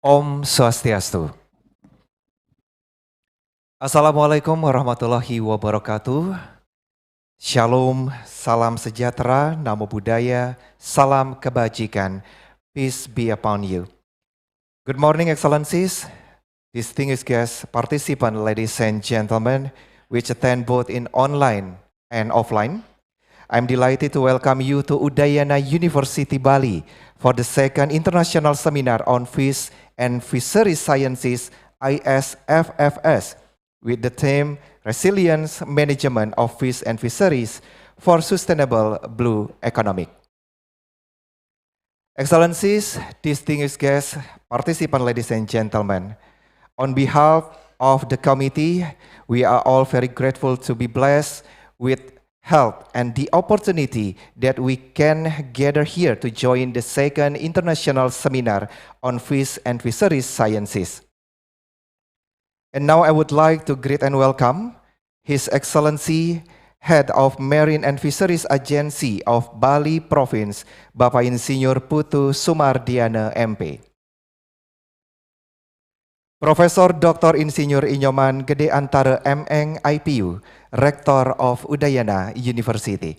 Om Swastiastu. Assalamualaikum warahmatullahi wabarakatuh. Shalom, salam sejahtera, namo buddhaya, salam kebajikan. Peace be upon you. Good morning, Excellencies, distinguished guests, participants, ladies and gentlemen, which attend both in online and offline. I'm delighted to welcome you to Udayana University, Bali for the second international seminar on fish and fisheries sciences ISFFS with the theme Resilience Management of Fish and Fisheries for Sustainable Blue Economic. Excellencies, distinguished guests, participants, ladies and gentlemen, on behalf of the committee, we are all very grateful to be blessed with health and the opportunity that we can gather here to join the second international seminar on fish and fisheries sciences. And now I would like to greet and welcome His Excellency, Head of Marine and Fisheries Agency of Bali Province, Bapak Insinyur Putu Sumardiana MP. Profesor Dr. Insinyur Inyoman Gede Antara MN IPU, Rektor of Udayana University.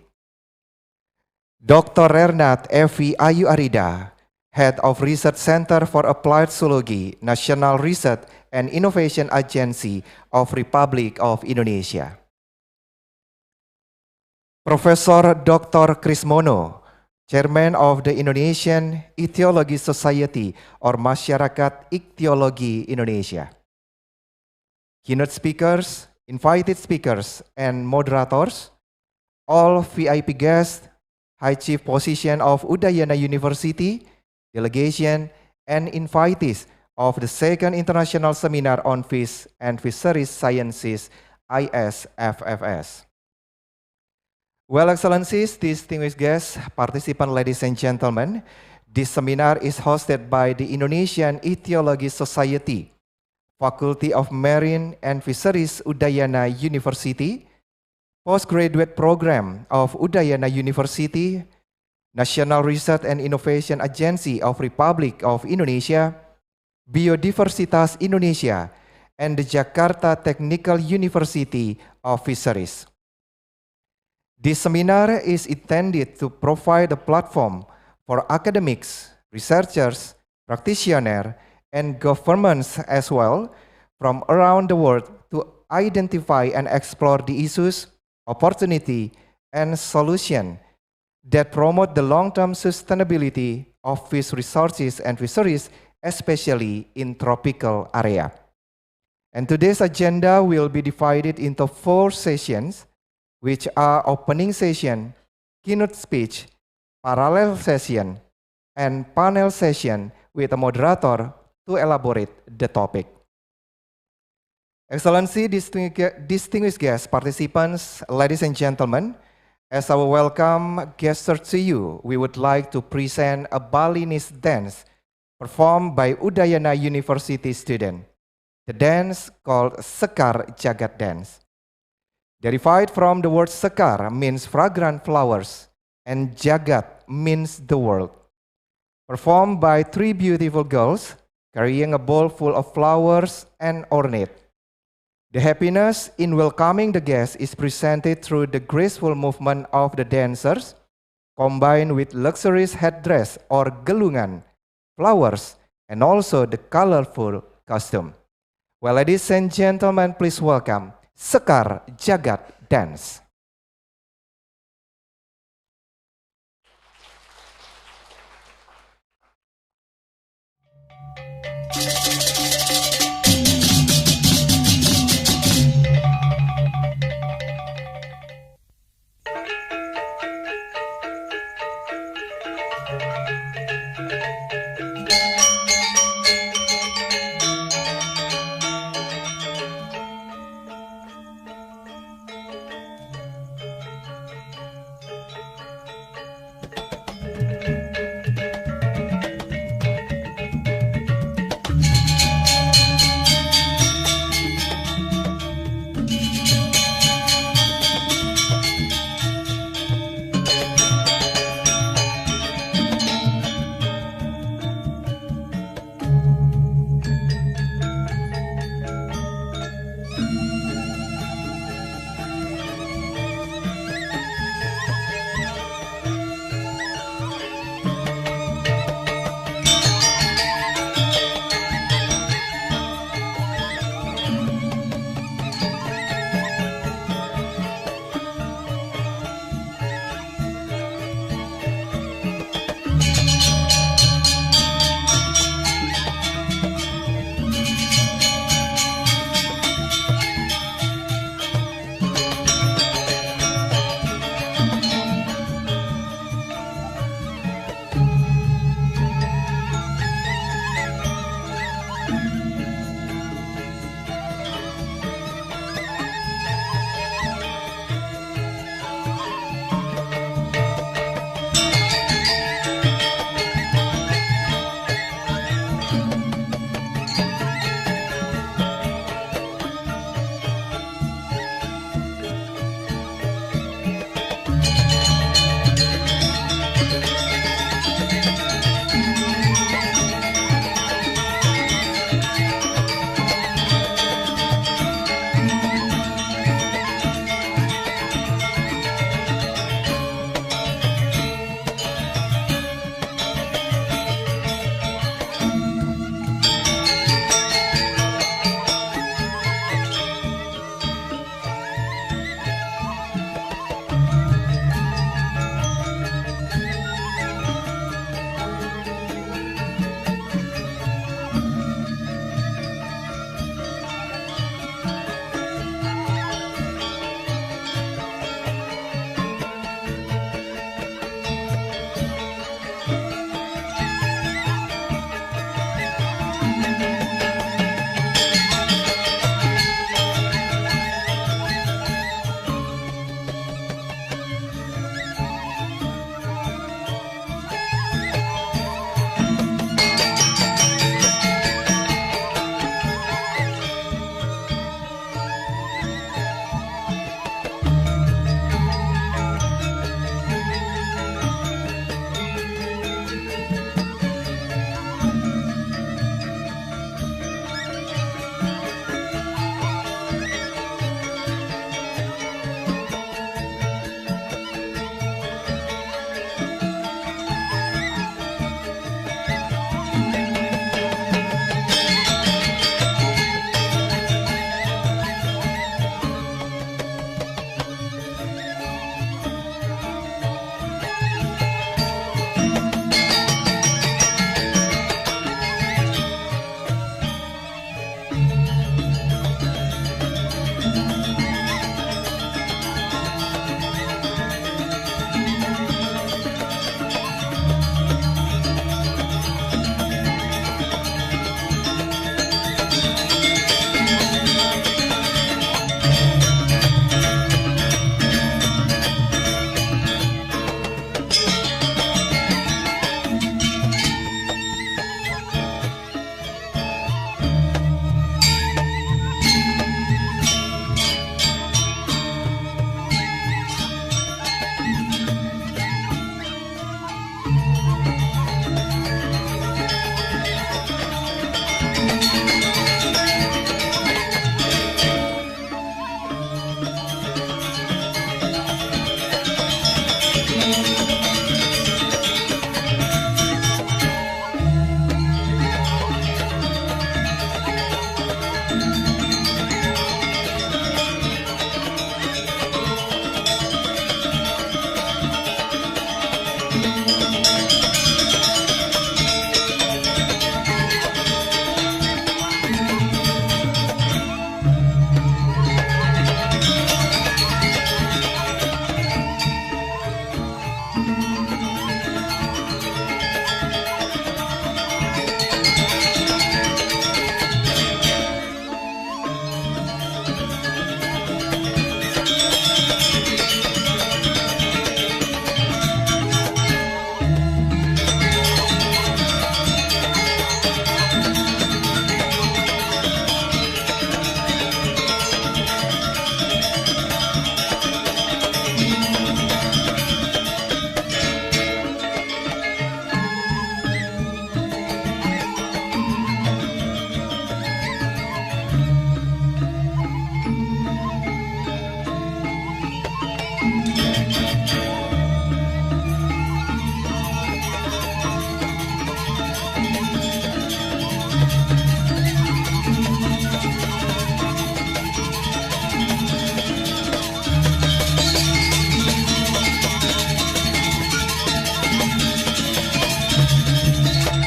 Dr. Renat Evi Ayu Arida, Head of Research Center for Applied Zoology, National Research and Innovation Agency of Republic of Indonesia. Profesor Dr. Krismono, Chairman of the Indonesian Ichthyology Society or Masyarakat Ichthyologi Indonesia. Keynote speakers, invited speakers, and moderators, all VIP guests, High Chief Position of Udayana University, delegation, and invitees of the second international seminar on fish and fisheries sciences ISFFS. Well, Excellencies, distinguished guests, participants, ladies and gentlemen, this seminar is hosted by the Indonesian Ichthyology Society, Faculty of Marine and Fisheries Udayana University, Postgraduate Program of Udayana University, National Research and Innovation Agency of Republic of Indonesia, Biodiversitas Indonesia, and the Jakarta Technical University of Fisheries. This seminar is intended to provide a platform for academics, researchers, practitioners, and governments as well from around the world to identify and explore the issues, opportunity, and solutions that promote the long-term sustainability of fish resources and fisheries, especially in tropical area. And today's agenda will be divided into 4 sessions, which are opening session, keynote speech, parallel session, and panel session with a moderator to elaborate the topic. Excellency, distinguished guests, participants, ladies and gentlemen, as our welcome gesture to you, we would like to present a Balinese dance performed by Udayana University student. The dance called Sekar Jagat Dance. Derived from the word sekar means fragrant flowers and jagat means the world. Performed by 3 beautiful girls carrying a bowl full of flowers and ornate. The happiness in welcoming the guests is presented through the graceful movement of the dancers combined with luxurious headdress or gelungan, flowers, and also the colorful costume. Well, ladies and gentlemen, please welcome Sekar Jagat Dance.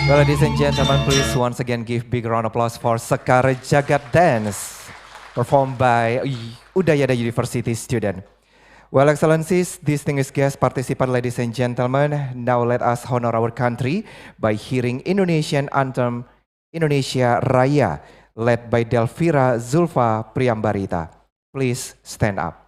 Well, ladies and gentlemen, please once again give big round of applause for Sekar Jagat Dance, performed by Udayana University student. Well, Excellencies, distinguished guests, participants, ladies and gentlemen, now let us honor our country by hearing Indonesian anthem Indonesia Raya, led by Delvira Zulfa Priambarita. Please stand up.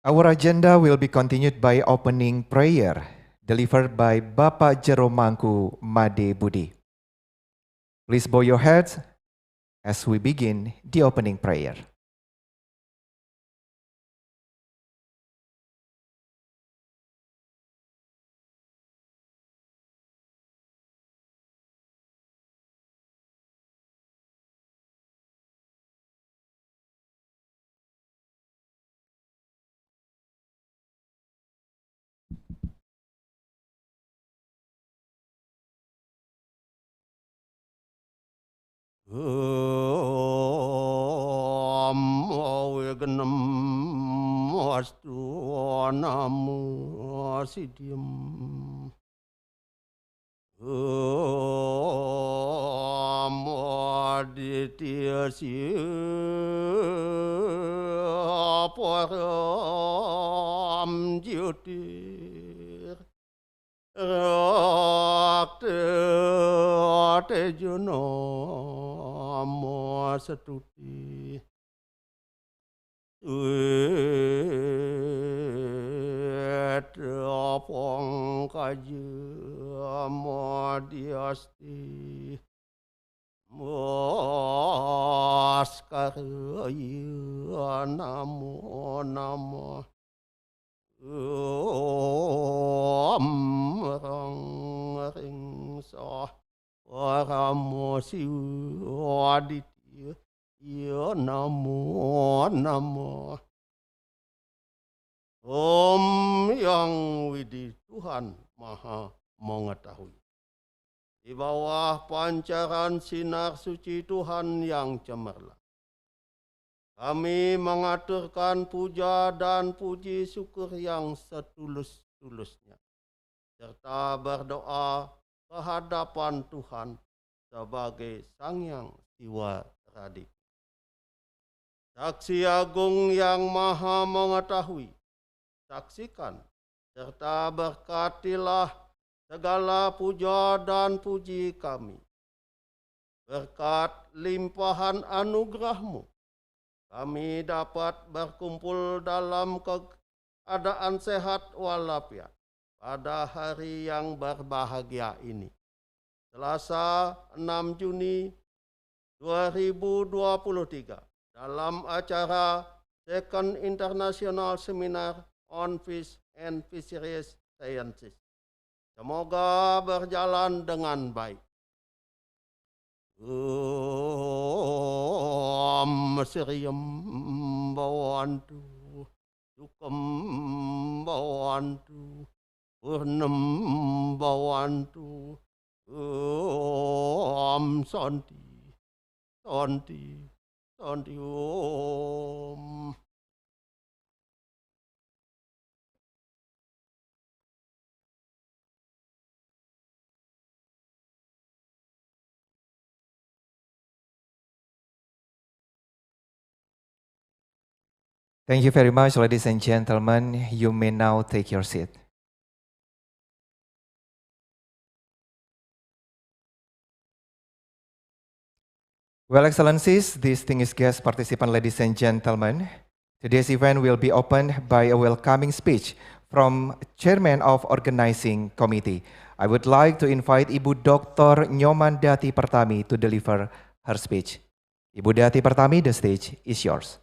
Our agenda will be continued by opening prayer delivered by Bapak Jero Mangku Made Budi. Please bow your heads as we begin the opening prayer. Genem astu namu asidium aditya siaparam jyotir rakte juno setuti apong kaja madiasti maskaraya namo namo rang ringsa paramo siwaditya ya namo namo. Om yang widi Tuhan Maha Mengetahui. Di bawah pancaran sinar suci Tuhan yang cemerlang, kami mengaturkan puja dan puji syukur yang setulus-tulusnya, serta berdoa kehadapan Tuhan sebagai Sang Yang Siwa Radik. Saksi Agung yang Maha Mengetahui, saksikan serta berkatilah segala puja dan puji kami. Berkat limpahan anugerah-Mu, kami dapat berkumpul dalam keadaan sehat walafiat pada hari yang berbahagia ini. Selasa 6 Juni 2023 dalam acara Second International Seminar on Fish and Fisheries Sciences. Semoga berjalan dengan baik. Sriyam bawantu, sukam bawantu, purnam bawantu, santi, santi, santi om. Thank you very much, ladies and gentlemen. You may now take your seat. Well, Excellencies, distinguished guest participant, ladies and gentlemen, today's event will be opened by a welcoming speech from Chairman of Organizing Committee. I would like to invite Ibu Dr. Nyoman Dati Pertami to deliver her speech. Ibu Dati Pertami, the stage is yours.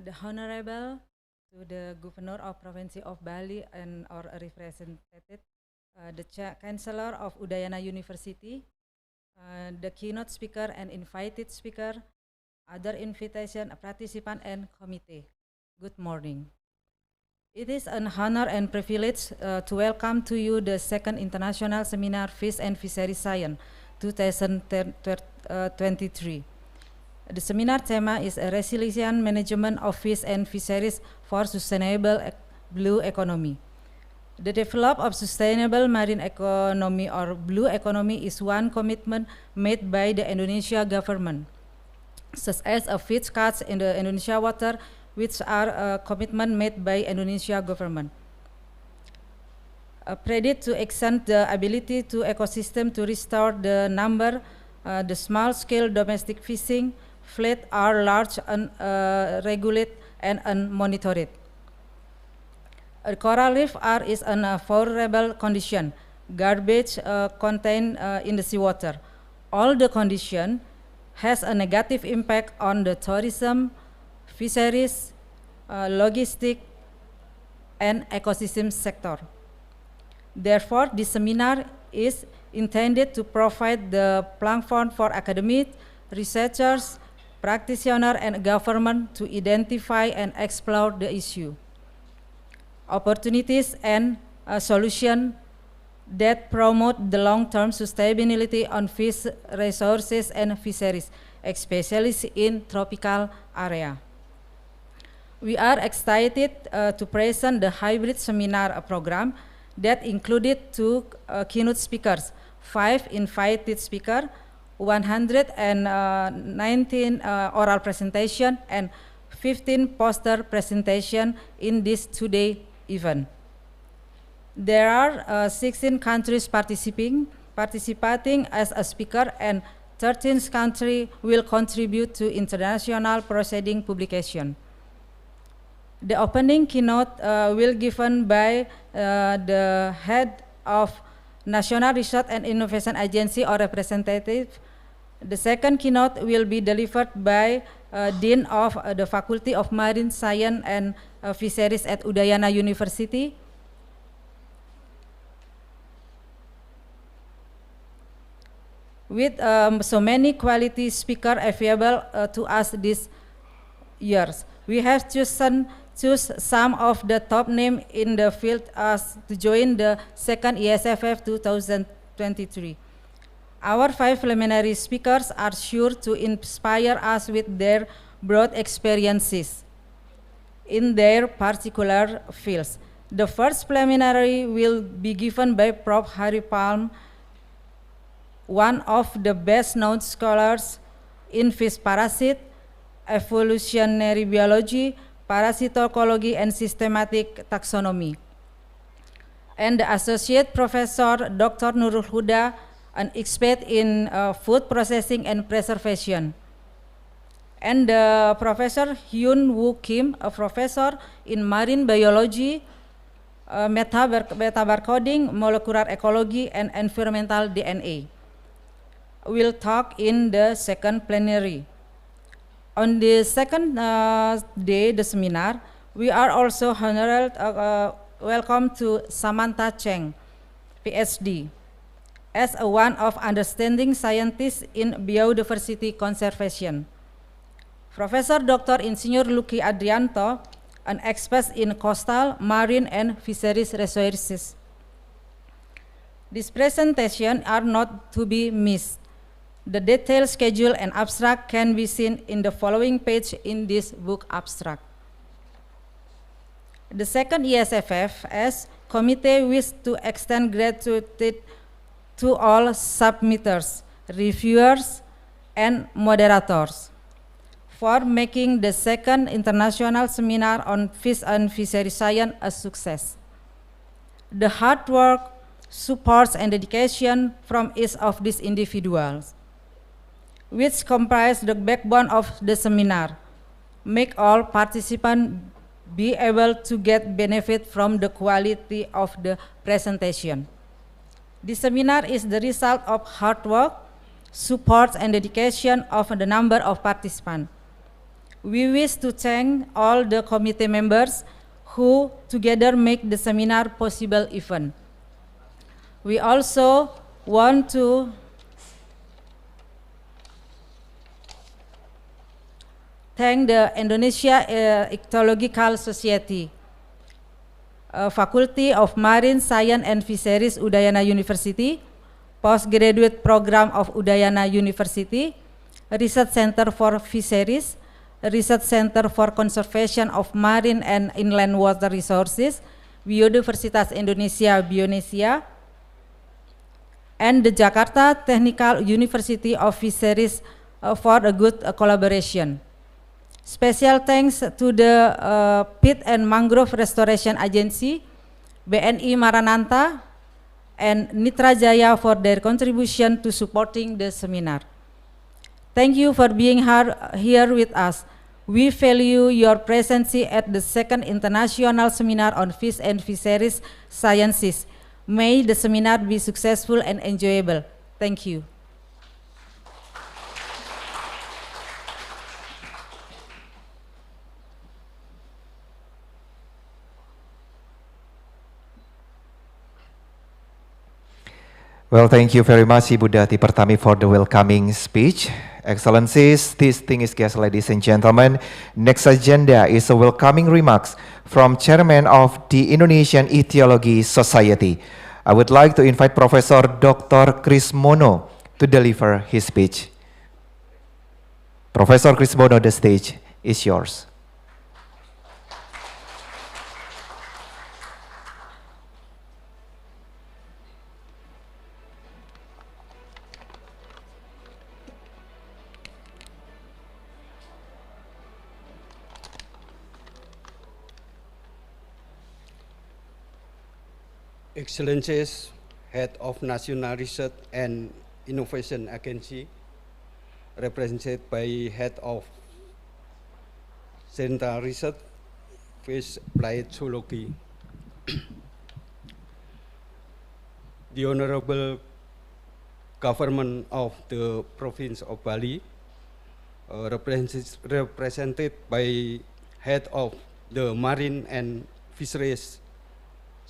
The Honorable to the Governor of Province of Bali and our representative, the Chancellor of Udayana University, the keynote speaker and invited speaker, other invitation participant and committee. Good morning. It is an honor and privilege to welcome to you the second International Seminar Fish and Fisheries Science 2023. The seminar theme is a resilient management of fish and fisheries for sustainable blue economy. The development of sustainable marine economy or blue economy is one commitment made by the Indonesia government, such as a fish catch in the Indonesia water, which are a commitment made by Indonesia government. A credit to extend the ability to ecosystem to restore the number, the small-scale domestic fishing fleet are large, unregulated, and unmonitored. A coral reef is in a favorable condition. Garbage contained in the seawater. All the condition has a negative impact on the tourism, fisheries, logistic, and ecosystem sector. Therefore, this seminar is intended to provide the platform for academics, researchers, practitioners, and government to identify and explore the issue, opportunities, and solutions that promote the long-term sustainability on fish resources and fisheries, especially in tropical area. We are excited to present the hybrid seminar program that included 2 keynote speakers, 5 invited speakers, 119 oral presentation, and 15 poster presentation in this 2-day event. There are 16 countries participating as a speaker, and 13 countries will contribute to international proceeding publication. The opening keynote will be given by the head of National Research and Innovation Agency or representative. The second keynote will be delivered by Dean of the Faculty of Marine Science and Fisheries at Udayana University. With so many quality speakers available to us this years, we have choose some of the top names in the field as to join the second ESFF 2023. Our 5 preliminary speakers are sure to inspire us with their broad experiences in their particular fields. The first preliminary will be given by Prof. Harry Palm, one of the best-known scholars in fish parasite, evolutionary biology, parasitology, and systematic taxonomy. And the Associate Professor Dr. Nurul Huda, an expert in food processing and preservation. And Professor Hyun Woo Kim, a professor in marine biology, metabarcoding, molecular ecology, and environmental DNA, will talk in the second plenary. On the second day, the seminar, we are also honored welcome to Samantha Cheng, PhD, as one of understanding scientists in biodiversity conservation. Professor Dr. Insinyur Lucky Adrianto, an expert in coastal, marine, and fisheries resources. These presentations are not to be missed. The detailed schedule and abstract can be seen in the following page in this book abstract. The second ESFFS committee wishes to extend gratitude to all submitters, reviewers, and moderators for making the second international seminar on fish and fishery science a success. The hard work, support, and dedication from each of these individuals, which comprise the backbone of the seminar, make all participants be able to get benefit from the quality of the presentation. The seminar is the result of hard work, support, and dedication of the number of participants. We wish to thank all the committee members who together make the seminar possible event. We also want to thank the Indonesia Ichthyological Society, Faculty of Marine Science and Fisheries, Udayana University, Postgraduate Program of Udayana University, Research Center for Fisheries, Research Center for Conservation of Marine and Inland Water Resources, Universitas Indonesia Bionesia, and the Jakarta Technical University of Fisheries for a good collaboration. Special thanks to the Peat and Mangrove Restoration Agency, BNI Marananta, and Nitra Jaya for their contribution to supporting the seminar. Thank you for being here with us. We value your presence at the second international seminar on fish and fisheries sciences. May the seminar be successful and enjoyable. Thank you. Well, thank you very much, Ibu Dati Pertami, for the welcoming speech. Excellencies, distinguished guests, ladies and gentlemen, next agenda is a welcoming remarks from Chairman of the Indonesian Ichthyology Society. I would like to invite Professor Dr. Krismono to deliver his speech. Professor Krismono, the stage is yours. Excellencies, Head of National Research and Innovation Agency, represented by Head of Central Research, Fish Zoology. The Honorable Government of the Province of Bali, represented by Head of the Marine and Fisheries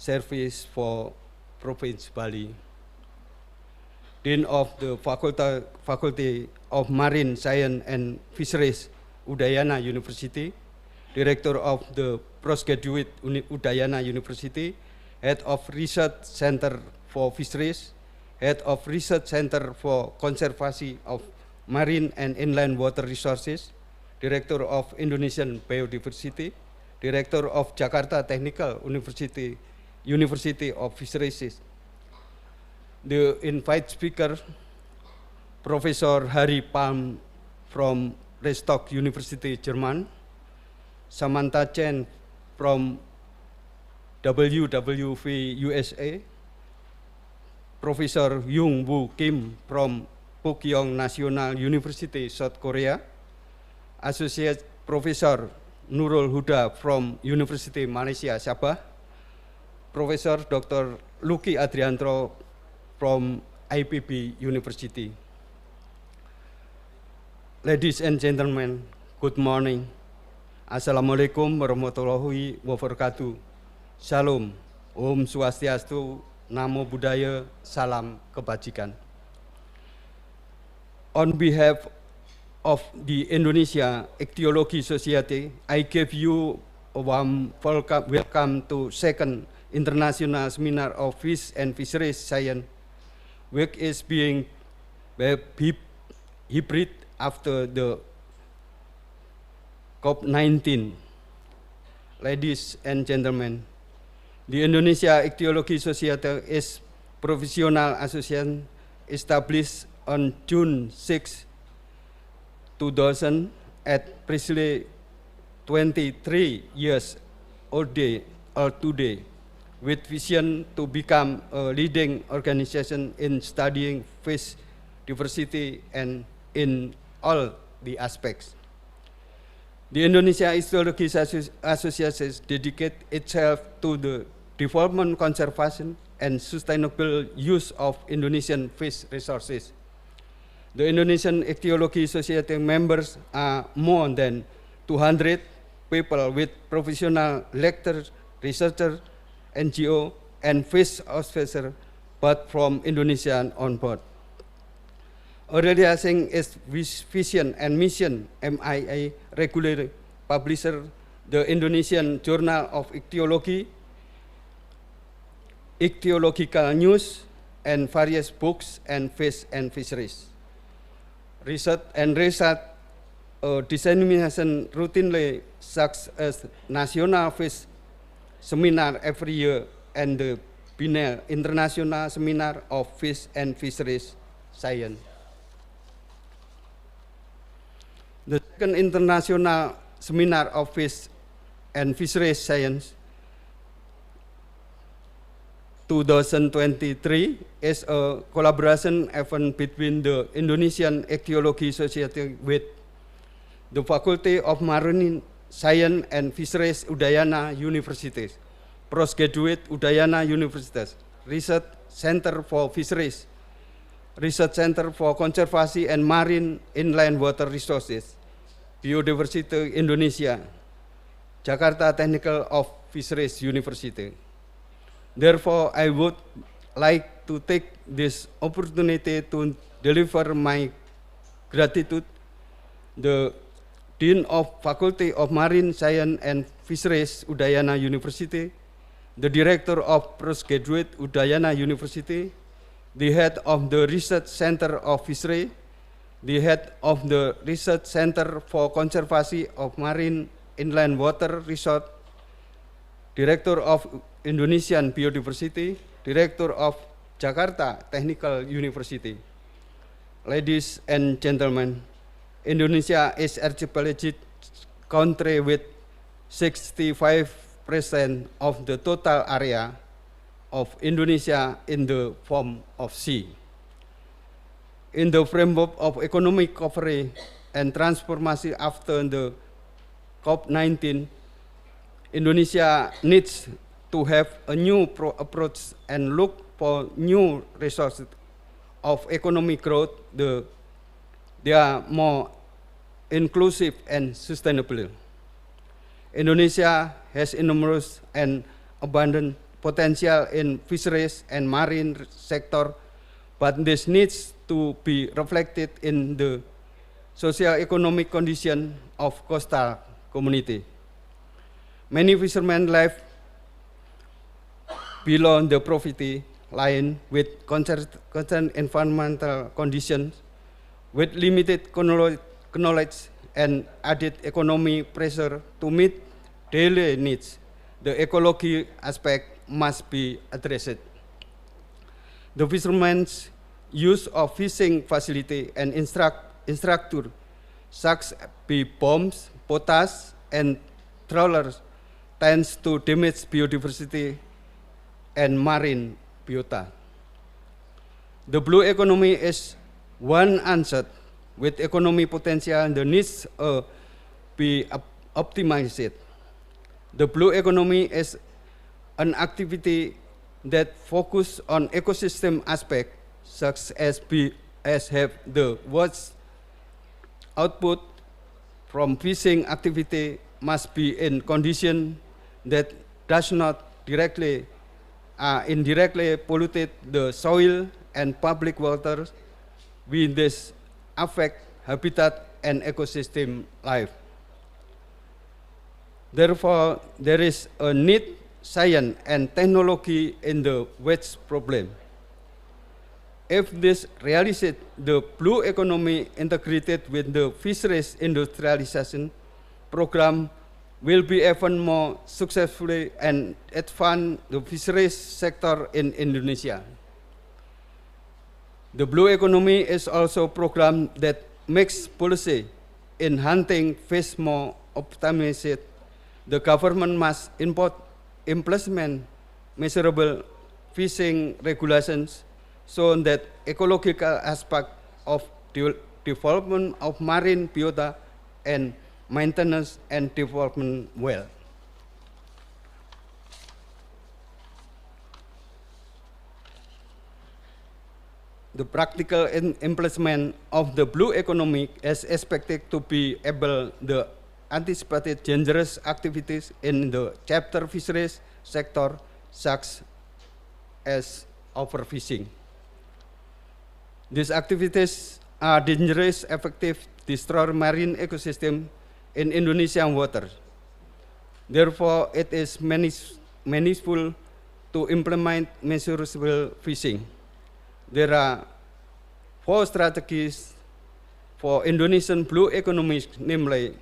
Service for Province Bali, Dean of the Faculty of Marine Science and Fisheries, Udayana University, Director of the Postgraduate Udayana University, Head of Research Center for Fisheries, Head of Research Center for Conservation of Marine and Inland Water Resources, Director of Indonesian Biodiversity, Director of Jakarta Technical University, University of Fisheries. The invite speaker, Professor Harry Palm from Rostock University, German, Samantha Chen from WWV USA, Professor Young Woo Kim from Pukyong National University, South Korea, Associate Professor Nurul Huda from University Malaysia, Sabah, Professor Dr. Lucky Adrianto from IPB University. Ladies and gentlemen, good morning. Assalamualaikum warahmatullahi wabarakatuh. Shalom, Om Swastiastu, Namo Buddhaya, Salam Kebajikan. On behalf of the Indonesia Ichthyology Society, I give you a warm welcome to second International Seminar of Fish and Fisheries Science, which is being hybrid after the COP19. Ladies and gentlemen, the Indonesia Ichthyology Society is professional association established on June 6, 2000 at precisely 23 years old today, with vision to become a leading organization in studying fish diversity and in all the aspects. The Indonesia Ichthyology Association dedicates itself to the development, conservation, and sustainable use of Indonesian fish resources. The Indonesian Ichthyology Society members are more than 200 people with professional lecturers, researchers, NGO, and fish officers, but from Indonesia on board. Realizing its vision and mission, MIA regularly publishes the Indonesian Journal of Ichthyology, ichthyological news, and various books and fish and fisheries. Research dissemination routinely such as National Fish Seminar every year and the biennial International Seminar of Fish and Fisheries Science. The second International Seminar of Fish and Fisheries Science 2023 is a collaboration event between the Indonesian Ichthyology Society with the Faculty of Marine Science and Fisheries Udayana Universitas, Postgraduate Udayana Universitas, Research Center for Fisheries, Research Center for Conservation and Marine Inland Water Resources, Biodiversity Indonesia, Jakarta Technical of Fisheries University. Therefore, I would like to take this opportunity to deliver my gratitude the Dean of Faculty of Marine Science and Fisheries Udayana University, the Director of Postgraduate Udayana University, the Head of the Research Center of Fishery, the Head of the Research Center for Conservation of Marine Inland Water Resource, Director of Indonesian Biodiversity, Director of Jakarta Technical University. Ladies and gentlemen, Indonesia is archipelagic country with 65% of the total area of Indonesia in the form of sea. In the framework of economic recovery and transformation after the COP19, Indonesia needs to have a new approach and look for new resources of economic growth. They are more inclusive and sustainable. Indonesia has enormous and abundant potential in fisheries and marine sector, but this needs to be reflected in the socio-economic condition of coastal community. Many fishermen live below the poverty line with constant environmental conditions, with limited knowledge and added economy pressure to meet daily needs, the ecology aspect must be addressed. The fishermen's use of fishing facility and infrastructure, such as bombs, potas, and trawlers, tends to damage biodiversity and marine biota. The blue economy is one answer with economic potential and the needs be optimized. The blue economy is an activity that focus on ecosystem aspect, such as have the waste output from fishing activity must be in condition that does not directly indirectly pollute the soil and public waters, with this affect habitat and ecosystem life. Therefore, there is a need science and technology in the waste problem. If this realized, the blue economy integrated with the fisheries industrialization program will be even more successfully and advance the fisheries sector in Indonesia. The blue economy is also a program that makes policy in hunting fish more optimized. The government must implement measurable fishing regulations so that ecological aspect of development of marine biota and maintenance and development well. The practical implementation of the blue economy is expected to be able to anticipate dangerous activities in the chapter fisheries sector, such as overfishing. These activities are dangerous, effective, destroy marine ecosystem in Indonesian waters. Therefore, it is meaningful to implement measurable fishing. There are 4 strategies for Indonesian blue economy, namely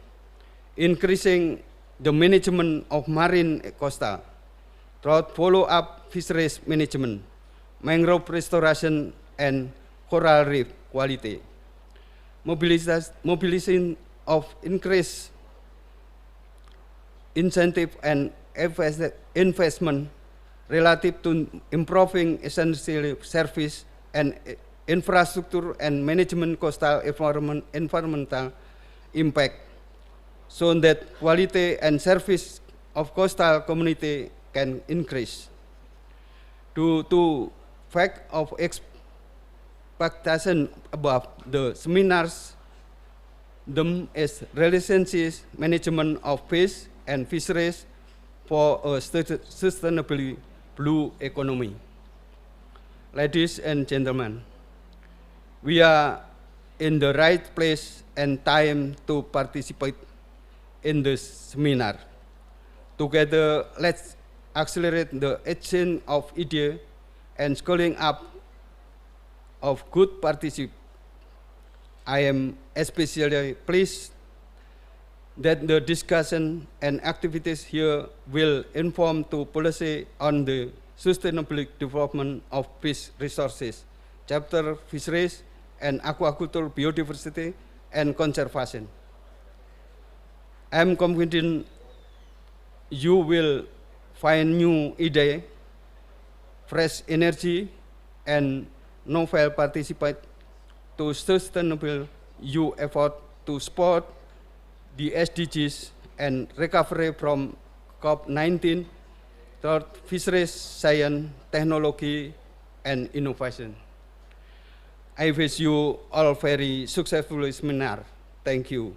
increasing the management of marine coastal, through follow-up fisheries management, mangrove restoration, and coral reef quality. Mobilization of increased incentive and investment relative to improving essential service and infrastructure and management coastal environmental impact, so that quality and service of coastal community can increase. Due to fact of expectation above, the seminars them is relationships management of fish and fisheries for a sustainable blue economy. Ladies and gentlemen, we are in the right place and time to participate in this seminar. Together, let's accelerate the exchange of ideas and scaling up of good participants. I am especially pleased that the discussion and activities here will inform to policy on the sustainable development of fish resources, chapter fisheries and aquaculture biodiversity and conservation. I am confident you will find new ideas, fresh energy, and novel participate to sustainable EU effort to support the SDGs and recovery from COVID-19 toward fisheries, science, technology, and innovation. I wish you all very successful seminar. Thank you.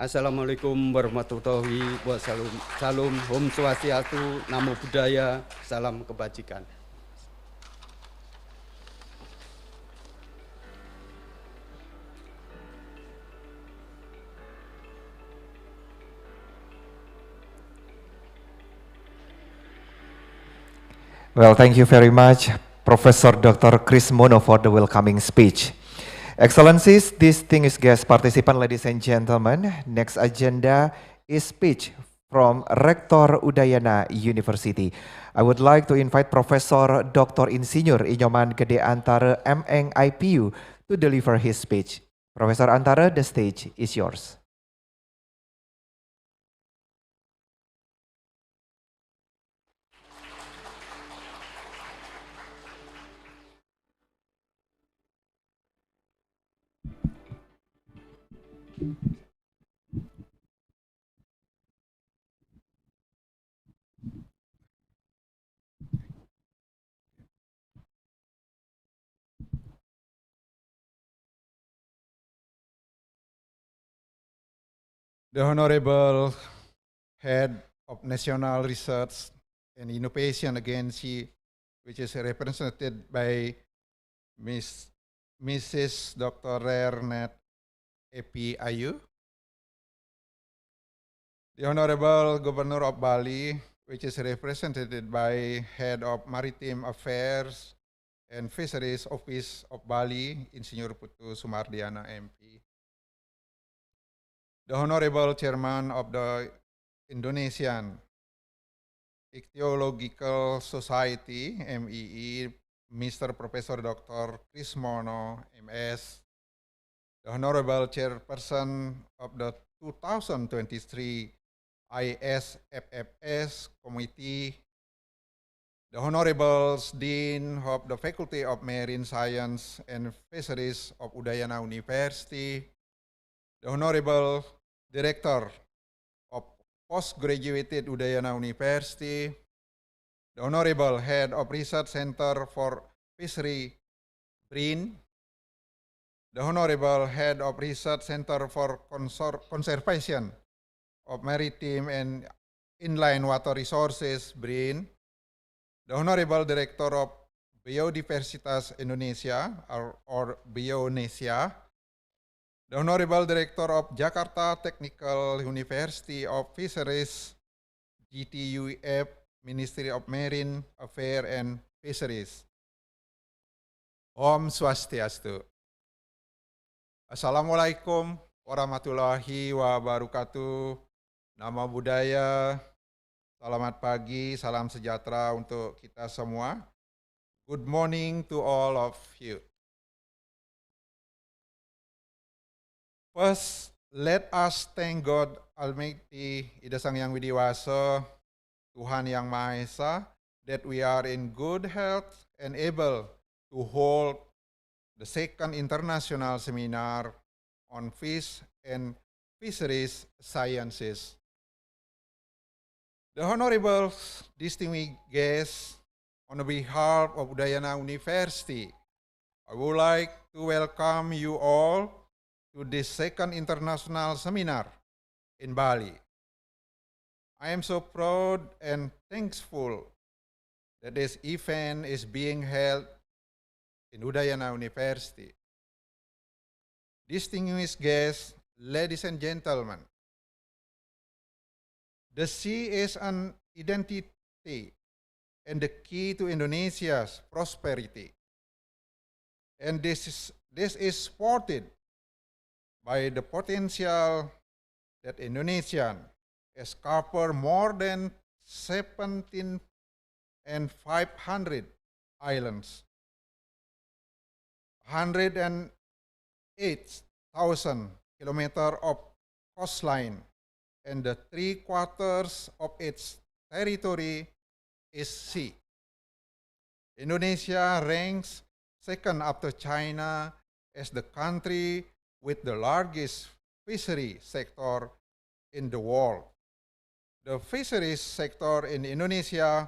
Assalamualaikum warahmatullahi wabarakatuh. Salam, Om Swastiastu, Namo Buddhaya, salam kebajikan. Well, thank you very much, Professor Dr. Krismono for the welcoming speech. Excellencies, distinguished guest participants, ladies and gentlemen, next agenda is speech from Rector Udayana University. I would like to invite Professor Dr. Insinyur Inyoman Gede Antara MN IPU to deliver his speech. Professor Antara, the stage is yours. The Honorable Head of National Research and Innovation Agency, which is represented by Mrs. Dr. Rernet Epi Ayu. The Honorable Governor of Bali, which is represented by Head of Maritime Affairs and Fisheries Office of Bali, Insinyur Putu Sumardiana MP. The Honorable Chairman of the Indonesian Ichthyological Society, MEI, Mr. Professor Dr. Krismono, MS. The Honorable Chairperson of the 2023 ISFFS Committee. The Honorable Dean of the Faculty of Marine Science and Fisheries of Udayana University. The Honorable Director of Postgraduate Udayana University, the Honorable Head of Research Center for Fishery, BRIN, the Honorable Head of Research Center for Conservation of Maritime and Inland Water Resources, BRIN, the Honorable Director of Biodiversitas Indonesia, or Bionesia, the Honorable Director of Jakarta Technical University of Fisheries, GTUF, Ministry of Marine Affairs and Fisheries. Om Swastiastu. Assalamualaikum warahmatullahi wabarakatuh. Nama budaya, selamat pagi, salam sejahtera untuk kita semua. Good morning to all of you. First, let us thank God Almighty, Ida Sang Yang Widiwasa, Tuhan Yang Maha Esa, that we are in good health and able to hold the second international seminar on fish and fisheries sciences. The Honorable distinguished guests, on behalf of Udayana University, I would like to welcome you all to this second international seminar in Bali. I am so proud and thankful that this event is being held in Udayana University. Distinguished guests, ladies and gentlemen, the sea is an identity and the key to Indonesia's prosperity. And this is supported by the potential that Indonesia has covered more than 17,500 islands, 108,000 kilometers of coastline, and the 3/4 of its territory is sea. Indonesia ranks second after China as the country with the largest fishery sector in the world. The fisheries sector in Indonesia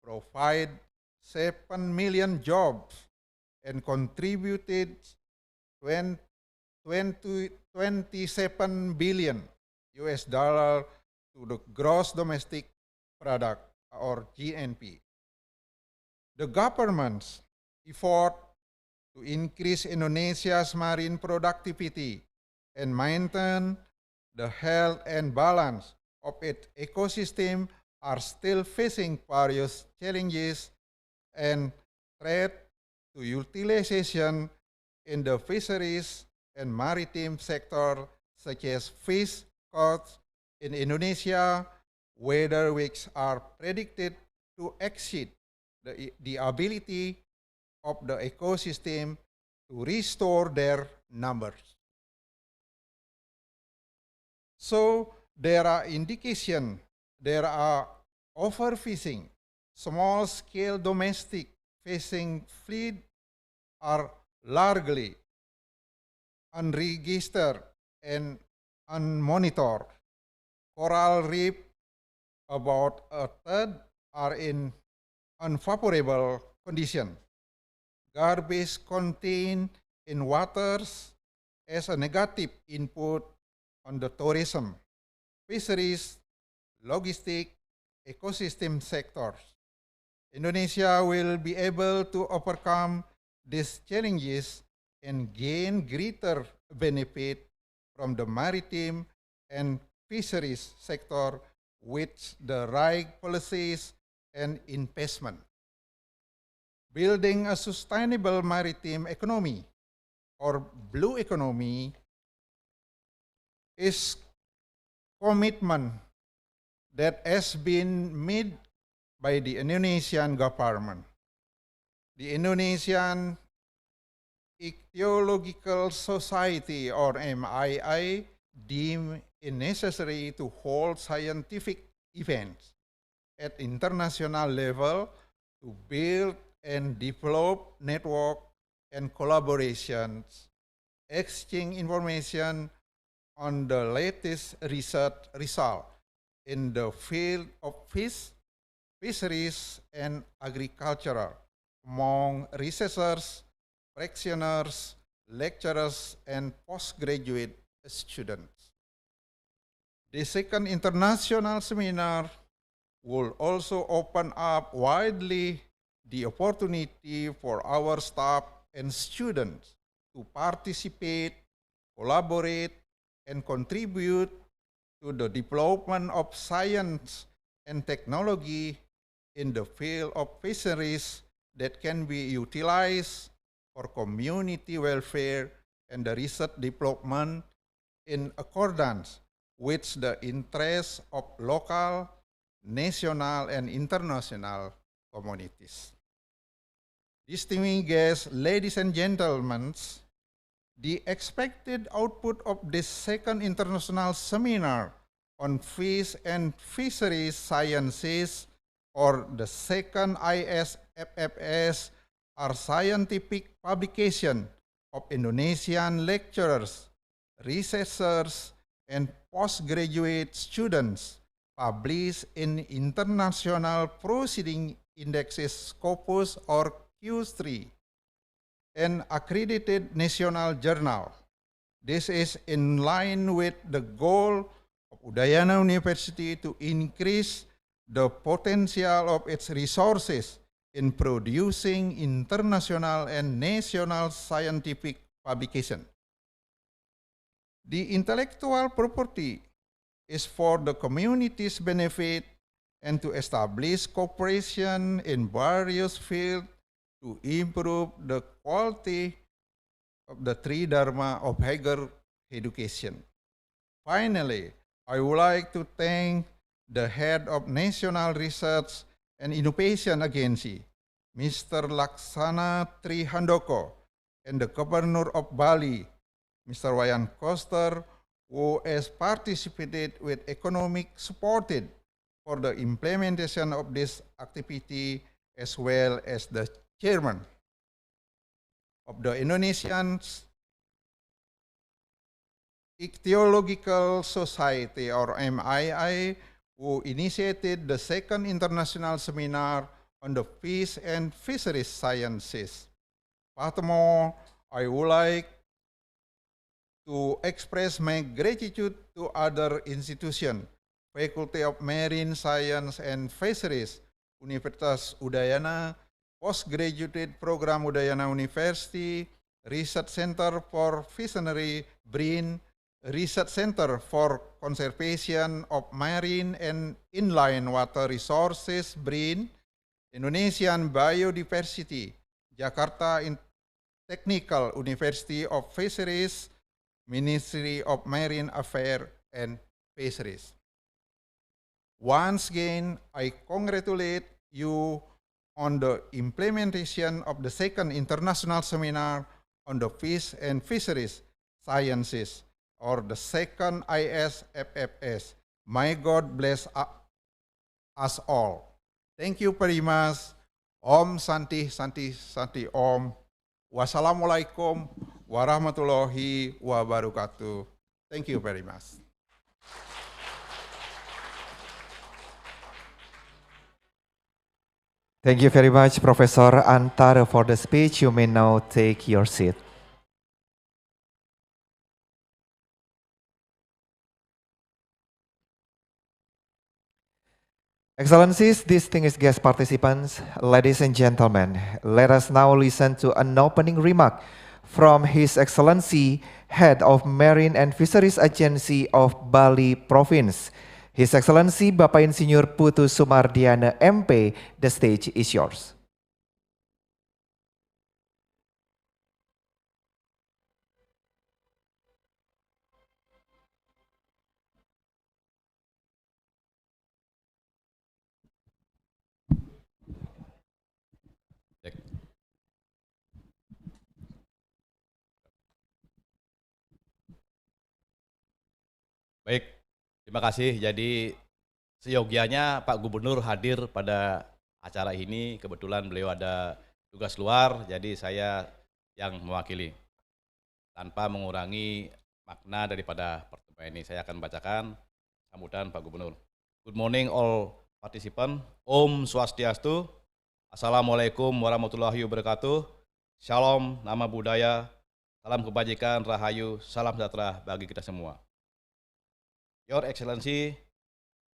provide 7 million jobs and contributed 27 billion US dollar to the gross domestic product, or GNP. The government's effort to increase Indonesia's marine productivity and maintain the health and balance of its ecosystem are still facing various challenges, and threat to utilization in the fisheries and maritime sector, such as fish caught in Indonesia, weather which are predicted to exceed the ability of the ecosystem to restore their numbers. So there are indications there are overfishing, small-scale domestic fishing fleet are largely unregistered and unmonitored. Coral reef, about a third, are in unfavorable condition. Garbage contained in waters as a negative input on the tourism, fisheries, logistic, ecosystem sectors. Indonesia will be able to overcome these challenges and gain greater benefit from the maritime and fisheries sector with the right policies and investment. Building a sustainable maritime economy or blue economy is commitment that has been made by the Indonesian government. The Indonesian Ichthyological Society, or MII, deem it necessary to hold scientific events at international level to build and develop network and collaborations, exchange information on the latest research result in the field of fish, fisheries, and agriculture among researchers, practitioners, lecturers, and postgraduate students. The second international seminar will also open up widely the opportunity for our staff and students to participate, collaborate, and contribute to the development of science and technology in the field of fisheries that can be utilized for community welfare and the research development in accordance with the interests of local, national, and international communities. Distinguished guests, ladies and gentlemen, the expected output of this second international seminar on fish and fisheries sciences, or the second ISFFS, are scientific publication of Indonesian lecturers, researchers, and postgraduate students published in International Proceeding Indexes Scopus or Q3, an accredited national journal. This is in line with the goal of Udayana University to increase the potential of its resources in producing international and national scientific publication. The intellectual property is for the community's benefit and to establish cooperation in various fields to improve the quality of the three dharma of higher education. Finally, I would like to thank the head of National Research and Innovation Agency, Mr. Laksana Trihandoko, and the Governor of Bali, Mr. Wayan Koster, who has participated with economic supported for the implementation of this activity, as well as the chairman of the Indonesian Ichthyological Society, or MII, who initiated the second international seminar on the fish and fisheries sciences. Furthermore, I would like to express my gratitude to other institutions, Faculty of Marine Science and Fisheries, Universitas Udayana, Postgraduate Program Udayana University, Research Center for Fishery, BRIN, Research Center for Conservation of Marine and Inland Water Resources, BRIN, Indonesian Biodiversity Jakarta Technical University of Fisheries, Ministry of Marine Affairs and Fisheries. Once again, I congratulate you on the implementation of the second international seminar on the fish and fisheries sciences, or the second ISFFS. May God bless us all. Thank you very much. Om Santi Santi Santi Om. Wassalamualaikum warahmatullahi wabarakatuh. Thank you very much. Thank you very much, Professor Antar, for the speech. You may now take your seat. Excellencies, distinguished guest participants, ladies and gentlemen, let us now listen to an opening remark from His Excellency, Head of Marine and Fisheries Agency of Bali Province, His Excellency Bapak Insinyur Putu Sumardiana MP. The stage is yours. Baik, terima kasih. Jadi seyogianya Pak Gubernur hadir pada acara ini. Kebetulan beliau ada tugas luar, jadi saya yang mewakili. Tanpa mengurangi makna daripada pertemuan ini, saya akan bacakan sambutan Pak Gubernur. Good morning all participants. Om Swastiastu. Assalamualaikum warahmatullahi wabarakatuh. Shalom, nama budaya, salam kebajikan, rahayu, salam sejahtera bagi kita semua. Your Excellency,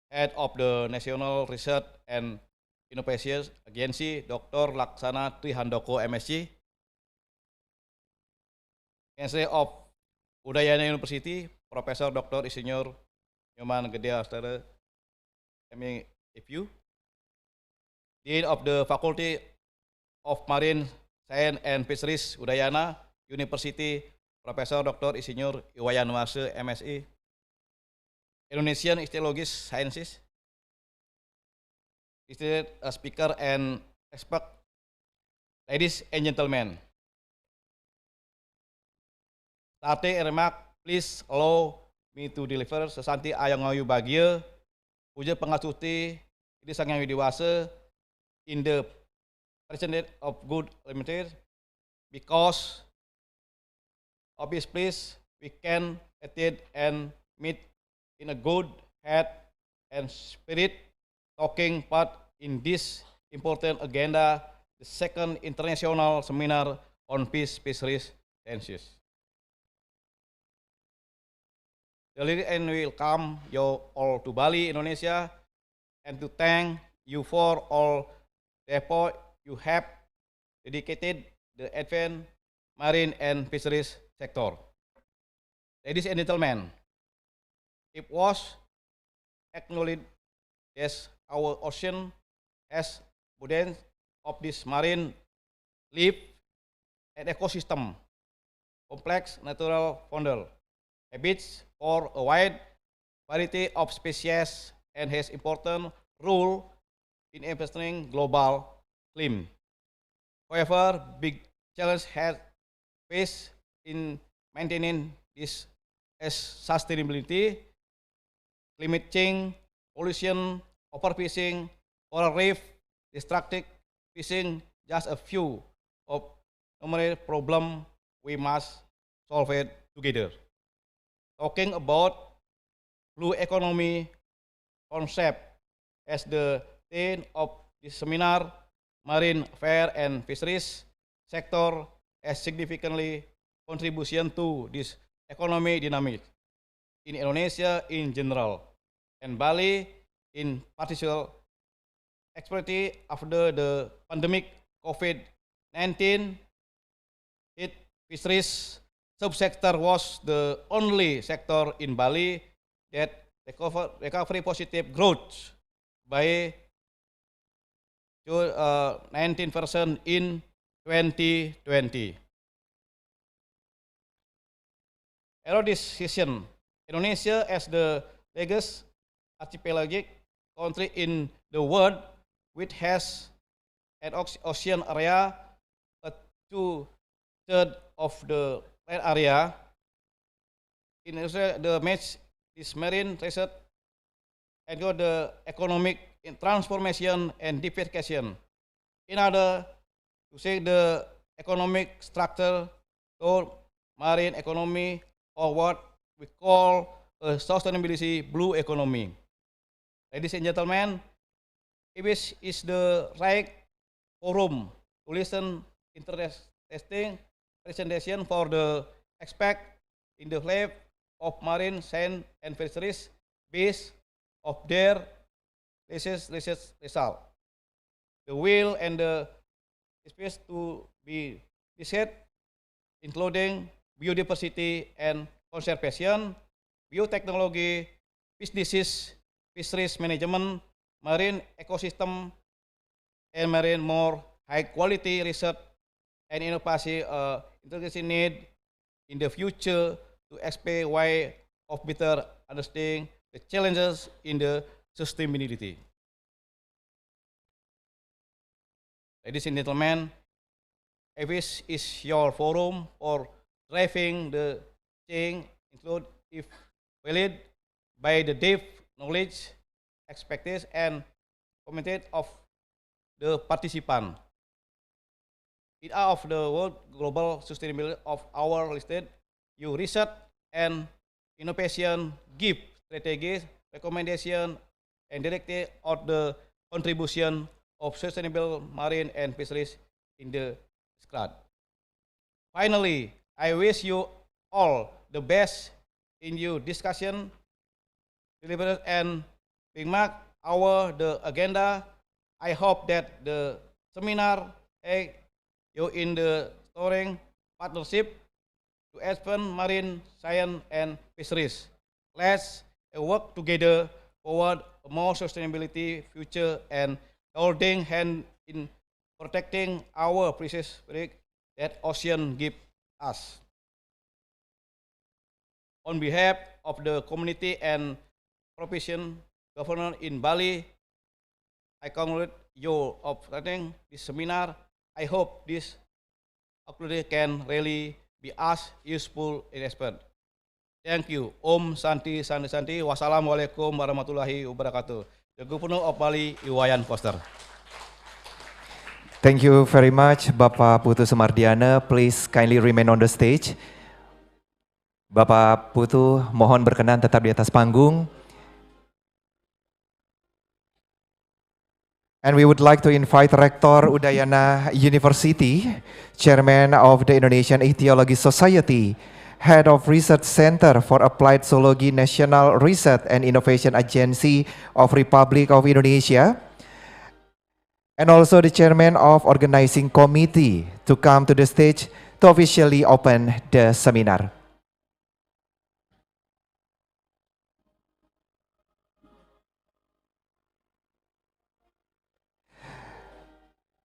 Head of the National Research and Innovation Agency, Dr. Laksana Trihandoko, MSc, Chancellor of Udayana University, Professor Dr. Insinyur Nyoman Gedung, MFU, Dean of the Faculty of Marine Science and Fisheries, Udayana University, Professor Dr. Insinyur Iwayan Warse, MSc, Indonesian Ichthyological Sciences, distinguished speaker and expert, ladies and gentlemen. Starting a remark, please allow me to deliver sesanti ayang ngayu bagia, puja pengasuti, ini sang yang widiwasa, in the present of good limited, because of this place we can attend and meet in a good head and spirit, talking part in this important agenda, the second international seminar on fish fisheries sciences. Dearly and welcome you all to Bali, Indonesia, and to thank you for all the effort you have dedicated the advanced marine and fisheries sector. Ladies and gentlemen, it was acknowledged as our ocean has abundance of this marine life and ecosystem, complex natural fauna, habits for a wide variety of species, and has important role in influencing global climate. However, big challenge has faced in maintaining this as sustainability, climate change, pollution, overfishing, coral reef, destructive fishing, just a few of numerous problems we must solve it together. Talking about blue economy concept as the theme of this seminar, marine affairs and fisheries sector has significantly contribution to this economy dynamic in Indonesia in general, and Bali in particular, especially after the pandemic COVID-19 hit. Fisheries subsector was the only sector in Bali that recovery positive growth by 19% in 2020. Erodization. Indonesia as the largest archipelagic country in the world, which has an ocean area, a two-thirds of the land area. In Indonesia, the match is marine research and the economic transformation and diversification. In order to say the economic structure to marine economy, or what we call a sustainability blue economy. Ladies and gentlemen, this is the right forum to listen interesting presentation for the expert in the field of marine science and fisheries based of their research result. The will and the space to be discussed, including biodiversity and conservation, biotechnology, businesses, fisheries management, marine ecosystem, and marine more high quality research and innovation integration need in the future to expect why of better understanding the challenges in the sustainability. Ladies and gentlemen, this is your forum for driving the change, include if valid by the depth, knowledge, expertise, and commitment of the participant. In all of the world global sustainability of our listed, you research and innovation give strategies, recommendation, and directive of the contribution of sustainable marine and fisheries in the squad. Finally, I wish you all the best in your discussion, deliberate, and being mark our the agenda. I hope that the seminar you in the storing partnership to expand marine science and fisheries. Let's work together toward a more sustainability future and holding hand in protecting our precious spirit that ocean give us. On behalf of the community and profession governor in Bali, I congratulate you of attending this seminar. I hope this activity can really be as useful and expert. Thank you. Om Santi Santi Santi. Wassalamualaikum warahmatullahi wabarakatuh. The Governor of Bali, Iwayan Foster. Thank you very much, Bapak Putu Sumardiana. Please kindly remain on the stage. Bapak Putu, mohon berkenan tetap di atas panggung. And we would like to invite Rektor Udayana University, Chairman of the Indonesian Ethology Society, Head of Research Center for Applied Zoology National Research and Innovation Agency of Republic of Indonesia, and also the Chairman of Organizing Committee to come to the stage to officially open the seminar.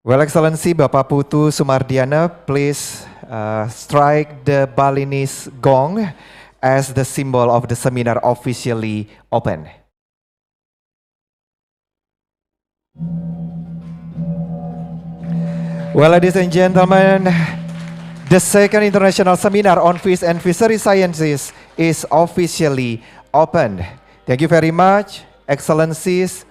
Well, Excellency Bapak Putu Sumardiana, please strike the Balinese gong as the symbol of the seminar officially open. Well, ladies and gentlemen, the second international seminar on fish and fishery sciences is officially opened. Thank you very much, Excellencies.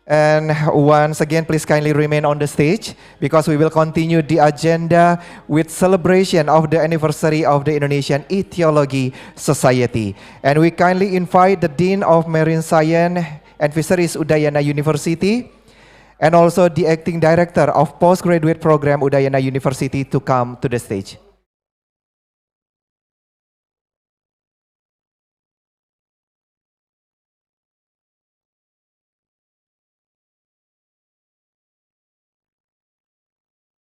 And once again, please kindly remain on the stage because we will continue the agenda with celebration of the anniversary of the Indonesian Ethology Society. And we kindly invite the Dean of Marine Science and Fisheries Udayana University and also the Acting Director of Postgraduate Program Udayana University to come to the stage.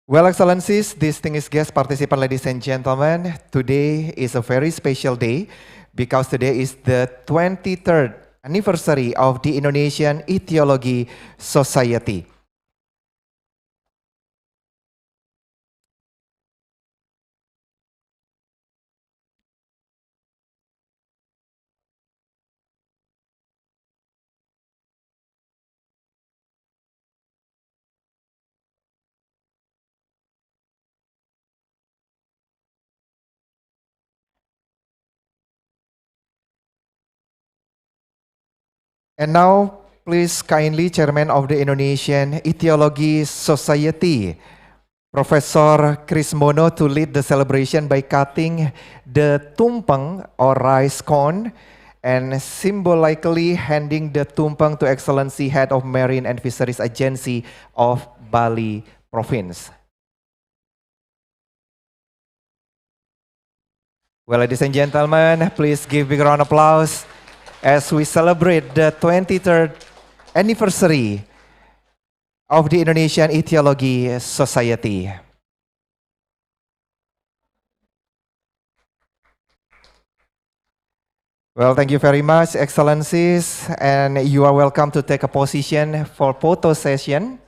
Well, Excellencies, distinguished guest participants, ladies and gentlemen, today is a very special day because today is the 23rd anniversary of the Indonesian Ethology Society. And now, please kindly Chairman of the Indonesian Ethnology Society, Professor Krismono, to lead the celebration by cutting the tumpeng or rice corn and symbolically handing the tumpeng to Excellency Head of Marine and Fisheries Agency of Bali Province. Well, ladies and gentlemen, please give big round of applause as we celebrate the 23rd anniversary of the Indonesian Ethnology Society. Well, thank you very much, Excellencies, and you are welcome to take a position for photo session.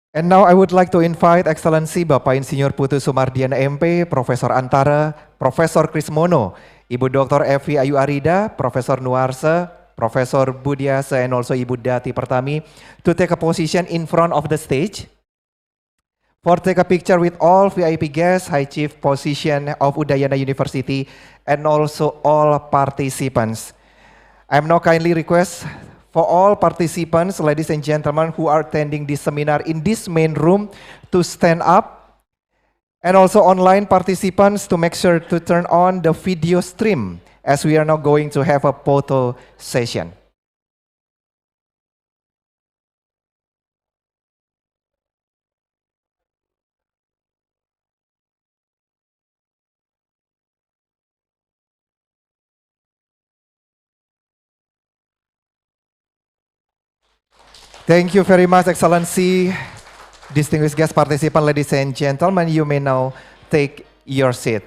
And now I would like to invite Excellency Bapak Insinyur Putu Sumardiana MP, Profesor Antara, Profesor Krismono, Ibu Dr. Evi Ayu Arida, Profesor Nuarse, Profesor Budiasa, and also Ibu Dati Pertami to take a position in front of the stage for take a picture with all VIP guests, High Chief position of Udayana University, and also all participants. I'm now kindly request for all participants, ladies and gentlemen, who are attending this seminar in this main room to stand up, and also online participants to make sure to turn on the video stream as we are now going to have a photo session. Thank you very much, Excellency. Distinguished guest participant, ladies and gentlemen, you may now take your seat.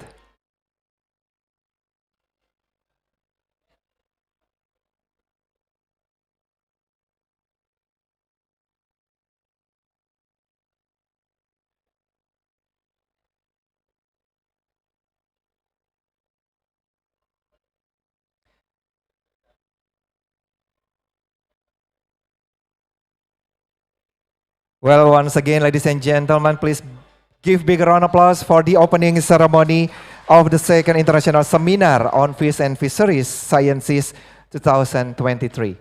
Well, once again, ladies and gentlemen, please give big round of applause for the opening ceremony of the second international seminar on fish and fisheries sciences 2023.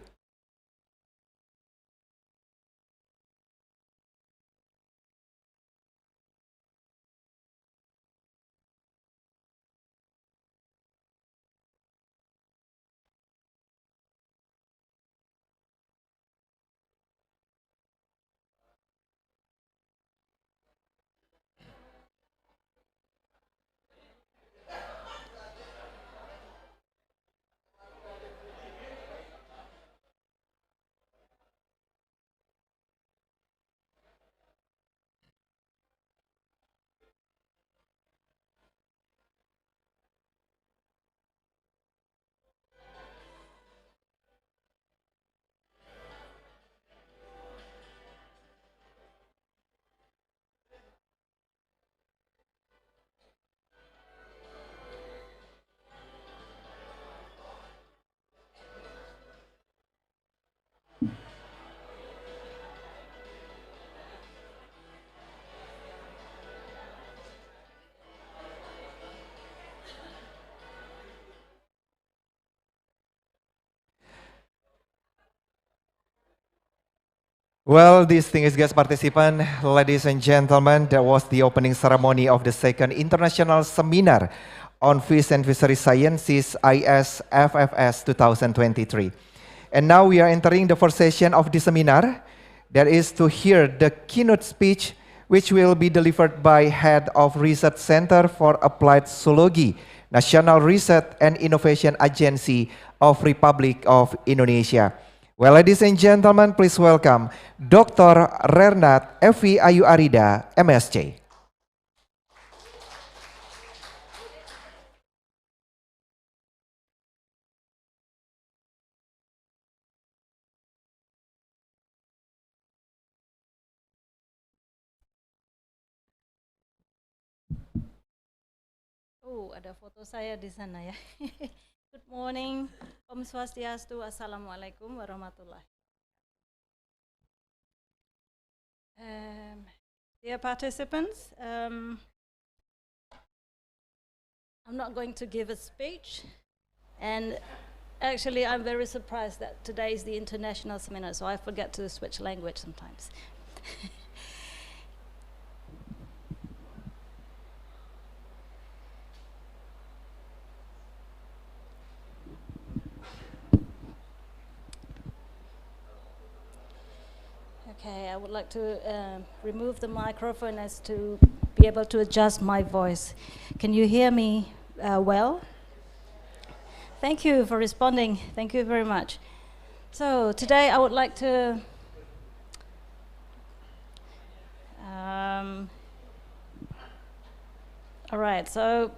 Well, distinguished guest participant, ladies and gentlemen, that was the opening ceremony of the second international seminar on fish and fisheries sciences ISFFS 2023. And now we are entering the first session of the seminar, that is to hear the keynote speech which will be delivered by Head of Research Center for Applied Zoology, National Research and Innovation Agency of Republic of Indonesia. Well, ladies and gentlemen, please welcome Dr. Renat Evi Ayu Arida, MSc. Ada foto saya di sana ya. Good morning, Om Swastiastu, Assalamualaikum warahmatullahi. Dear participants, I'm not going to give a speech, and actually I'm very surprised that today is the international seminar, so I forget to switch language sometimes. Okay, I would like to remove the microphone as to be able to adjust my voice. Can you hear me well? Thank you for responding. Thank you very much. So today I would like to all right, so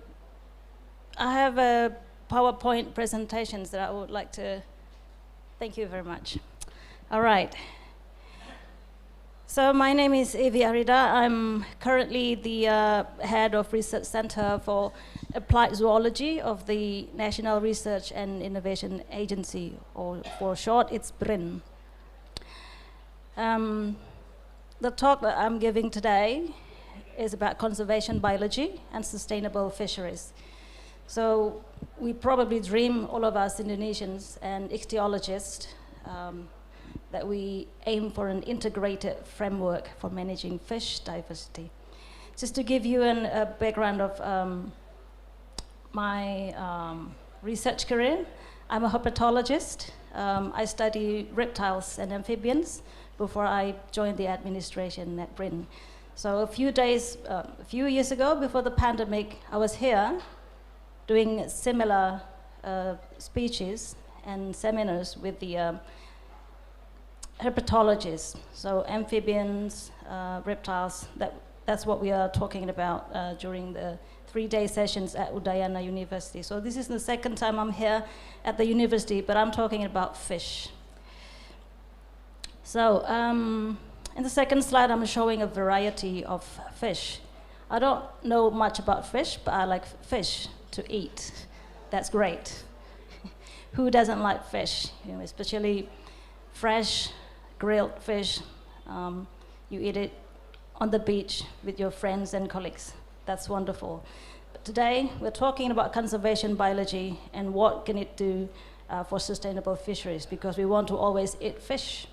I have a PowerPoint presentations that I would like to, thank you very much. All right. So my name is Evi Arida. I'm currently the head of Research Center for Applied Zoology of the National Research and Innovation Agency, or for short, it's BRIN. The talk that I'm giving today is about conservation biology and sustainable fisheries. So we probably dream, all of us Indonesians and ichthyologists, that we aim for an integrated framework for managing fish diversity. Just to give you a background of my research career, I'm a herpetologist. I study reptiles and amphibians before I joined the administration at BRIN. So a few years ago, before the pandemic, I was here doing similar speeches and seminars with the herpetologists, so amphibians, reptiles, that's what we are talking about during the 3-day sessions at Udayana University. So this is the second time I'm here at the university, but I'm talking about fish. So in the second slide, I'm showing a variety of fish. I don't know much about fish, but I like fish to eat. That's great. Who doesn't like fish? You know, especially fresh, grilled fish. You eat it on the beach with your friends and colleagues. That's wonderful. But today, we're talking about conservation biology and what can it do for sustainable fisheries, because we want to always eat fish.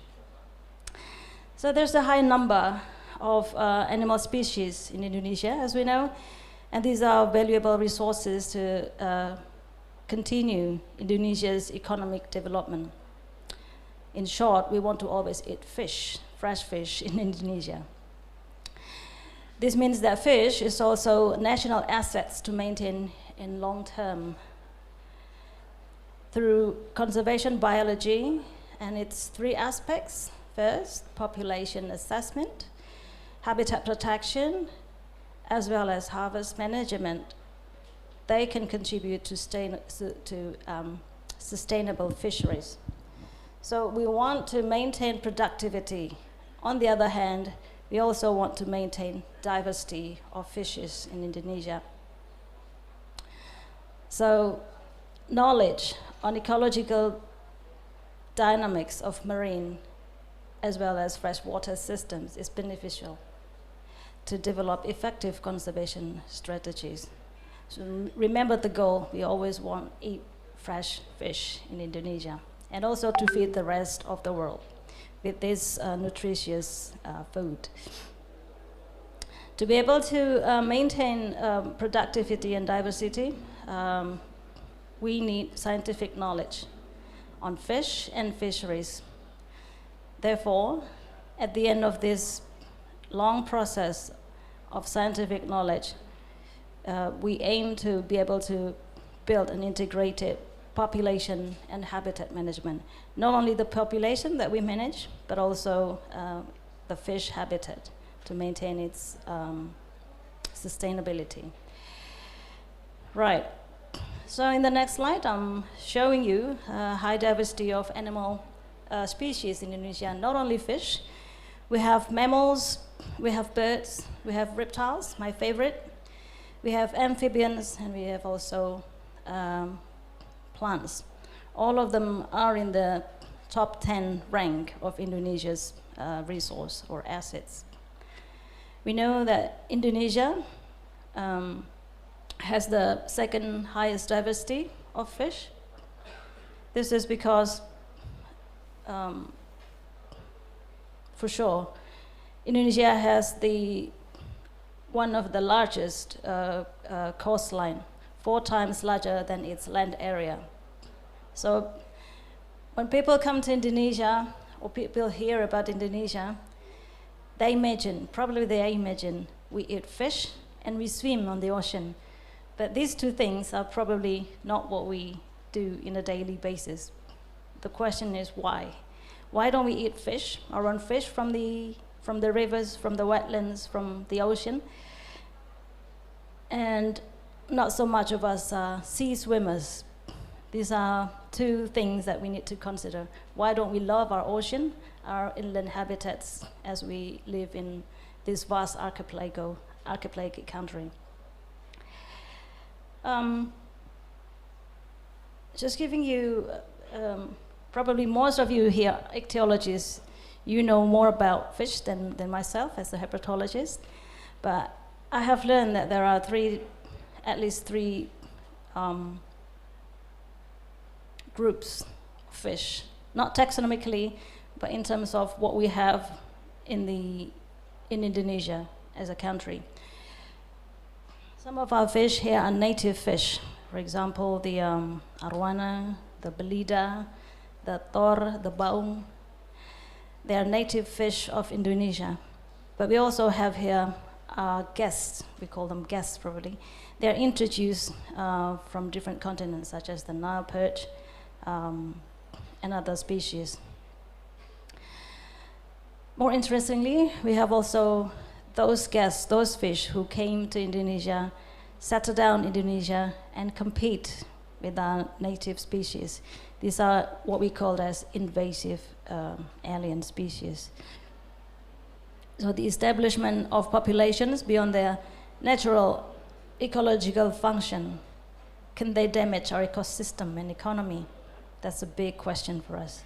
So there's a high number of animal species in Indonesia, as we know, and these are valuable resources to continue Indonesia's economic development. In short, we want to always eat fish, fresh fish in Indonesia. This means that fish is also national assets to maintain in long term. Through conservation biology and its 3 aspects: first, population assessment, habitat protection, as well as harvest management, they can contribute to sustainable fisheries. So we want to maintain productivity. On the other hand, we also want to maintain diversity of fishes in Indonesia. So knowledge on ecological dynamics of marine as well as freshwater systems is beneficial to develop effective conservation strategies. So remember the goal, we always want to eat fresh fish in Indonesia, and also to feed the rest of the world with this nutritious food. To be able to maintain productivity and diversity, we need scientific knowledge on fish and fisheries. Therefore, at the end of this long process of scientific knowledge, we aim to be able to build an integrated population and habitat management. Not only the population that we manage, but also the fish habitat to maintain its sustainability. Right, so in the next slide, I'm showing you high diversity of animal species in Indonesia. Not only fish, we have mammals, we have birds, we have reptiles, my favorite. We have amphibians and we have also plants. All of them are in the top 10 rank of Indonesia's resource or assets. We know that Indonesia has the second highest diversity of fish. This is because, for sure, Indonesia has one of the largest coastline, 4 times larger than its land area. So when people come to Indonesia or people hear about Indonesia, they imagine we eat fish and we swim on the ocean. But these two things are probably not what we do in a daily basis. The question is why? Why don't we eat fish or run fish from the rivers, from the wetlands, from the ocean? And not so much of us are sea swimmers. These are two things that we need to consider. Why don't we love our ocean, our inland habitats, as we live in this vast archipelagic country? Just giving you, probably most of you here, ichthyologists, you know more about fish than myself as a herpetologist, but I have learned that there are at least three groups of fish, not taxonomically, but in terms of what we have in Indonesia as a country. Some of our fish here are native fish. For example, the arwana, the belida, the tor, the baung. They are native fish of Indonesia. But we also have here guests, we call them guests probably. They are introduced from different continents, such as the Nile perch and other species. More interestingly, we have also those guests, those fish who came to Indonesia, settle down in Indonesia, and compete with our native species. These are what we call as invasive alien species. So the establishment of populations beyond their natural ecological function, can they damage our ecosystem and economy? That's a big question for us.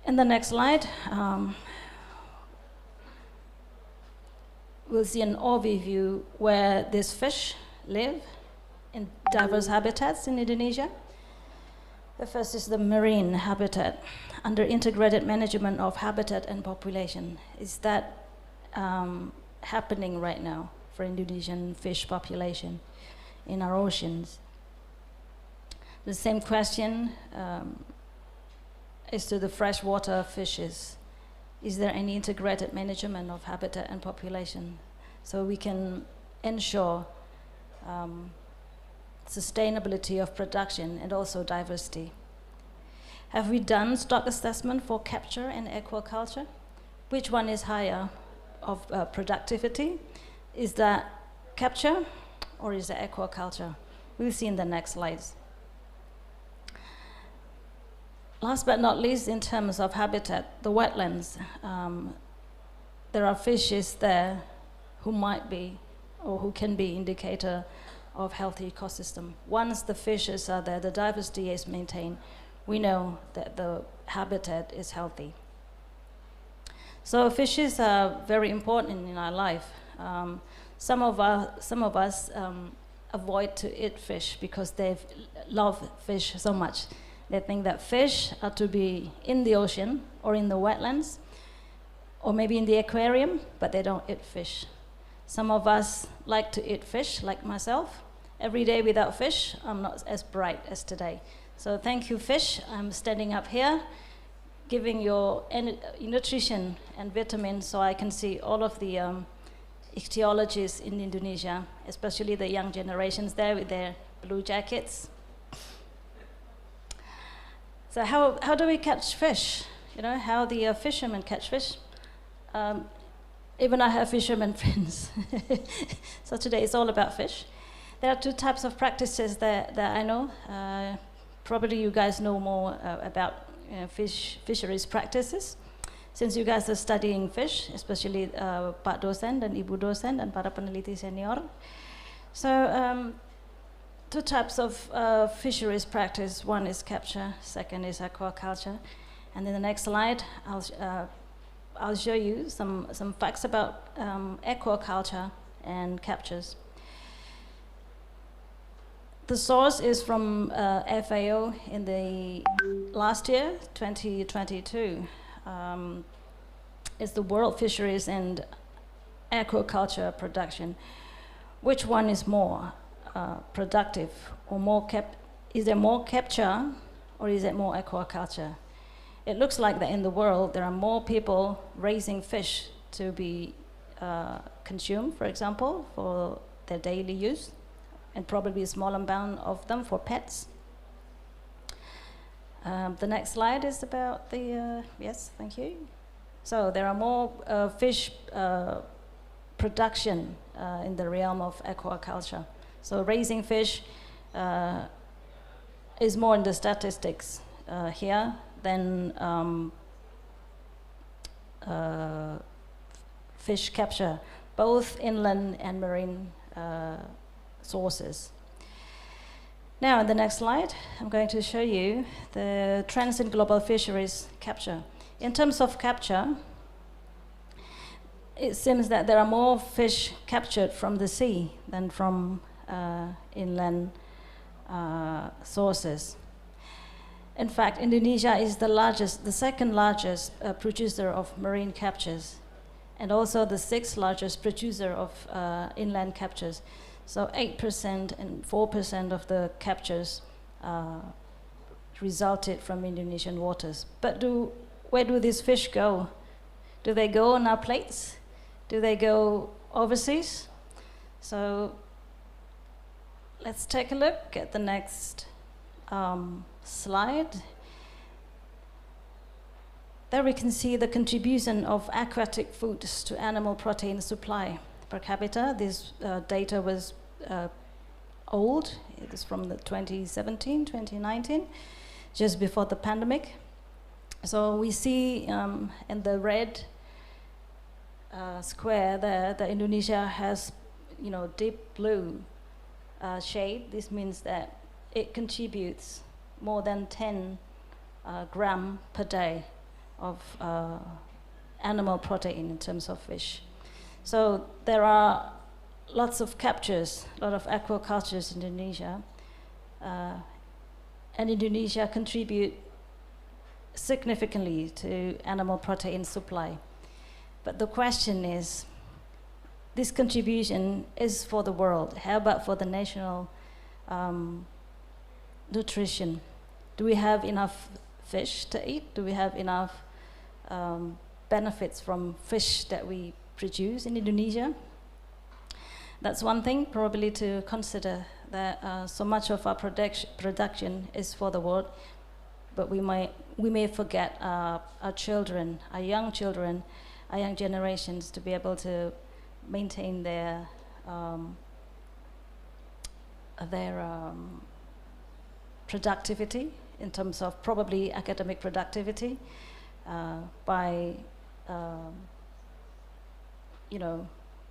In the next slide, we'll see an overview where these fish live in diverse habitats in Indonesia. The first is the marine habitat, under integrated management of habitat and population. Is that happening right now for Indonesian fish population in our oceans? The same question is to the freshwater fishes. Is there any integrated management of habitat and population so we can ensure sustainability of production and also diversity? Have we done stock assessment for capture and aquaculture? Which one is higher of productivity? Is that capture or is it aquaculture? We'll see in the next slides. Last but not least, in terms of habitat, the wetlands. There are fishes there who might be or who can be indicator of healthy ecosystem. Once the fishes are there, the diversity is maintained, we know that the habitat is healthy. So fishes are very important in our life. Some of us avoid to eat fish because they love fish so much. They think that fish are to be in the ocean or in the wetlands or maybe in the aquarium, but they don't eat fish. Some of us like to eat fish, like myself. Every day without fish, I'm not as bright as today. So thank you, fish. I'm standing up here, giving your nutrition and vitamins so I can see all of the ichthyologists in Indonesia, especially the young generations there with their blue jackets. So how do we catch fish? You know, how the fishermen catch fish? Even I have fishermen friends. So today it's all about fish. There are two types of practices that I know. Probably you guys know more about fisheries practices. since you guys are studying fish, especially Pak Dosen dan Ibu Dosen dan para peneliti senior. So two types of fisheries practice. One is capture, second is aquaculture. And in the next slide, I'll show you some facts about aquaculture and captures. The source is from FAO in the last year, 2022. It's the World Fisheries and Aquaculture Production. Which one is more productive, or is there more capture, or is it more aquaculture? It looks like that in the world there are more people raising fish to be consumed, for example, for their daily use, and probably a small amount of them for pets. The next slide is about the, yes, thank you. So there are more fish production in the realm of aquaculture. So raising fish is more in the statistics here than fish capture, both inland and marine sources. Now, in the next slide, I'm going to show you the trends in global fisheries capture. In terms of capture, it seems that there are more fish captured from the sea than from inland sources. In fact, Indonesia is the second largest producer of marine captures, and also the sixth largest producer of inland captures. So 8% and 4% of the captures resulted from Indonesian waters. But where do these fish go? Do they go on our plates? Do they go overseas? So let's take a look at the next slide. There we can see the contribution of aquatic foods to animal protein supply per capita. This data was old. It was from the 2017, 2019, just before the pandemic. So we see in the red square there that Indonesia has, deep blue shade. This means that it contributes more than 10 gram per day of animal protein in terms of fish. So there are lots of captures, a lot of aquacultures in Indonesia, and Indonesia contribute significantly to animal protein supply. But the question is, this contribution is for the world. How about for the national nutrition? Do we have enough fish to eat? Do we have enough benefits from fish that we produce in Indonesia? That's one thing probably to consider, that so much of our production is for the world, but we may forget our children, our young children, our young generations, to be able to maintain their productivity in terms of probably academic productivity by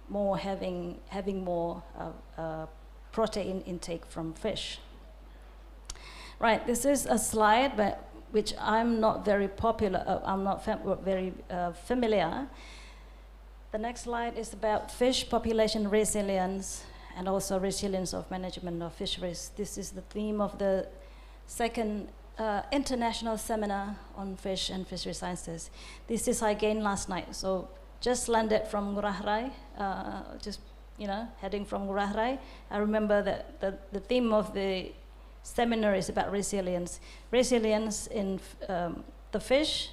more having more protein intake from fish. Right, this is a slide which I'm not very familiar. The next slide is about fish population resilience and also resilience of management of fisheries. This is the theme of the second international seminar on fish and fishery sciences. This is I gained last night, so just landed from Ngurah Rai, heading from Ngurah Rai. I remember that the theme of the seminar is about resilience. Resilience in the fish,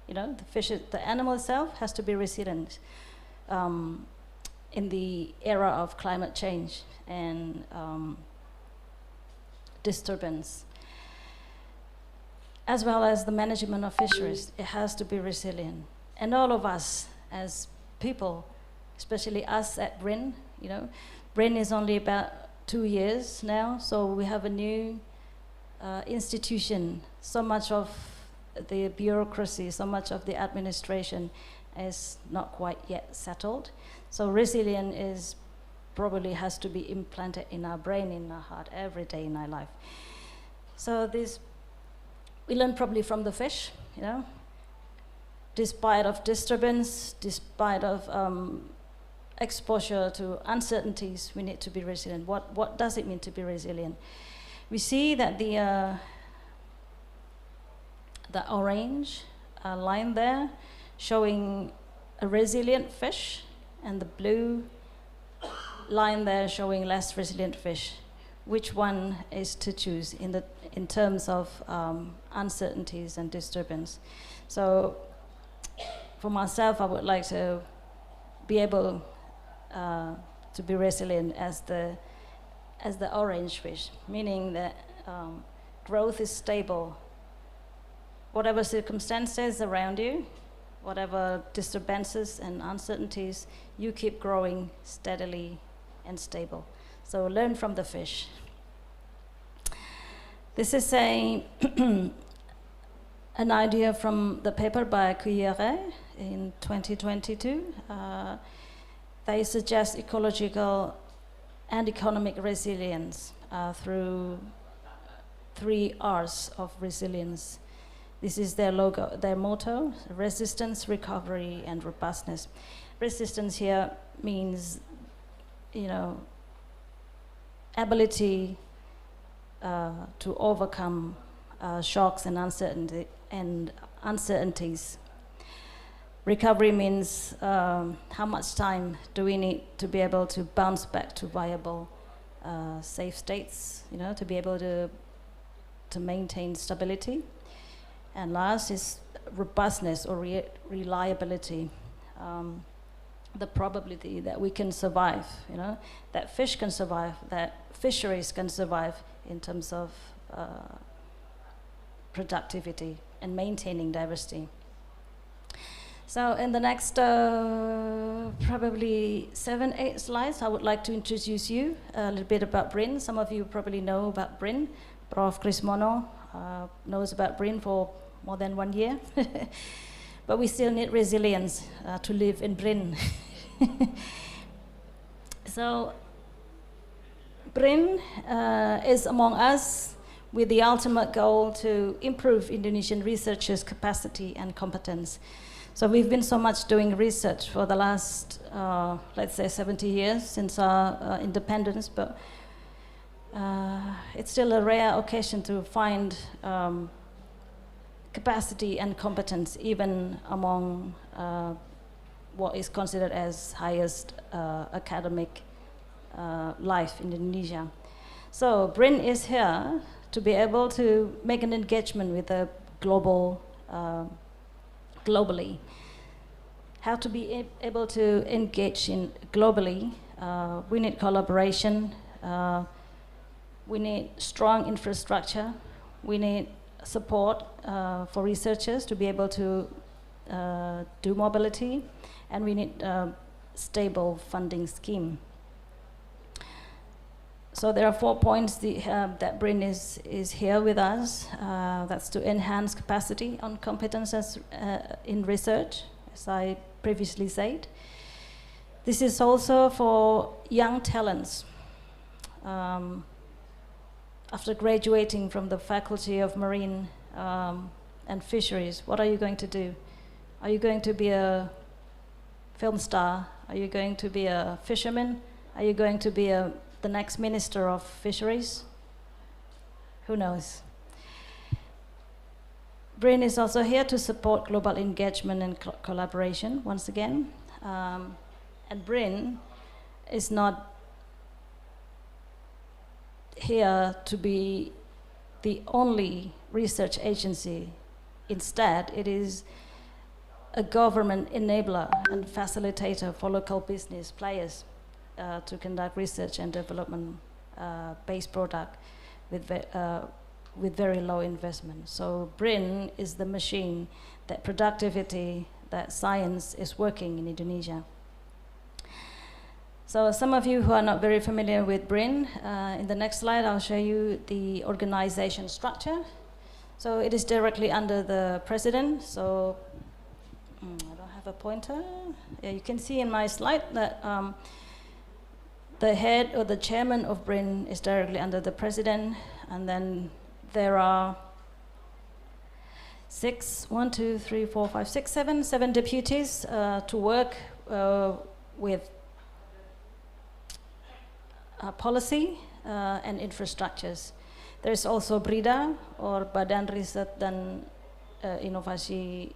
the animal itself has to be resilient in the era of climate change and disturbance. As well as the management of fisheries, it has to be resilient. And all of us as people, especially us at BRIN, BRIN is only about 2 years now, so we have a new institution. So much of the bureaucracy, so much of the administration is not quite yet settled. So resilience is probably has to be implanted in our brain, in our heart, every day in our life. So this, we learn probably from the fish, you know. Despite of disturbance, despite of exposure to uncertainties, we need to be resilient. What does it mean to be resilient? We see that the orange line there showing a resilient fish, and the blue line there showing less resilient fish. Which one is to choose in terms of uncertainties and disturbance? So for myself, I would like to be able to be resilient as the orange fish, meaning that growth is stable. Whatever circumstances around you, whatever disturbances and uncertainties, you keep growing steadily and stable. So learn from the fish. This is an idea from the paper by Cuilleret in 2022. They suggest ecological and economic resilience through 3 R's of resilience. This is their logo, their motto: resistance, recovery, and robustness. Resistance here means, you know, ability to overcome shocks and uncertainties. Recovery means how much time do we need to be able to bounce back to viable, safe states, you know, to be able to maintain stability. And last is robustness or reliability, the probability that we can survive, you know, that fish can survive, that fisheries can survive in terms of productivity and maintaining diversity. So in the next probably 7-8 slides, I would like to introduce you a little bit about BRIN. Some of you probably know about BRIN. Prof. Krismono knows about BRIN for more than 1 year. But we still need resilience to live in BRIN. So BRIN is among us with the ultimate goal to improve Indonesian researchers' capacity and competence. So we've been so much doing research for the last, let's say, 70 years since our independence, but it's still a rare occasion to find capacity and competence even among what is considered as highest academic life in Indonesia. So BRIN is here to be able to make an engagement with the globally. How to be able to engage in globally, we need collaboration, we need strong infrastructure, we need support for researchers to be able to do mobility, and we need a stable funding scheme. So there are 4 points that BRIN is here with us. That's to enhance capacity on competences in research, as I previously said. This is also for young talents. After graduating from the Faculty of Marine and Fisheries, what are you going to do? Are you going to be a film star? Are you going to be a fisherman? Are you going to be the next Minister of Fisheries? Who knows? BRIN is also here to support global engagement and collaboration, once again. And BRIN is not here to be the only research agency. Instead, it is a government enabler and facilitator for local business players to conduct research and development based product with very low investment. So BRIN is the machine that productivity, that science is working in Indonesia. So some of you who are not very familiar with BRIN, in the next slide I'll show you the organization structure. So it is directly under the president. So I don't have a pointer. Yeah, you can see in my slide that the head or the chairman of BRIN is directly under the president, and then there are seven deputies to work with policy and infrastructures. There's also BRIDA, or Badan Riset dan Inovasi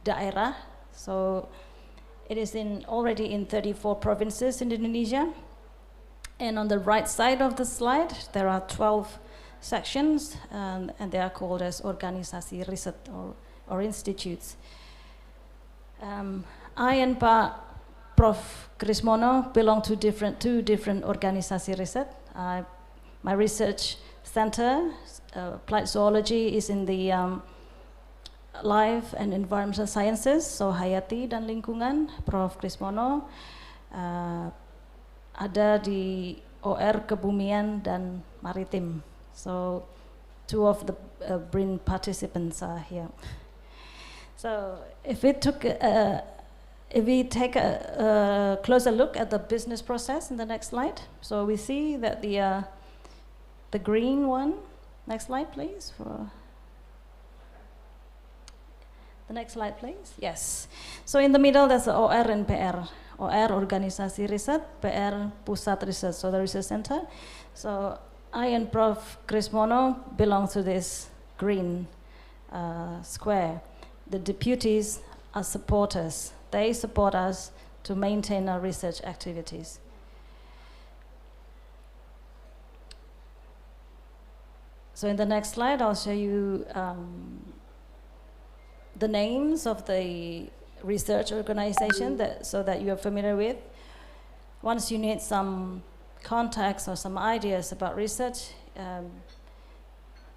Daerah. So it is already in 34 provinces in Indonesia. And on the right side of the slide, there are 12 sections, and they are called as organisasi riset or institutes. I and Prof. Krismono belong to two different organisasi riset. My research center, applied zoology, is in the life and environmental sciences, so Hayati dan Lingkungan. Prof. Krismono ada di OR Kebumian dan Maritim. So two of the BRIN participants are here. So if we take a closer look at the business process in the next slide, so we see that the green one, next slide please. The next slide please, yes. So in the middle there's the OR and PR. OR, Organisasi Riset, PR, Pusat Riset, so the research center. So I and Prof. Krismono belong to this green square. The deputies are supporters. They support us to maintain our research activities. So in the next slide, I'll show you the names of the research organization so that you are familiar with. Once you need some contacts or some ideas about research,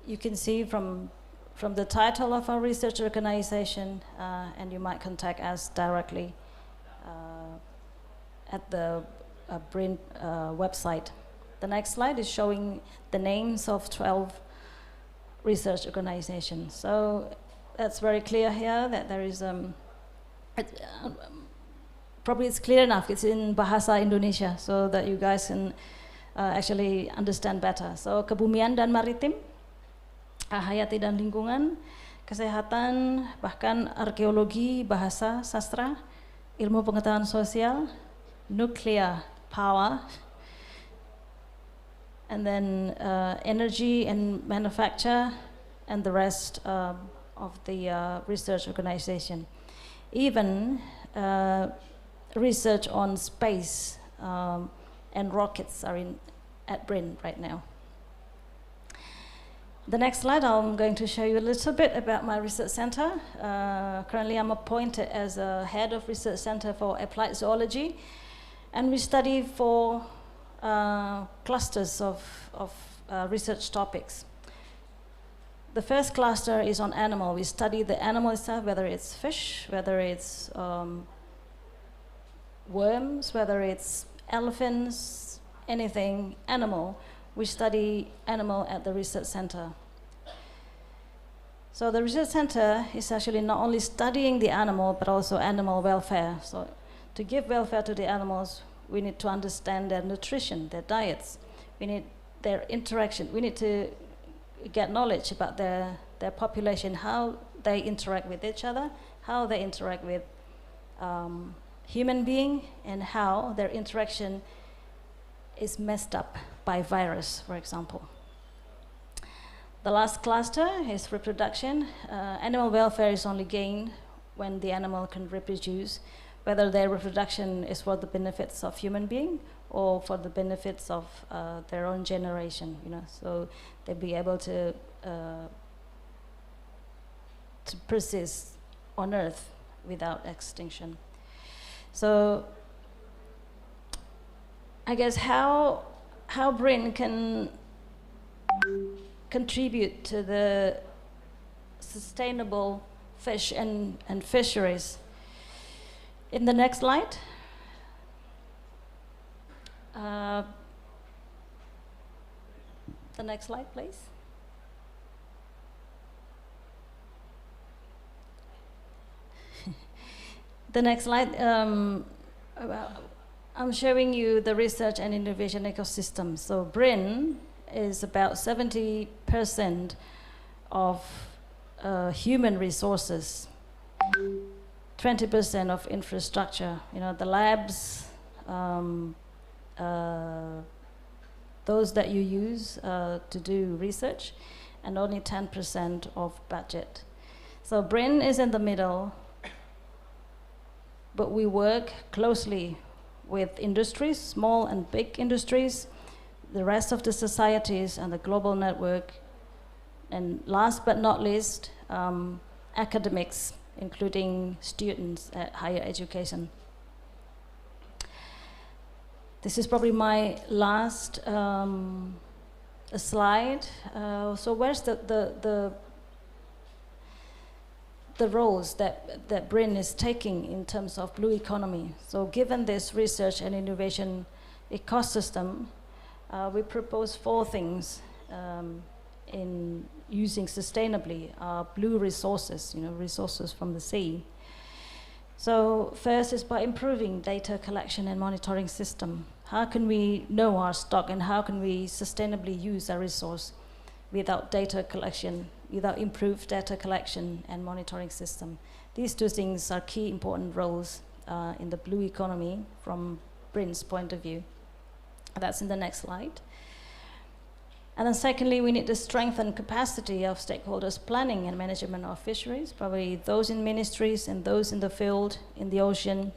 you can see from the title of our research organization, and you might contact us directly at the BRIN website. The next slide is showing the names of 12 research organizations. So that's very clear here that there is probably it's clear enough. It's in Bahasa Indonesia so that you guys can actually understand better. So Kebumian dan Maritim, Hayati dan Lingkungan, Kesehatan, bahkan Arkeologi, Bahasa, Sastra, Ilmu Pengetahuan Sosial, Nuclear Power, and then Energy and Manufacture, and the rest of the research organization. Even research on space and rockets are at BRIN right now. The next slide, I'm going to show you a little bit about my research center. Currently, I'm appointed as a head of research center for applied zoology, and we study 4 clusters of research topics. The first cluster is on animal. We study the animal itself, whether it's fish, whether it's worms, whether it's elephants, anything animal. We study animal at the research center. So the research center is actually not only studying the animal, but also animal welfare. So to give welfare to the animals, we need to understand their nutrition, their diets. We need their interaction. We need to get knowledge about their population, how they interact with each other, how they interact with human being, and how their interaction is messed up by virus, for example. The last cluster is reproduction. Animal welfare is only gained when the animal can reproduce, whether their reproduction is for the benefits of human being or for the benefits of their own generation, so they'll be able to persist on Earth without extinction. So I guess how BRIN can contribute to the sustainable fish and fisheries. In the next slide. The next slide, please. The next slide. I'm showing you the research and innovation ecosystem. So BRIN is about 70% of human resources, 20% of infrastructure, the labs, those that you use to do research, and only 10% of budget. So BRIN is in the middle, but we work closely with industries, small and big industries, the rest of the societies and the global network, and last but not least, academics, including students at higher education. This is probably my last slide. So where's the roles that BRIN is taking in terms of blue economy? So given this research and innovation ecosystem, we propose 4 things in using sustainably blue resources, resources from the sea. So first is by improving data collection and monitoring system. How can we know our stock and how can we sustainably use our resource without data collection, without improved data collection and monitoring system? These 2 things are key important roles in the blue economy from BRIN's point of view. That's in the next slide. And then secondly, we need to strengthen capacity of stakeholders planning and management of fisheries, probably those in ministries and those in the field, in the ocean.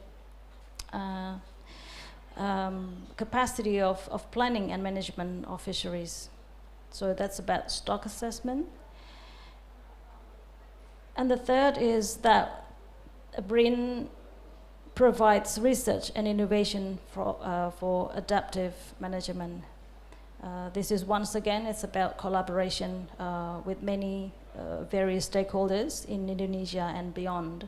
Capacity of planning and management of fisheries. So that's about stock assessment. And the third is that BRIN provides research and innovation for adaptive management. This is once again, it's about collaboration with many various stakeholders in Indonesia and beyond.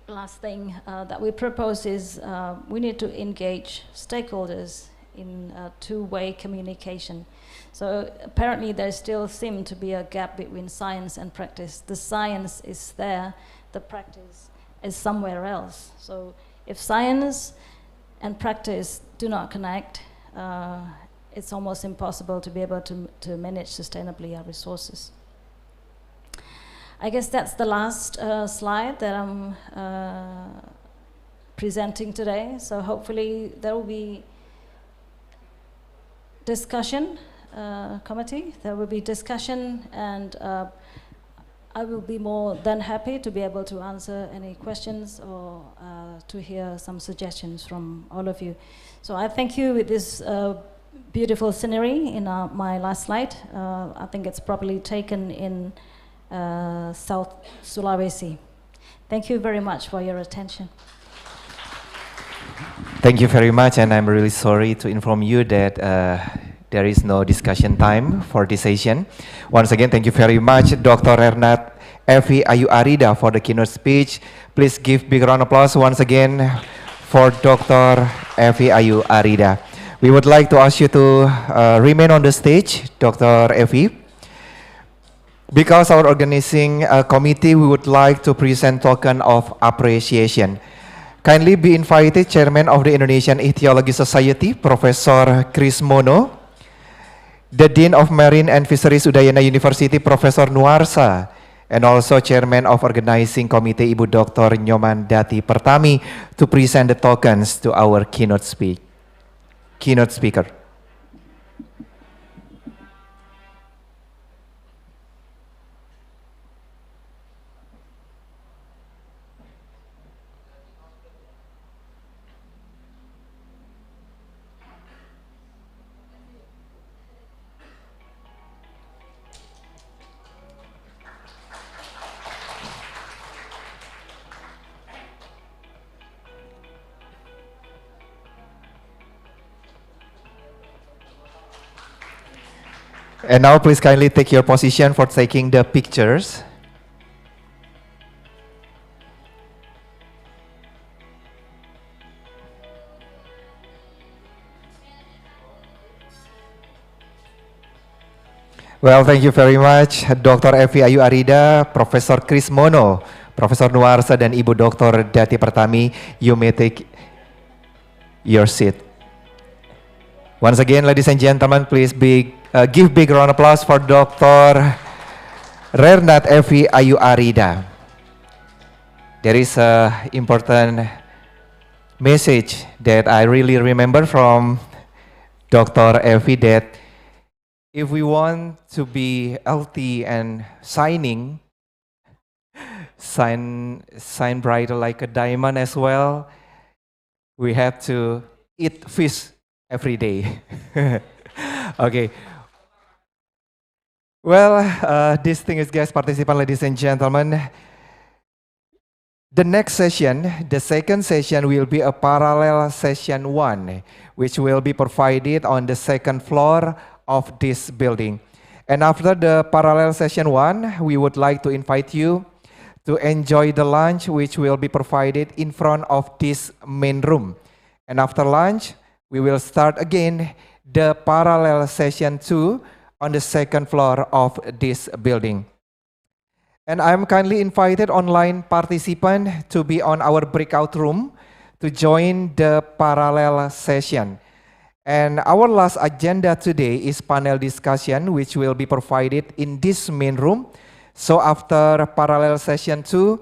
Last thing that we propose is we need to engage stakeholders in two-way communication. So apparently there still seems to be a gap between science and practice. The science is there, the practice is somewhere else. So if science and practice do not connect, it's almost impossible to be able to manage sustainably our resources. I guess that's the last slide that I'm presenting today. So hopefully there will be discussion, committee, there will be discussion, and I will be more than happy to be able to answer any questions or to hear some suggestions from all of you. So I thank you with this beautiful scenery in my last slide. I think it's probably taken in South Sulawesi. Thank you very much for your attention. Thank you very much, and I'm really sorry to inform you that there is no discussion time for this session. Once again, thank you very much, Dr. Ernat Evi Ayu Arida, for the keynote speech. Please give big round of applause once again for Dr. Evi Ayu Arida. We would like to ask you to remain on the stage, Dr. Evi. Because our organizing committee, we would like to present token of appreciation. Kindly be invited, Chairman of the Indonesian Ichthyology Society, Professor Chris Mono, the Dean of Marine and Fisheries Udayana University, Professor Nuarsa, and also Chairman of Organizing Committee, Ibu Dr. Nyoman Dati Pertami, to present the tokens to our keynote speaker. And now please kindly take your position for taking the pictures. Well, thank you very much, Dr. Evi Ayu Arida, Professor Chris Mono, Profesor Nuarsa dan Ibu Dr. Dati Pertami, you may take your seat. Once again, ladies and gentlemen, please give big round of applause for Dr. Rernat Evi Ayu Arida. There is a important message that I really remember from Dr. Evi, that if we want to be healthy and shine brighter like a diamond as well, we have to eat fish every day. Okay. Well, distinguished guest participant, ladies and gentlemen, the next session, the second session, will be a parallel session 1, which will be provided on the second floor of this building. And after the parallel session 1, we would like to invite you to enjoy the lunch, which will be provided in front of this main room. And after lunch, we will start again the parallel session 2 on the second floor of this building. And I'm kindly invited online participant to be on our breakout room to join the parallel session. And our last agenda today is panel discussion, which will be provided in this main room. So after parallel session 2,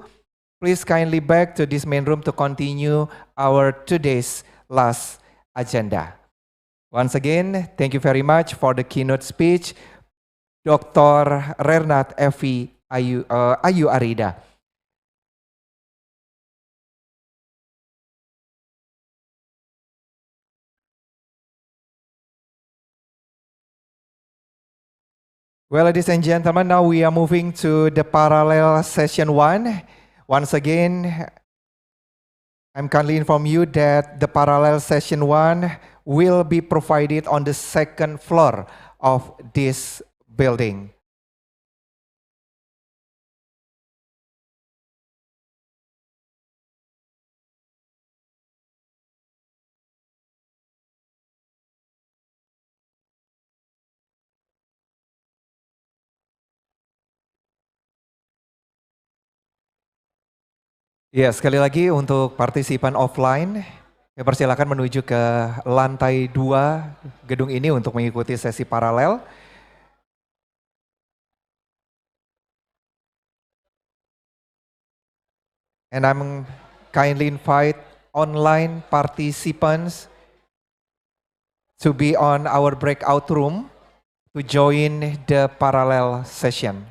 please kindly back to this main room to continue our today's last agenda. Once again, thank you very much for the keynote speech, Dr. Rernat Evi Ayu Arida. Well, ladies and gentlemen, now we are moving to the parallel session 1. Once again, I'm kindly inform you that the parallel session 1 will be provided on the second floor of this building. Ya, sekali lagi untuk partisipan offline, ya persilakan menuju ke lantai 2 gedung ini untuk mengikuti sesi paralel. And I'm kindly invite online participants to be on our breakout room to join the parallel session.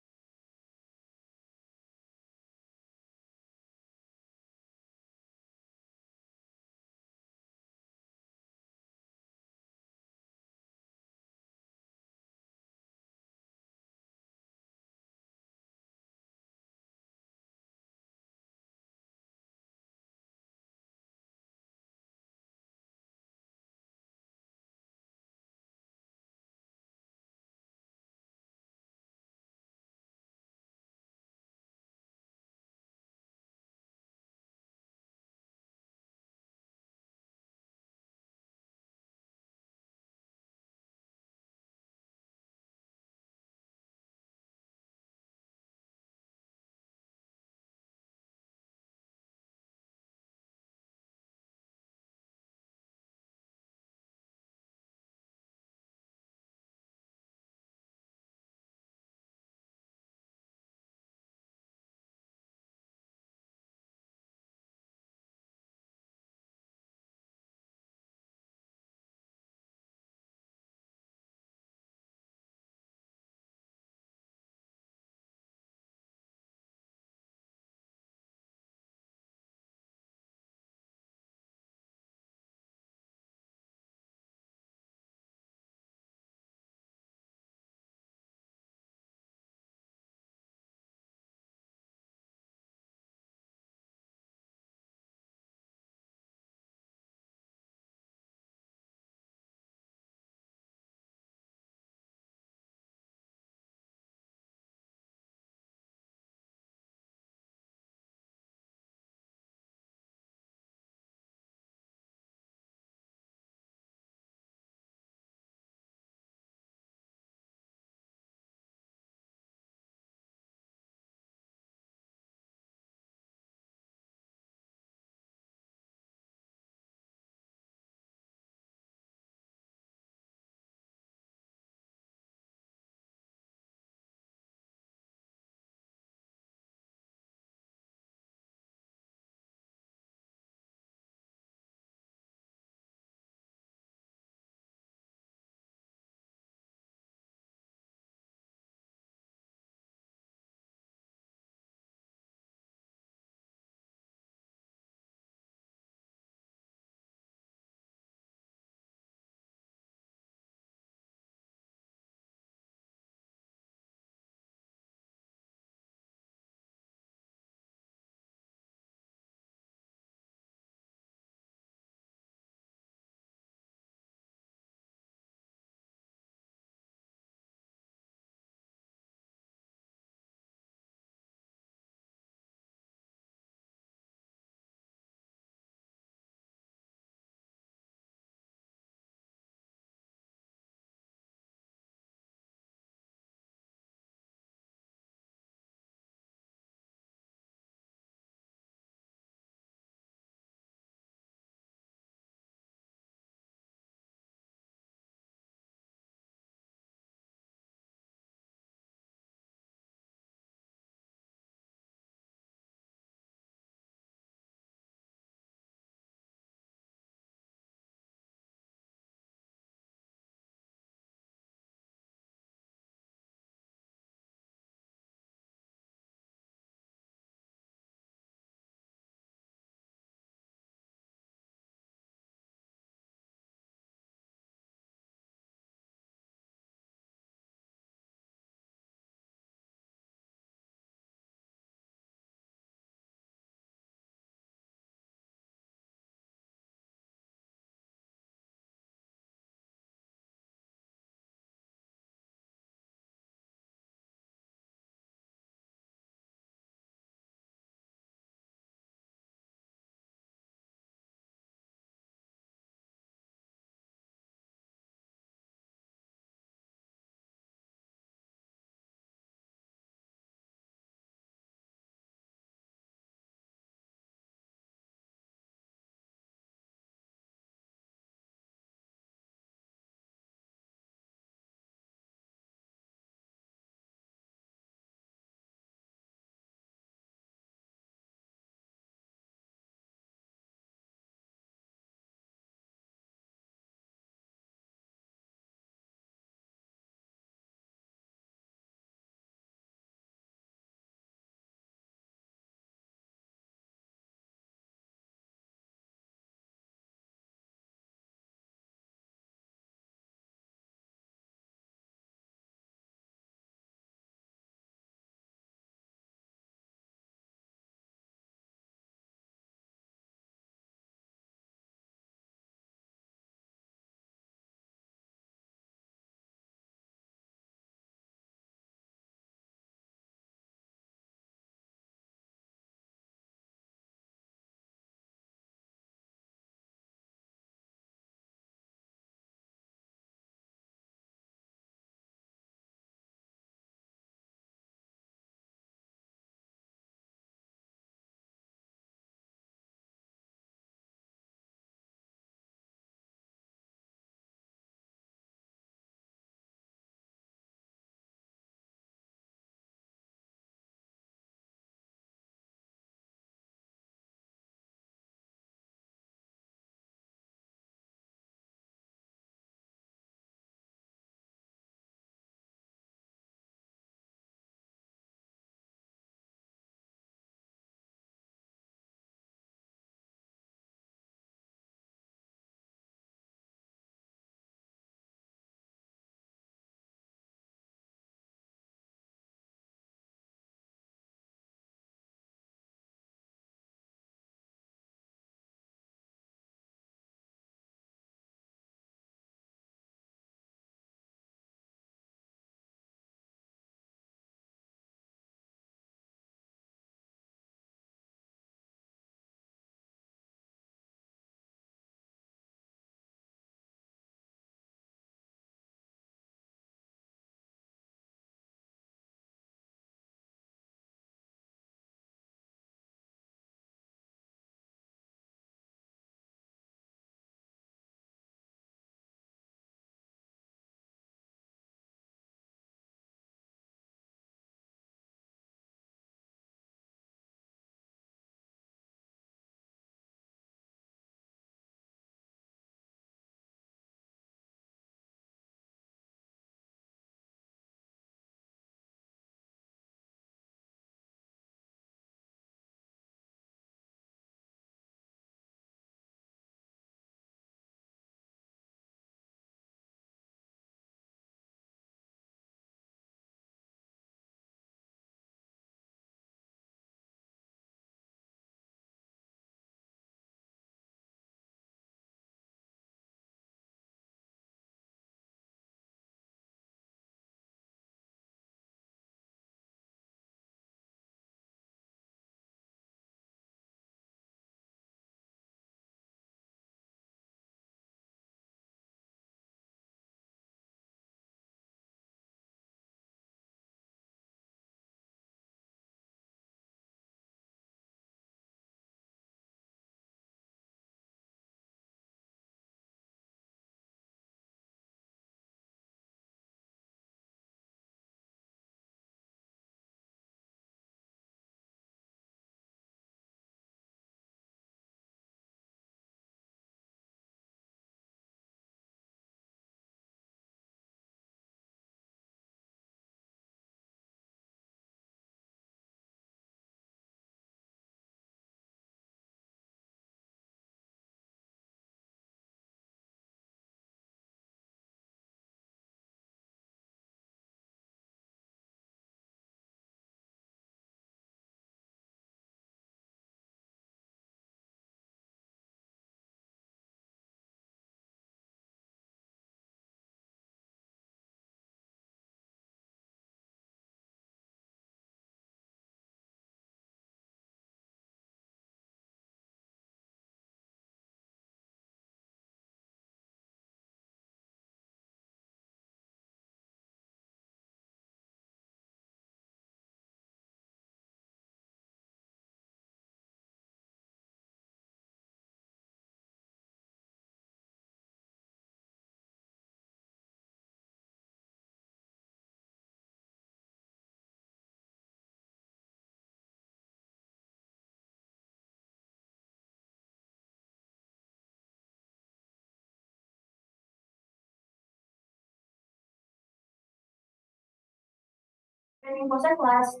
training process lasts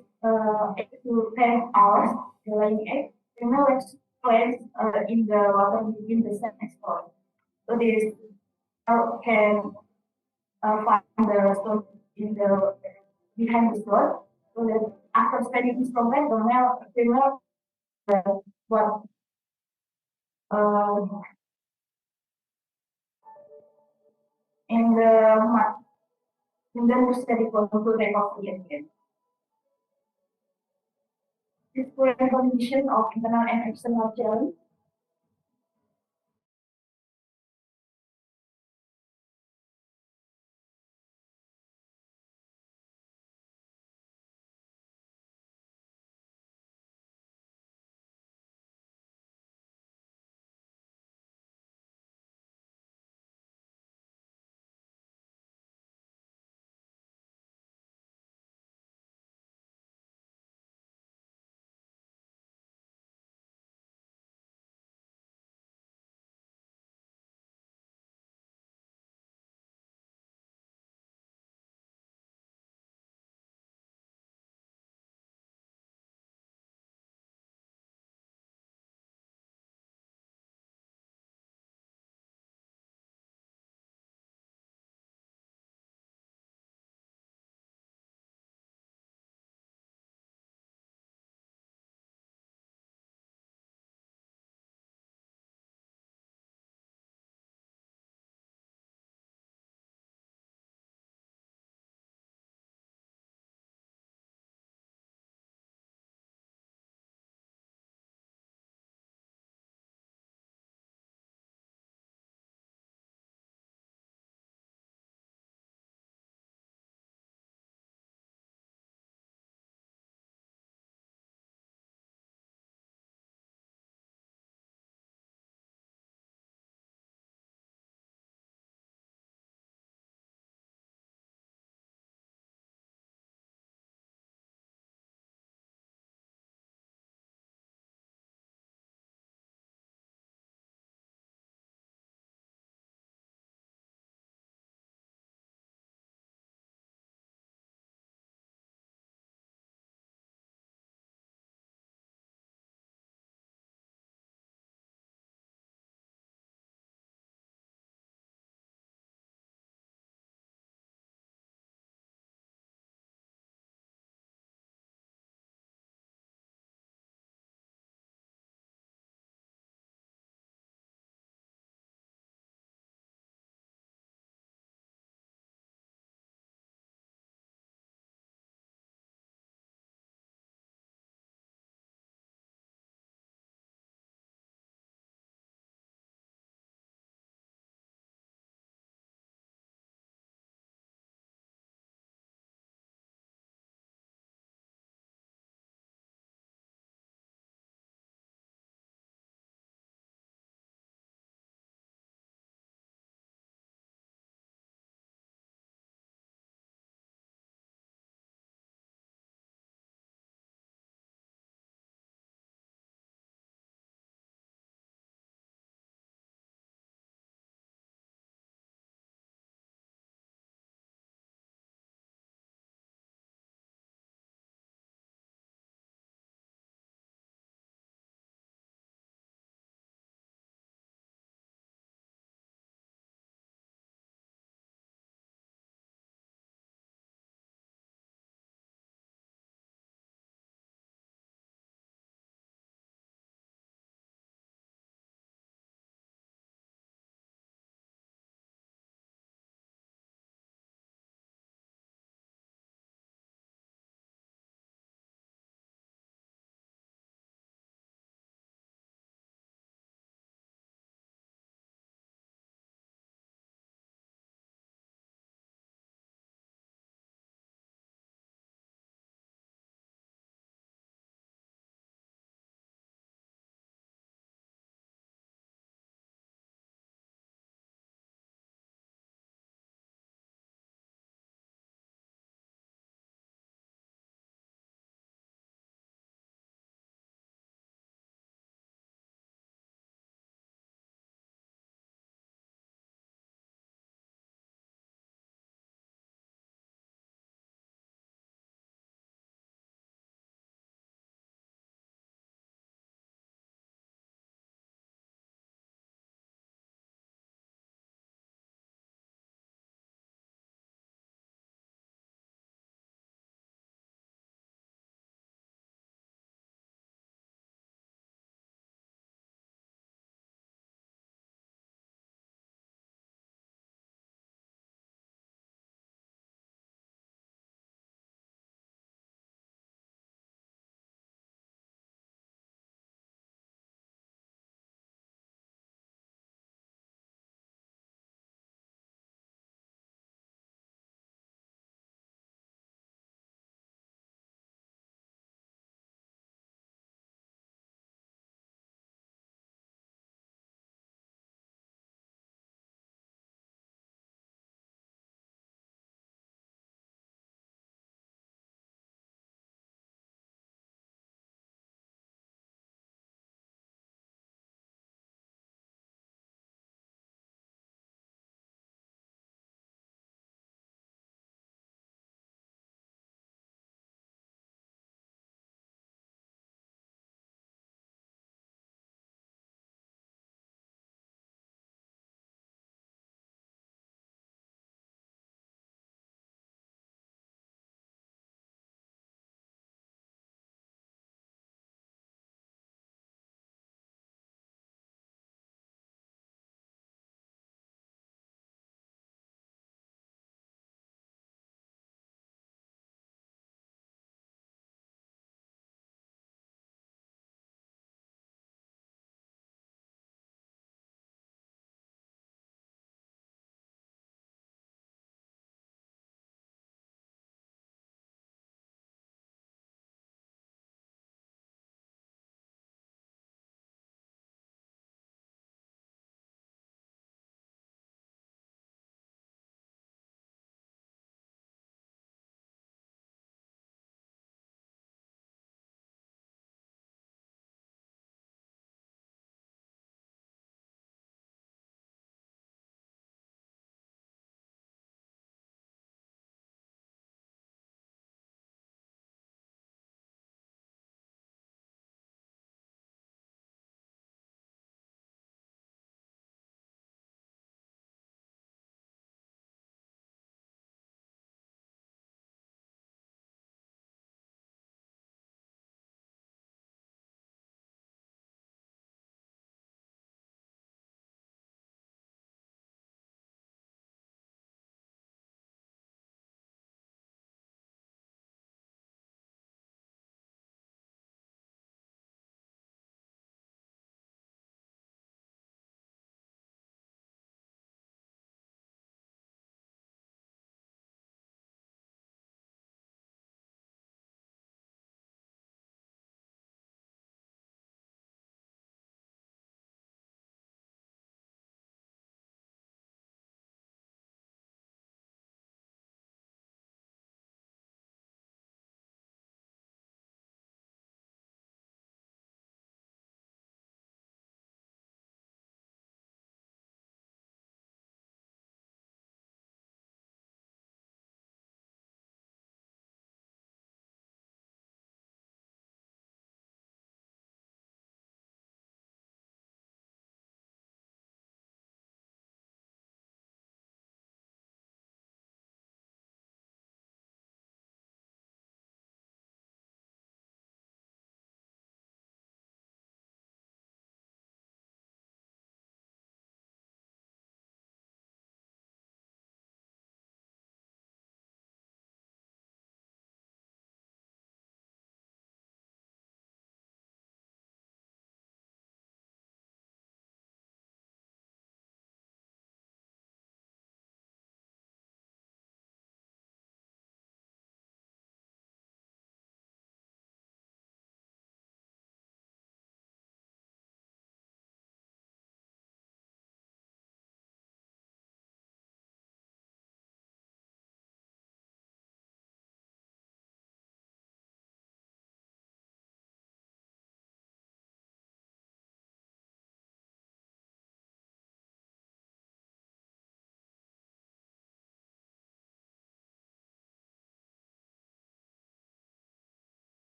8 to 10 hours. The laying egg, the male plays in the water between the sex explore. So this can find the stone in the behind the stone. So that after spending his program, the female what uh, in the in the mustard to take off the again. This current condition of internal and external challenge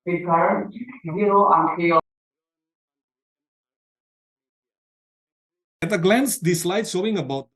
Speaker 0 until. At a glance, this slide showing about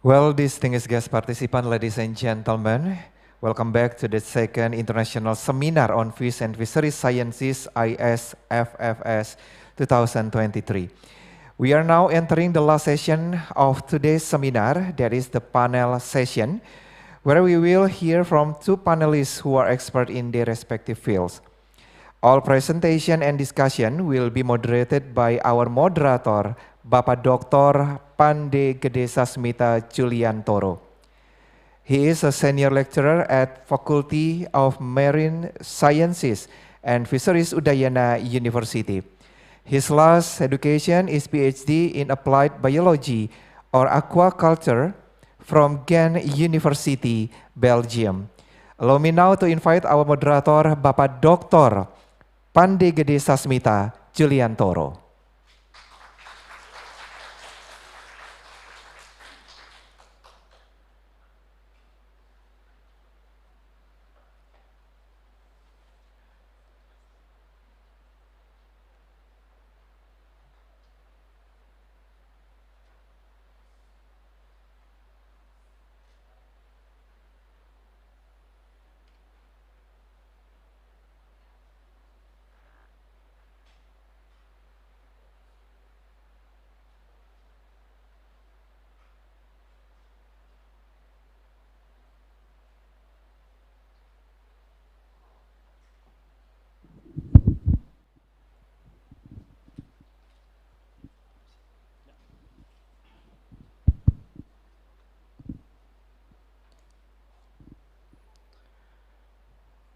Well, distinguished guest participant, ladies and gentlemen, welcome back to the second international seminar on fish and fisheries sciences ISFFS 2023. We are now entering the last session of today's seminar, that is the panel session, where we will hear from two panelists who are expert in their respective fields. All presentation and discussion will be moderated by our moderator, Bapak Dr. Pande Gede Sasmita Juliantoro. He is a senior lecturer at Faculty of Marine Sciences and Fisheries Udayana University. His last education is PhD in Applied Biology or Aquaculture from Ghent University, Belgium. Allow me now to invite our moderator, Bapak Dr. Pande Gede Sasmita Juliantoro.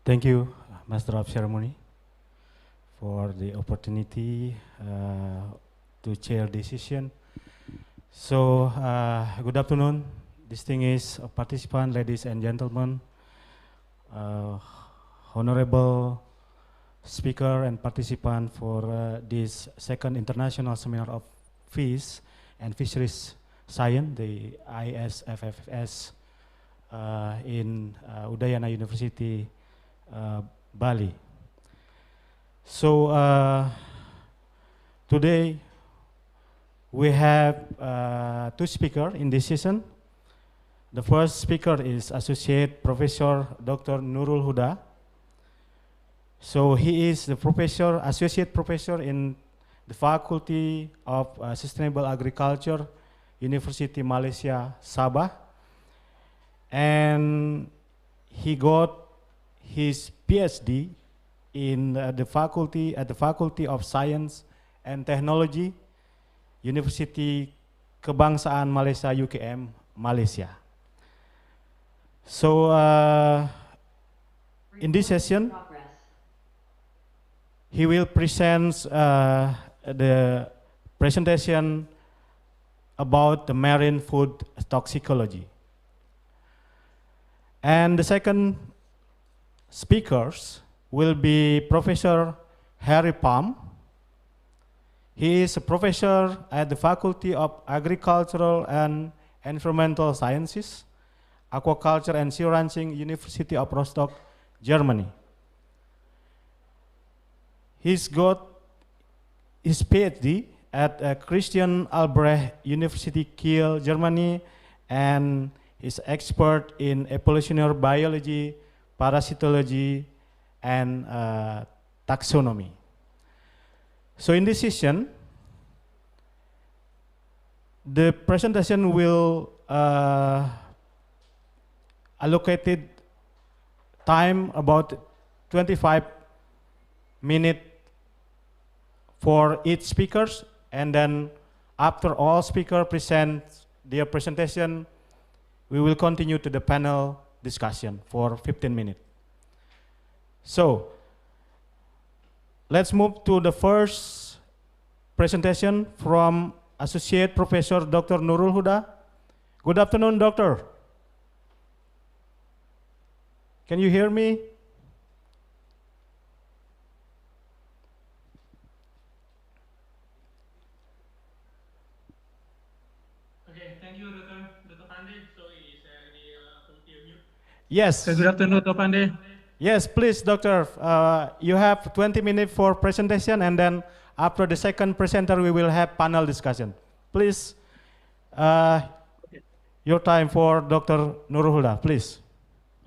Thank you, Master of Ceremony, for the opportunity to chair this session. So, good afternoon, distinguished participants, ladies and gentlemen, honorable speaker and participant for this second international seminar of fish and fisheries science, the ISFFS in Udayana University, Bali. So today we have two speakers in this session. The first speaker is Associate Professor Dr. Nurul Huda. So he is the professor, associate professor in the Faculty of Sustainable Agriculture, University Malaysia, Sabah, and he got his PhD in the Faculty of Science and Technology, University Kebangsaan Malaysia UKM, Malaysia. So in this session, he will present the presentation about the marine food toxicology. And the second speakers will be Professor Harry Palm. He is a professor at the Faculty of Agricultural and Environmental Sciences, Aquaculture and Sea Ranching, University of Rostock, Germany. He's got his PhD at Christian Albrecht University, Kiel, Germany, and is expert in evolutionary biology, parasitology, and taxonomy. So in this session, the presentation will allocated time about 25 minutes for each speakers, and then after all speakers present their presentation, we will continue to the panel discussion for 15 minutes. So, let's move to the first presentation from Associate Professor Dr. Nurul Huda. Good afternoon, Doctor. Can you hear me? Okay, thank you, Dr. Pandey. So is the mute? Yes. Good afternoon, Dr. Pandey. Yes, please, Doctor. You have 20 minutes for presentation, and then after the second presenter, we will have panel discussion. Please, Your time for Dr. Nurul Huda, please.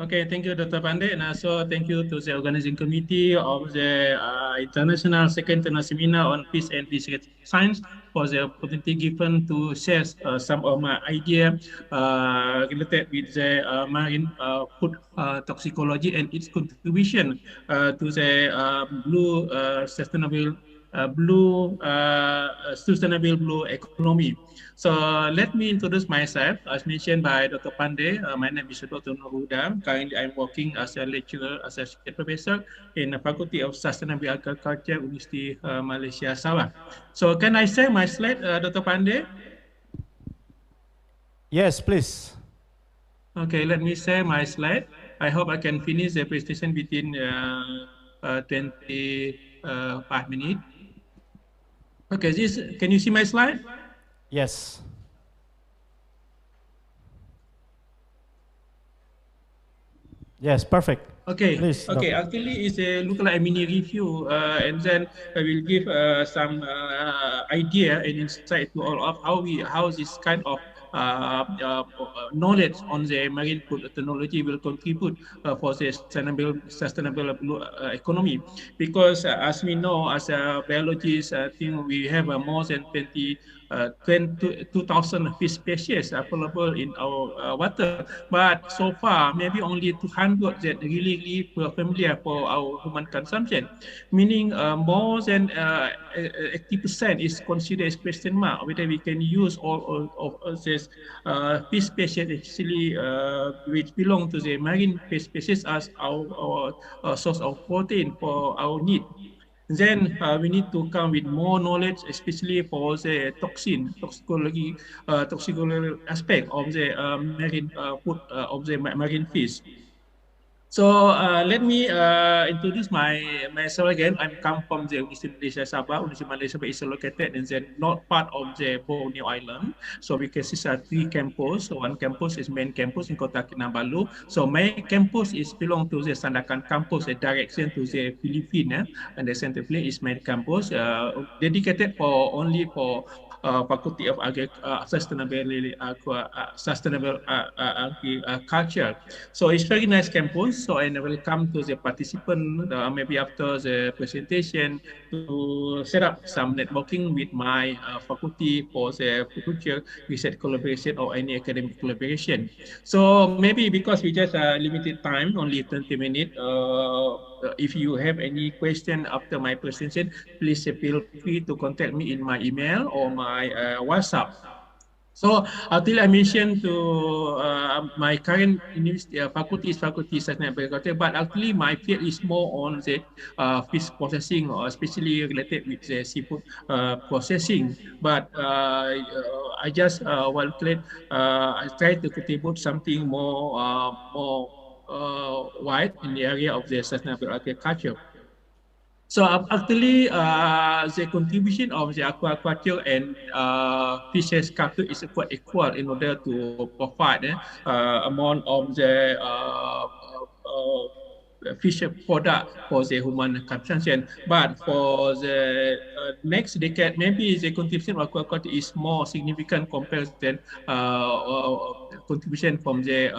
Okay, thank you, Dr. Pandey, and also thank you to the organizing committee of the Second International Seminar on Fish and Fisheries Science for the opportunity given to share some of my idea related with the marine food toxicology and its contribution to the sustainable blue economy. So let me introduce myself. As mentioned by Dr. Pandey, my name is Dr. Nuruda. Currently, I'm working as a lecturer, associate professor in the Faculty of Sustainable Agriculture, University Malaysia, Sabah. So can I share my slide, Dr. Pandey? Yes, please. Okay, let me share my slide. I hope I can finish the presentation within 25 minutes. Okay, can you see my slide? Yes. Yes, perfect. Okay. Please, Okay. Doctor. Actually, it's a look like a mini review, and then I will give some idea and insight to all of how this kind of knowledge on the marine food technology will contribute for the sustainable blue economy. Because as we know, as biologists, I think we have more than 2,000 fish species available in our water. But so far, maybe only 200 that really familiar for our human consumption, meaning more than 80% is considered as question mark whether we can use all of this fish species actually which belong to the marine fish species as our source of protein for our need. Then we need to come with more knowledge, especially for the toxicology aspect of the marine food of the marine fish. So let me introduce myself again. I'm come from the University Malaysia Sabah. University Malaysia Sabah is located in the north part of the Borneo Island. So we can see three campus. So one campus is main campus in Kota Kinabalu. So my campus is belong to the Sandakan campus, a direction to the Philippines, and the center place is main campus, dedicated for only for Faculty of Sustainable Agriculture. So it's very nice campus. So I welcome to the participant, maybe after the presentation, to set up some networking with my faculty for the future research collaboration or any academic collaboration. So maybe because we just limited time, only 20 minutes, if you have any question after my presentation, please feel free to contact me in my email or my WhatsApp. So until I mentioned to my current university faculty is Faculty of Sustainable Agriculture, but actually my field is more on the fish processing, or especially related with the seafood processing. But I just I try to contribute something more wide in the area of the sustainable agriculture. So actually, the contribution of the aquaculture and fishes culture is quite equal in order to provide amount of the fish product for the human consumption. But for the next decade, maybe the contribution of aquaculture is more significant compared to contribution from the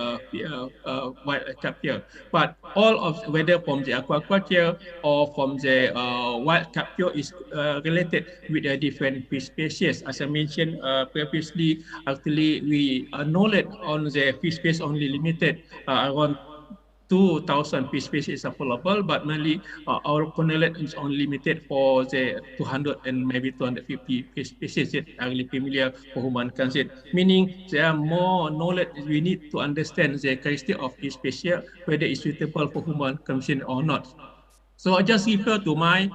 wild capture. But all of whether from the aquaculture or from the wild capture is related with a different fish species. As I mentioned previously, actually we knowledge on the fish species only limited around 2,000 fish species available, but mainly our knowledge is only limited for the 200 and maybe 250 fish species that are really familiar for human consumption. Meaning there are more knowledge we need to understand the characteristic of each species, whether it's suitable for human consumption or not. So I just refer to my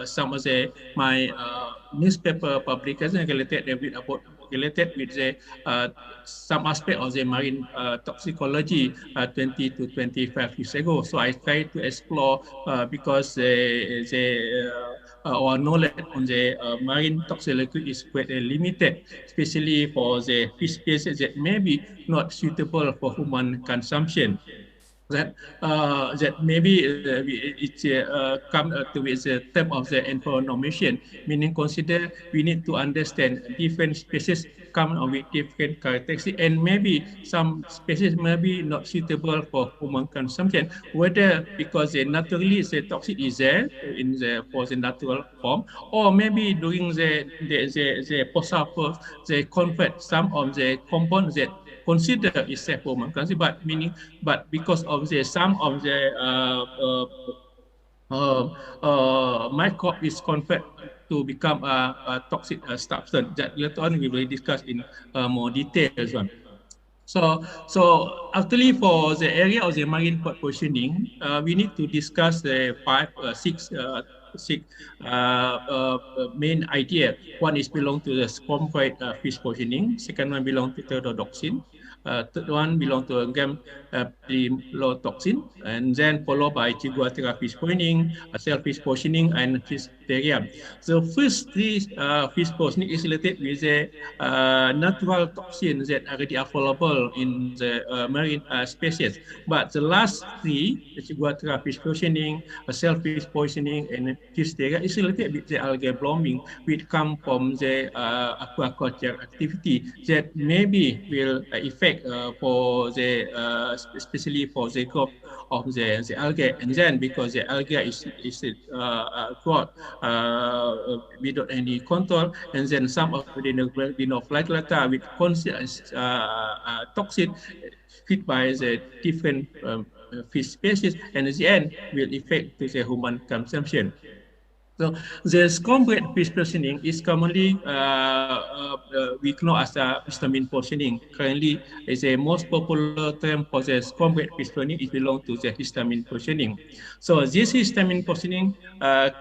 some of the my newspaper publication related with the some aspect of the marine toxicology 20 to 25 years ago. So I try to explore because our knowledge on the marine toxicology is quite limited, especially for the fish species that may be not suitable for human consumption. that maybe it come to with the term of the information, meaning consider we need to understand different species come with different characteristics, and maybe some species may be not suitable for human consumption, whether because they naturally the toxic is there in the for the natural form, or maybe during the post-harvest they convert some of the compounds that consider is safe for human consumption, but meaning but because of the some of the microbe is converted to become a toxic substance that later on we will discuss in more details one. So actually for the area of the marine port positioning, we need to discuss the six main idea. One is belong to the scombroid fish positioning. Second one belong to pterodoxin. Third one belong to gam toxin, and then followed by Chiguatera fish poisoning, shellfish poisoning, and fish bacteria. The first three fish poisoning is related with the natural toxins that already available in the marine species. But the last three, the Chiguatera fish poisoning, shellfish poisoning, and fish bacteria, is related with the algae blooming, which come from the aquaculture activity that maybe will affect for the especially for the growth of the algae, and then because the algae is growth without any control, and then some of the dinoflagellata with toxin fit by the different fish species, and at the end will affect to the human consumption. So the scombroid fish poisoning is commonly we know as a histamine poisoning. Currently, is a most popular term for the scombroid fish poisoning. It belongs to the histamine poisoning. So this histamine poisoning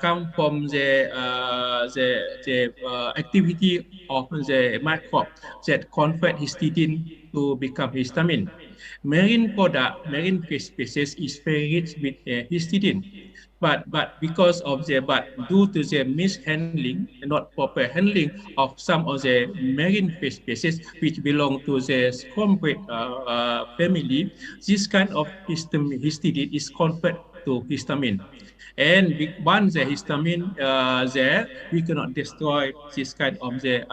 come from the activity of the microbe that convert histidine to become histamine. Marine fish species is very rich with histidine. But because of due to the mishandling and not proper handling of some of the marine fish species which belong to the scombroid family, this kind of histidine is converted to histamine. And once the histamine there, we cannot destroy this kind of the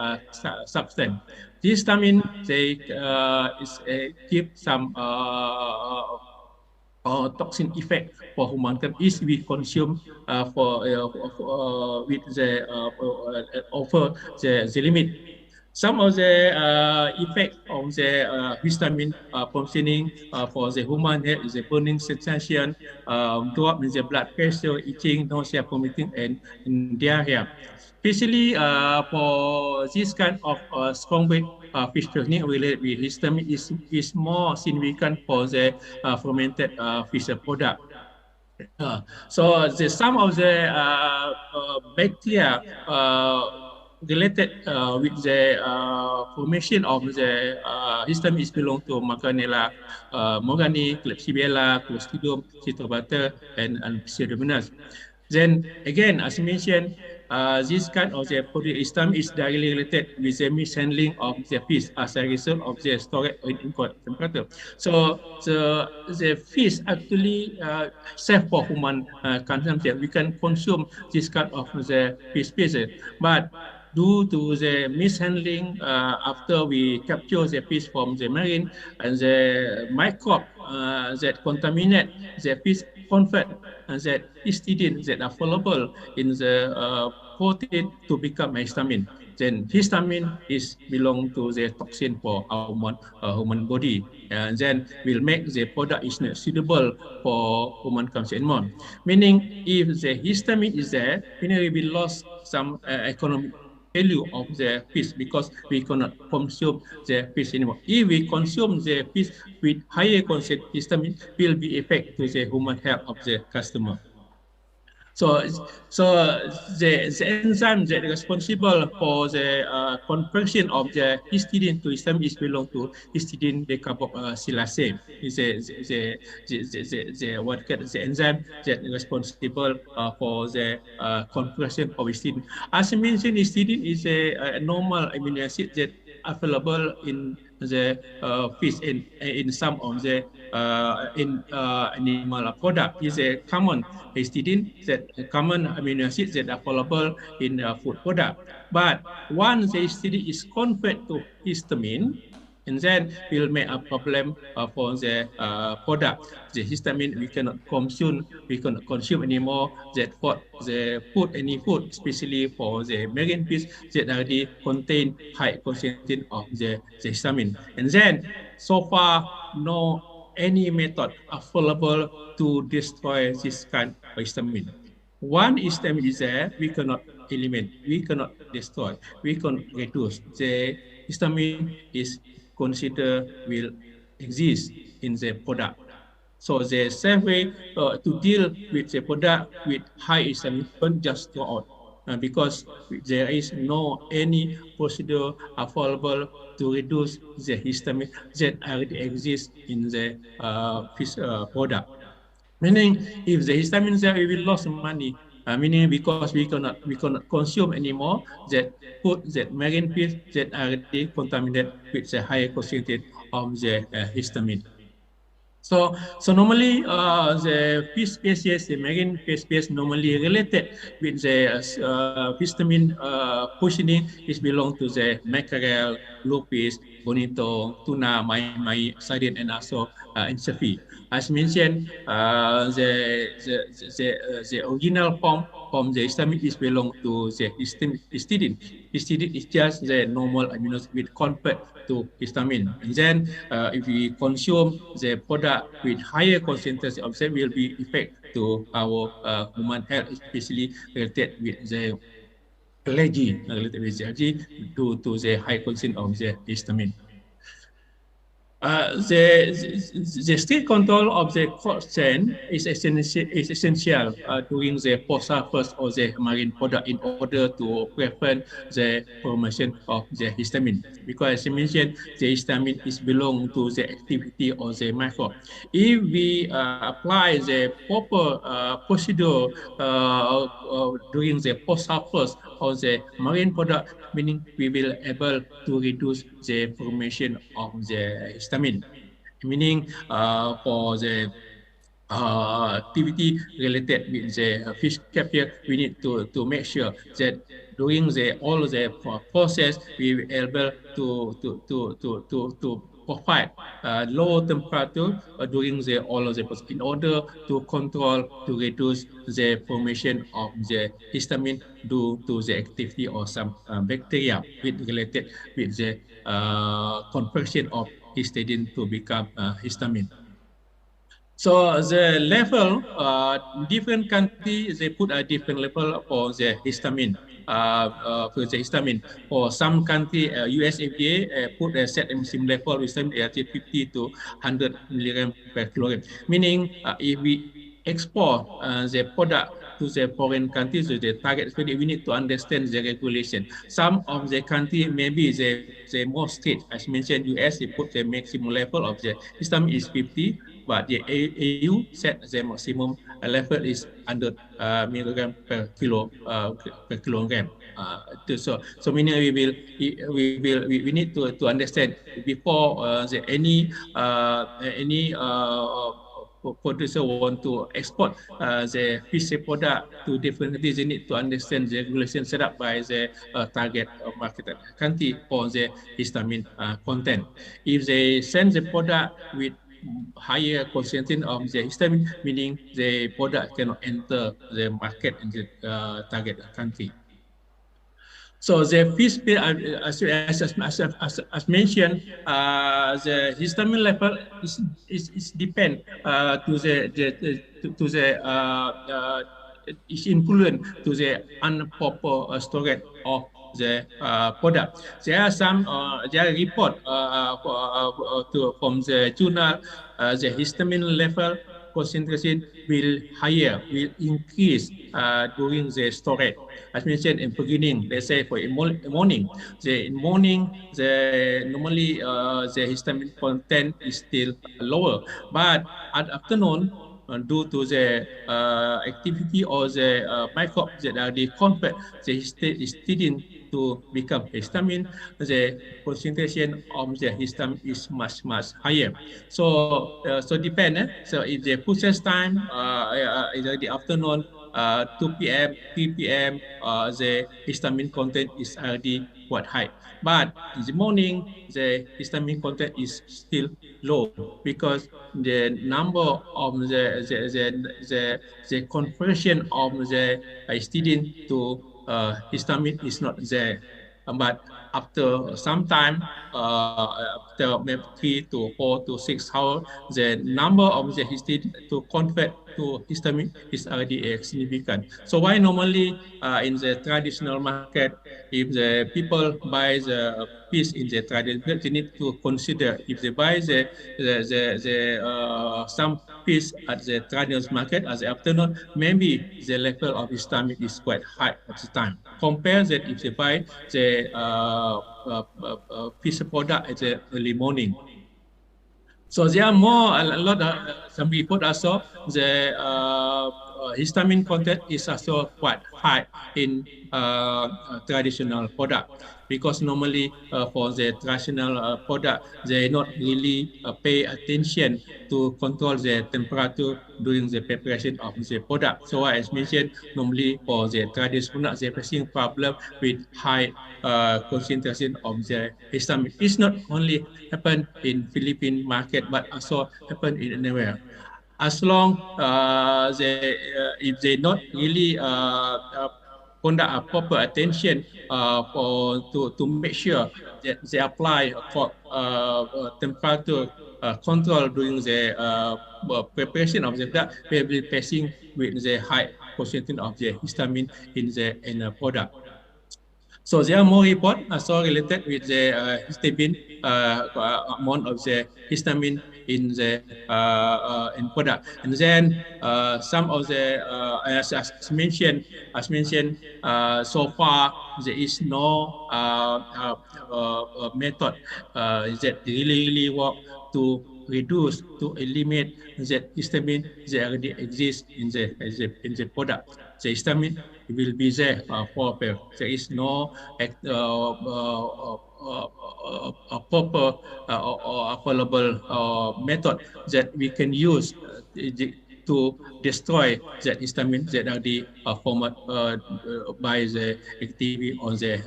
substance. This histamine they give some toxin effect for humankind is we consume with the over the limit. Some of the effect of the histamine poisoning for the human health is a burning sensation, drop in the blood pressure, itching, nausea, vomiting, and diarrhea. Especially for this kind of scombroid fish poisoning related with histamine is more significant for the fermented fish product. So some of the bacteria related with the formation of the histamine is belong to Macronella morgani, Klebsiella, Clostridium, Citrobacter, and Pseudomonas. Then again, as mentioned, this kind of the histamine is directly related with the mishandling of the fish as a result of the storage in incorrect temperature. So the fish actually safe for human consumption. We can consume this kind of the fish species, but due to the mishandling after we capture the fish from the marine, and the microbe that contaminate the fish convert that histidine that are available in the protein to become histamine. Then histamine is belong to the toxin for our human body, and then will make the product is not suitable for human consumption. Meaning, if the histamine is there, we will lost some economic value of the fish because we cannot consume the fish anymore. If we consume the fish with higher content histamine, will be effect to the human health of the customer. So the enzyme that is responsible for the conversion of the histidine to histamine is belong to histidine decarboxylase. Is the enzyme that is responsible for the conversion of histidine. As I mentioned, histidine is a normal amino acid that available in fish in some of the animal product is a common histidine, that common amino acids that are available in food product. But once the histidine is converted to histamine, and then will make a problem for the product. The histamine we cannot consume anymore. That for the food, any food, especially for the marine fish that already contain high concentration of the histamine. And then so far no any method available to destroy this kind of histamine. One histamine is there, we cannot eliminate, we cannot destroy, we can reduce. The histamine is considered will exist in the product. So the same way to deal with the product with high histamine, don't just throw out. Because there is no any procedure available to reduce the histamine that already exists in the fish product. Meaning, if the histamine there, we will lose money. Meaning because we cannot consume anymore that food, that marine fish that are already contaminated with the higher concentration of the histamine. So normally the fish species, the marine fish species normally related with the histamine positioning is belong to the mackerel, lupis, bonito, tuna, mai, sardine, and also anchovy. As mentioned, the original form from the histamine is belong to the histidine. Histidine is just the normal amino acid with convert to histamine. And then if we consume the product with higher concentration of them will be effect to our human health, especially related with the allergy, due to the high concentration of the histamine. The strict control of the cold chain is essential during the post-harvest of the marine product in order to prevent the formation of the histamine. Because as I mentioned, the histamine is belong to the activity of the microbe. If we apply the proper procedure during the post-harvest of the marine product, meaning we will able to reduce the formation of the histamine. Meaning for the activity related with the fish capture, we need to make sure that during all the process, we will able to provide low temperature during all of the process in order to control, to reduce the formation of the histamine due to the activity of some bacteria related with the conversion of histidine to become histamine. So the level, different countries, they put a different level for the histamine. For the histamine, for some country, US FDA put a set maximum level with histamine at 50 to 100 milligram per kilogram. Meaning, if we export the product to the foreign countries, so the target study, we need to understand the regulation. Some of the country maybe the more strict, as mentioned, US, they put the maximum level of the histamine is 50. But the EU set the maximum level is 100 milligram per kilogram. So meaning we need to understand before any producer want to export the fish product to different countries, they need to understand the regulation set up by the target market country for the histamine content. If they send the product with higher concentration of the histamine, meaning the product cannot enter the market in the target country. So the fish, as mentioned, the histamine level is depend to the is influence to the improper storage of the product. There are some report from the journal, the histamine level concentration will increase during the storage. As mentioned in beginning, let's say for morning, normally the histamine content is still lower, but at afternoon, due to the activity or the microbes that are convert the histidine to become histamine, the concentration of the histamine is much higher. So so depend. So if the process time is the afternoon, 2 p.m., 3 p.m., the histamine content is already quite high. But in the morning, the histamine content is still low because the number of the conversion of the histidine to histamine is not there. But after some time, after maybe 3 to 4 to 6 hours, the number of the histidine to convert to histamine is already significant. So why normally in the traditional market, if the people buy the fish in the traditional, they need to consider if they buy some fish at the traditional market at the afternoon, maybe the level of histamine is quite high at the time. Compare that if they buy the fish product at the early morning. So there are more, a lot of some report also, the histamine content is also quite high in traditional product because normally for the traditional product, they not really pay attention to control the temperature during the preparation of the product. So as mentioned, normally for the traditional product, they're facing problem with high concentration of the histamine. It's not only happen in Philippine market, but also happen in anywhere. As long if they not really conduct a proper attention to make sure that they apply for temperature control during the preparation of the product, we will be facing with the high concentration of the histamine in the product. So there are more reports also related with the histamine amount of the histamine in the in product, and then some of the as mentioned so far there is no method that really work to reduce to eliminate that histamine that already exists in the product. The histamine will be there forever. There is no proper or available method that we can use to destroy that histamine that are the formed by the activity on the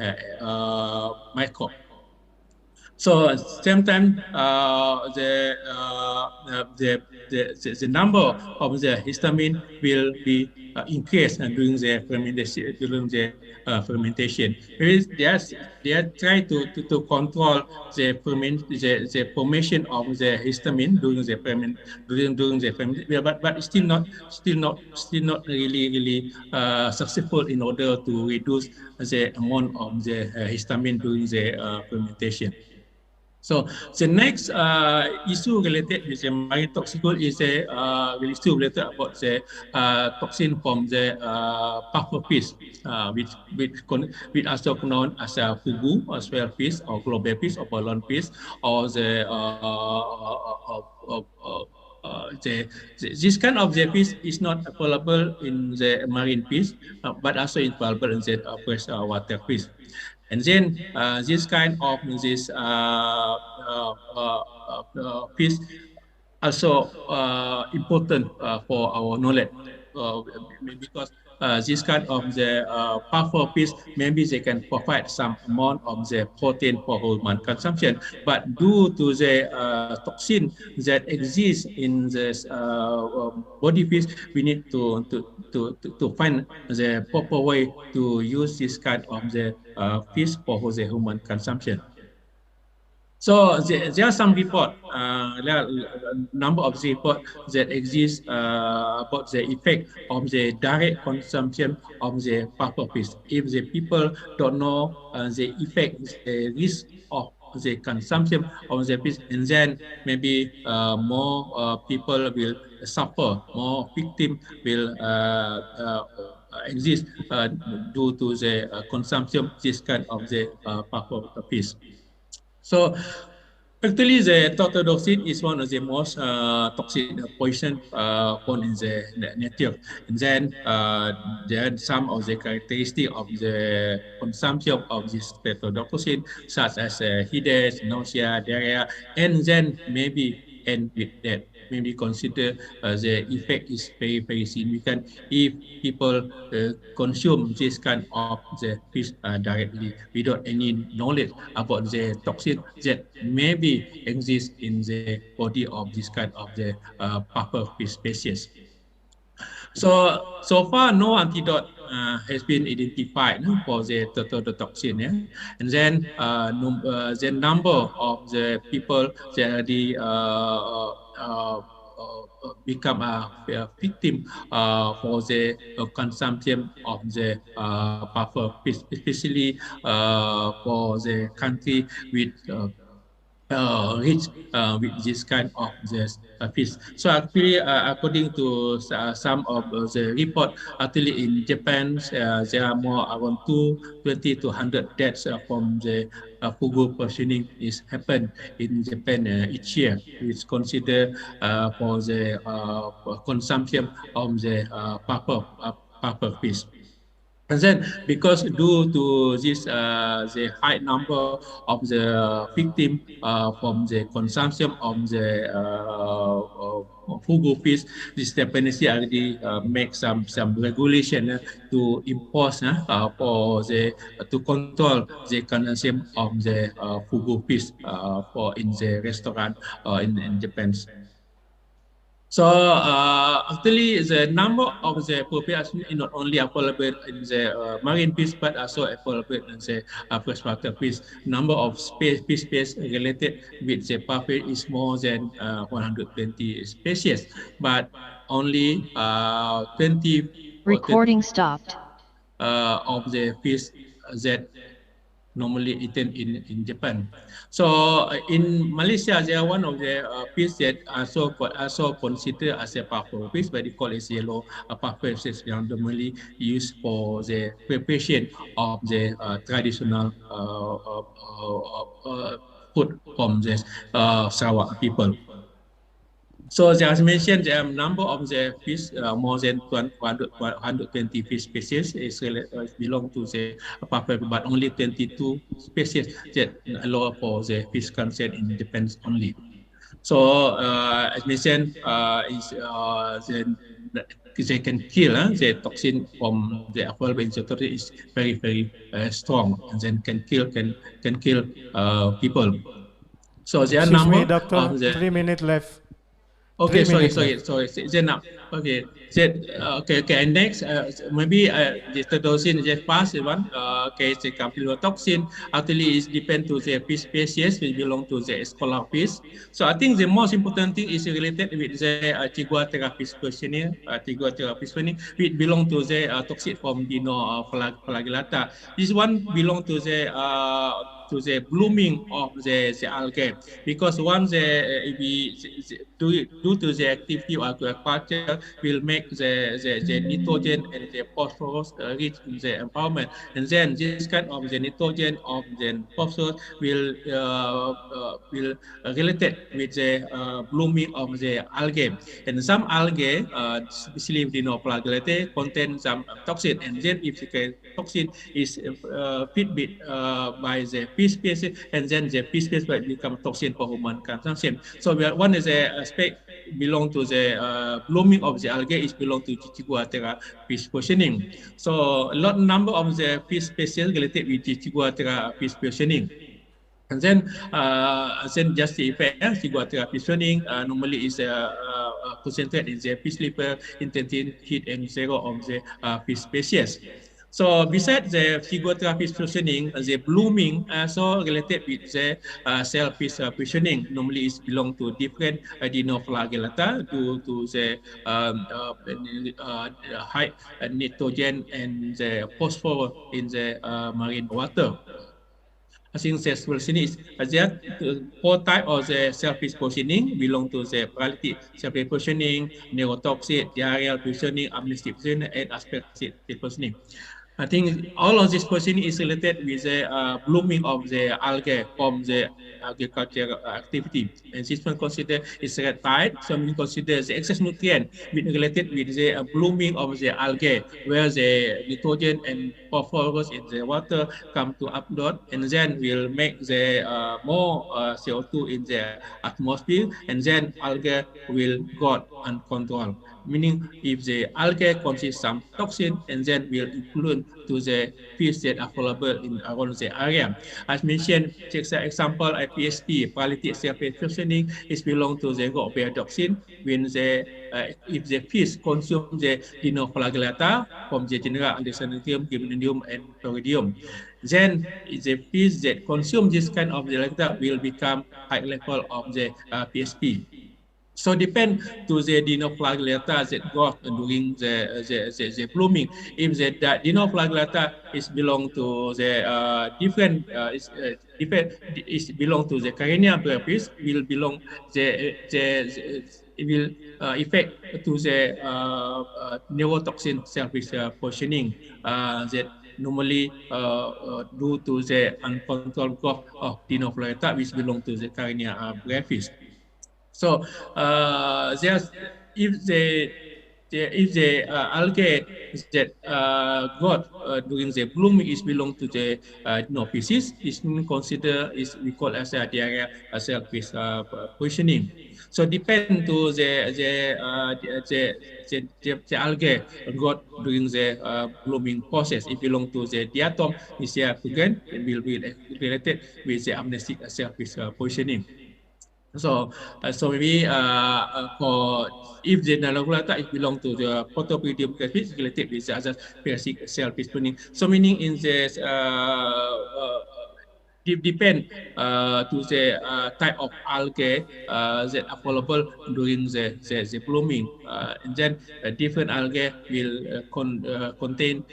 microbe. So at the same time, the number of the histamine will be increased during the fermentation. They are trying to control the formation of the histamine during the fermentation, but still not really successful in order to reduce the amount of the histamine during the fermentation. So the next issue related with the marine toxicology is the issue related about the toxin from the puffer fish, which also known as a fugu, as well fish, or global fish, or balloon fish, or this kind of the fish is not available in the marine fish, but also is available in the freshwater fish. And then this kind of fish also important for our knowledge because this kind of the puffer fish, maybe they can provide some amount of the protein for human consumption, but due to the toxin that exists in this body fish, we need to find the proper way to use this kind of the fish for the human consumption. So there are some report, there are a number of reports that exist about the effect of the direct consumption of the puffer fish. If the people don't know the effect, the risk of the consumption of the fish, and then maybe more people will suffer, more victims will exist due to the consumption this kind of the puffer fish. So Actually, the tetrodotoxin is one of the most toxic poison found in the nature. And then there are some of the characteristics of the consumption of this tetrodotoxin, such as headache, nausea, diarrhea, and then maybe end with that. Maybe consider the effect is very, very significant if people consume this kind of the fish directly without any knowledge about the toxin that maybe exist in the body of this kind of the puffer fish species. So far, no antidote has been identified for the tetrodotoxin. Yeah? And then the number of the people that already become a victim for the consumption of the puffer fish, especially for the country with rich with this kind of this fish. So actually, according to some of the report, actually in Japan, there are more around 20 to 100 deaths from the fugu poisoning is happen in Japan each year. It's considered for the consumption of the puffer fish. And then, because due to this, the high number of the victim from the consumption of the fugu fish, this Japanese already make some regulation to impose for the to control the consumption of the fugu fish for in the restaurant in Japan. So actually, the number of the population is not only available in the marine fish, but also available in the freshwater fish. Number of fish species related with the puffer is more than 120 species, but only 20 Recording stopped. Of the fish that normally eaten in Japan. So in Malaysia, there are one of the fish that also considered as a puffer fish, but they call it yellow puffer fish, normally used for the preparation of the traditional food from the Sarawak people. So as mentioned, the number of the fish, more than 120 fish species is belong to the puffer, but only 22 species that allow for the fish consumption in Japan only. So as mentioned, they can kill the toxin from the available insecticide is very, very strong, and then can kill people. So there are Excuse number me, doctor, of the 3 minutes left. Okay, 3 minutes left. sorry. Then okay, okay. And next, maybe the tetrodotoxin just passed one. Okay, the campylobacter actually is depend to the fish species which belong to the scholar fish. So I think the most important thing is related with the Chiguatera fish questionnaire. Chiguatera fish questionnaire which belong to the toxic from Dino flagellata. This one belong to the blooming of the algae, because once due to the activity of aquaculture will make the nitrogen and the phosphorus rich in the environment, and then this kind of the nitrogen of the phosphorus will related with the blooming of the algae, and some algae, especially dinoflagellate, contain some toxin, and then if the toxin is feed by the fish species, and then the fish species will become toxin for human consumption. So one is a aspect belong to the blooming of the algae is belong to Chiguatera fish poisoning. So a lot number of the fish species related with Chiguatera fish poisoning. And then just the effect, Chiguatera fish poisoning normally is concentrated in the fish liver, intestine, heat, and zero of the fish species. So besides the Chiguatera fish poisoning, the blooming also related with the shellfish poisoning. Normally it belong to different dinoflagellata due to the high nitrogen and the phosphorus in the marine water. I think the poisoning is there four types of the shellfish poisoning belong to the paralytic shellfish poisoning, neurotoxic, diarrheal poisoning, amnestic poisoning, and aspartic poisoning. I think all of this question is related with the blooming of the algae from the agricultural activity. And this one consider is red tide, so we consider the excess nutrient related with the blooming of the algae, where the nitrogen and phosphorus in the water come to upload, and then will make the more CO2 in the atmosphere, and then algae will got uncontrolled. Meaning, if the algae contains some toxin, and then will influence to the fish that are available in around the area. As mentioned, take the example at PSP, paralytic surface functioning, is belong to the toxin. When the if the fish consume the dinoflagellata from the genera Alexandrium, Gymnodium, and Floridium, then the fish that consume this kind of the will become high level of the PSP. So depend to the dinoflagellata that got during the blooming. If the dinoflagellata is belong to the different is belong to the Carenia brevis, will belong it will affect to the neurotoxin surface positioning that normally due to the uncontrolled growth of dinoflagellata, which belong to the Carenia brevis. So there's if the algae that got during the blooming is belong to the species, is considered is we call as the area surface positioning. So depend to the algae got during the blooming process. It belong to the diatom, is again will be related with the amnestic surface positioning. So, so maybe for if the nanoglata is belong to the protopodium species related with the other basic cell positioning. So meaning in this depend to the type of algae that are available during the blooming, and then different algae will contain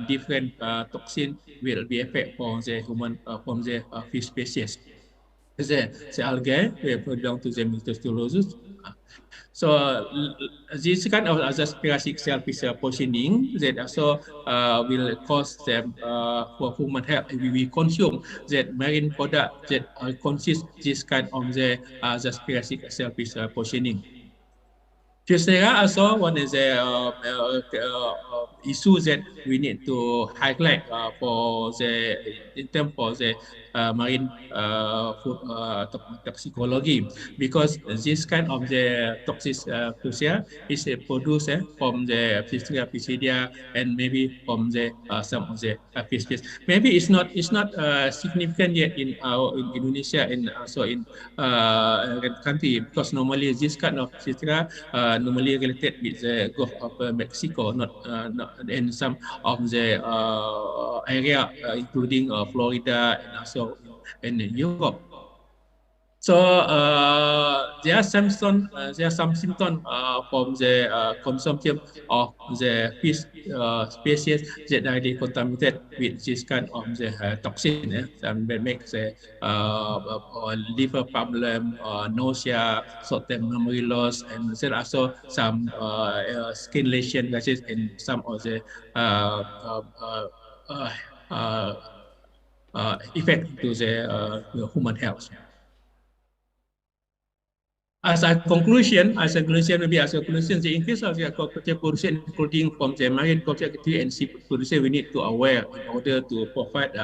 different toxin will be effect for the human from the fish species. The algae will belong to the Mycostolosus. So this kind of aspiratic surface positioning that also will cause them for human health. We consume that marine product that consist this kind of the aspiratic surface positioning. There are also one is the issue that we need to highlight for the in terms for the marine food toxicology, because this kind of the toxic is produced from the Fisheries Pisidia and maybe from the some of the fish species. Maybe it's not significant yet in Indonesia and also in country, because normally this kind of Fisheries normally related with the Gulf of Mexico, not in some of the area, including Florida and also in Europe. So there are some symptoms from the consumption of the fish species that are contaminated with this kind of the toxin. Some that makes the liver problem, nausea, short-term memory loss, and there are also some skin lesion cases in some of the effect to the human health. As a conclusion, the increase of the aquaculture production, including from the marine aquaculture and seafood production, we need to aware in order to provide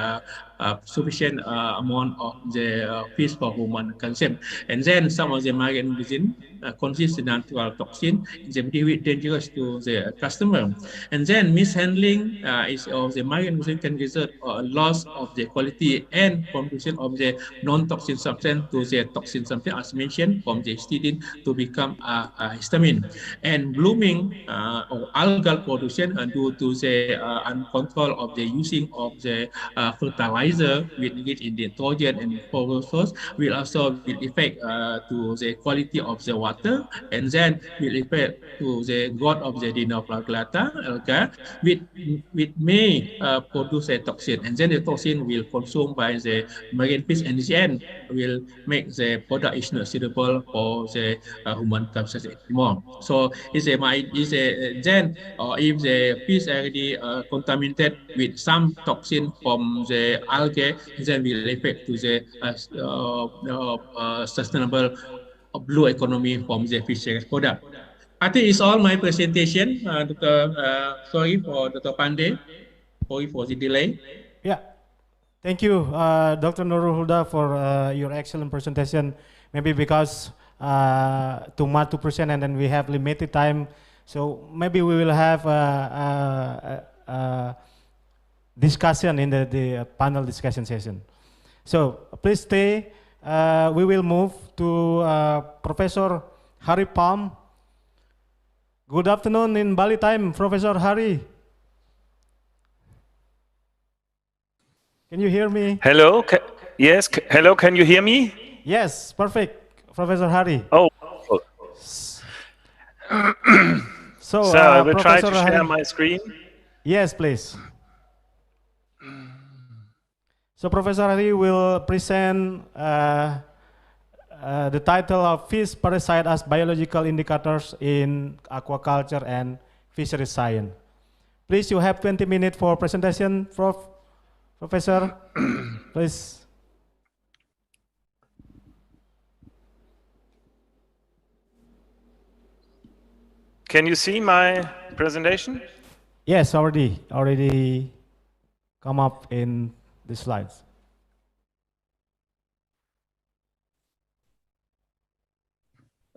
sufficient amount of the fish for human consumption. And then some of the marine cuisine consists of natural toxin, is very dangerous to the customer. And then mishandling is of the marine cuisine can result a loss of the quality and contribution of the non-toxin substance to the toxin substance, as mentioned, from the histidine to become histamine. And blooming or algal production due to the uncontrol of the using of the fertilizer fertilizer will engage in nitrogen and phosphorus will also will affect to the quality of the water, and then will affect to the growth of the dinoflagellata, okay, which may produce a toxin, and then the toxin will consumed by the marine fish, and in the end will make the product is not suitable for the human consumption anymore. So is a then or if the fish already contaminated with some toxin from the algae, then will affect to the sustainable blue economy from the fisheries product. I think it's all my presentation, Dr. Sorry for Dr. Pandey. Sorry for the delay. Yeah. Thank you, Dr. Nurul Huda, for your excellent presentation. Maybe because too much to present and then we have limited time, so maybe we will have discussion in the panel discussion session. So please stay. We will move to Professor Hari Palm. Good afternoon in Bali time, Professor Hari. Can you hear me? Hello. Yes. Hello. Can you hear me? Yes. Perfect, Professor Hari. Oh. So I will try Professor to share Hari. my screen. Yes, please. So Professor Hari will present the title of Fish Parasite as Biological Indicators in Aquaculture and Fisheries Science. Please, you have 20 minutes for presentation, Professor. Please. Can you see my presentation? Yes, already come up in the slides.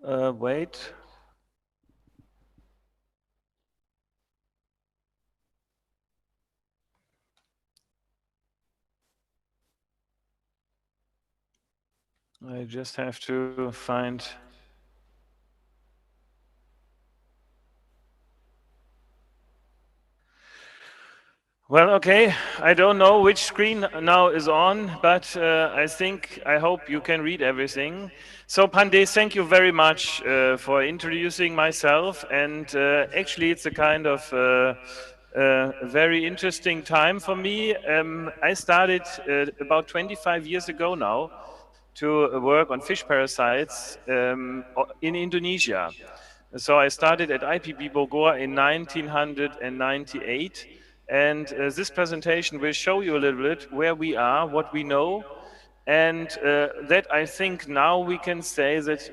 Wait. I just have to find. Well, okay, I don't know which screen now is on, but I hope you can read everything. So Pandey, thank you very much for introducing myself, and actually it's a kind of very interesting time for me. I started about 25 years ago now to work on fish parasites in Indonesia. So I started at IPB Bogor in 1998. And this presentation will show you a little bit where we are, what we know, and that I think now we can say that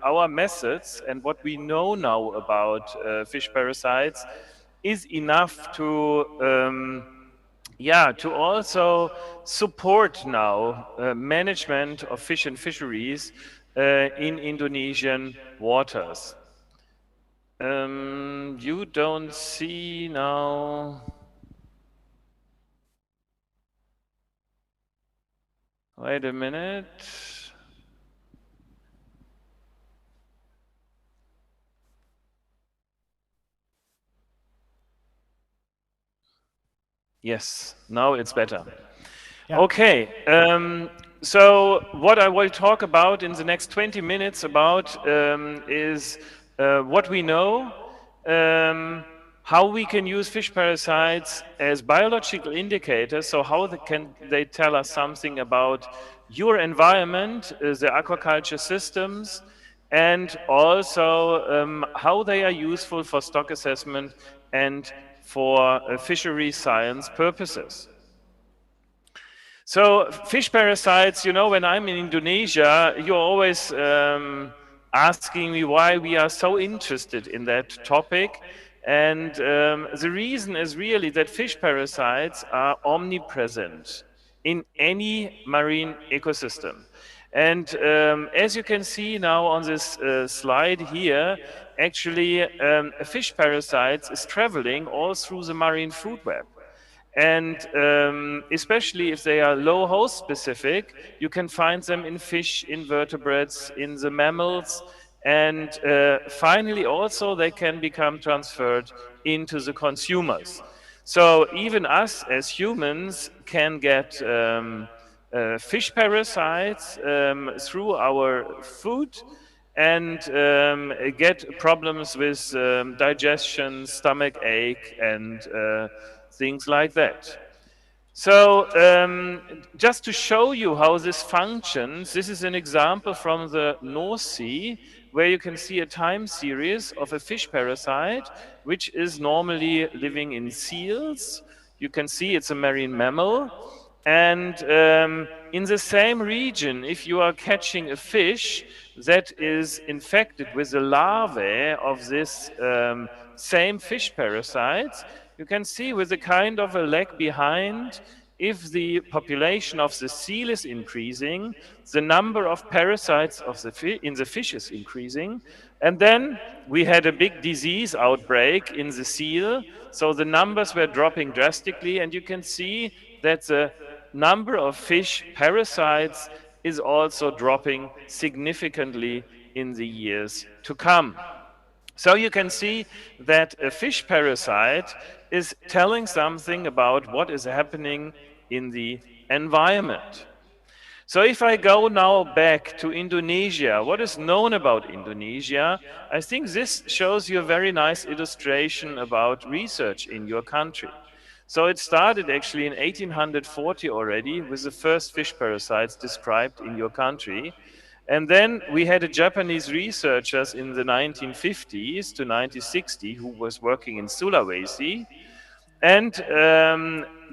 our methods and what we know now about fish parasites is enough to also support now management of fish and fisheries in Indonesian waters. You don't see now. Wait a minute. Yes, now it's better. Yeah. Okay, so what I will talk about in the next 20 minutes about is what we know, how we can use fish parasites as biological indicators, so how can they tell us something about your environment, the aquaculture systems, and also how they are useful for stock assessment and for fishery science purposes. So fish parasites, you know, when I'm in Indonesia, you're always asking me why we are so interested in that topic. And the reason is really that fish parasites are omnipresent in any marine ecosystem. And as you can see now on this slide here, actually a fish parasite is traveling all through the marine food web. And especially if they are low host specific, you can find them in fish, invertebrates, in the mammals, and finally also they can become transferred into the consumers. So even us as humans can get fish parasites through our food and get problems with digestion, stomach ache, and things like that. So just to show you how this functions, this is an example from the North Sea, where you can see a time series of a fish parasite, which is normally living in seals. You can see it's a marine mammal. And in the same region, if you are catching a fish that is infected with the larvae of this same fish parasites, you can see with a kind of a lag behind, if the population of the seal is increasing, the number of parasites of in the fish is increasing. And then we had a big disease outbreak in the seal, so the numbers were dropping drastically, and you can see that the number of fish parasites is also dropping significantly in the years to come. So you can see that a fish parasite is telling something about what is happening in the environment. So if I go now back to Indonesia, what is known about Indonesia? I think this shows you a very nice illustration about research in your country. So it started actually in 1840 already with the first fish parasites described in your country. And then we had a Japanese researchers in the 1950s to 1960 who was working in Sulawesi. And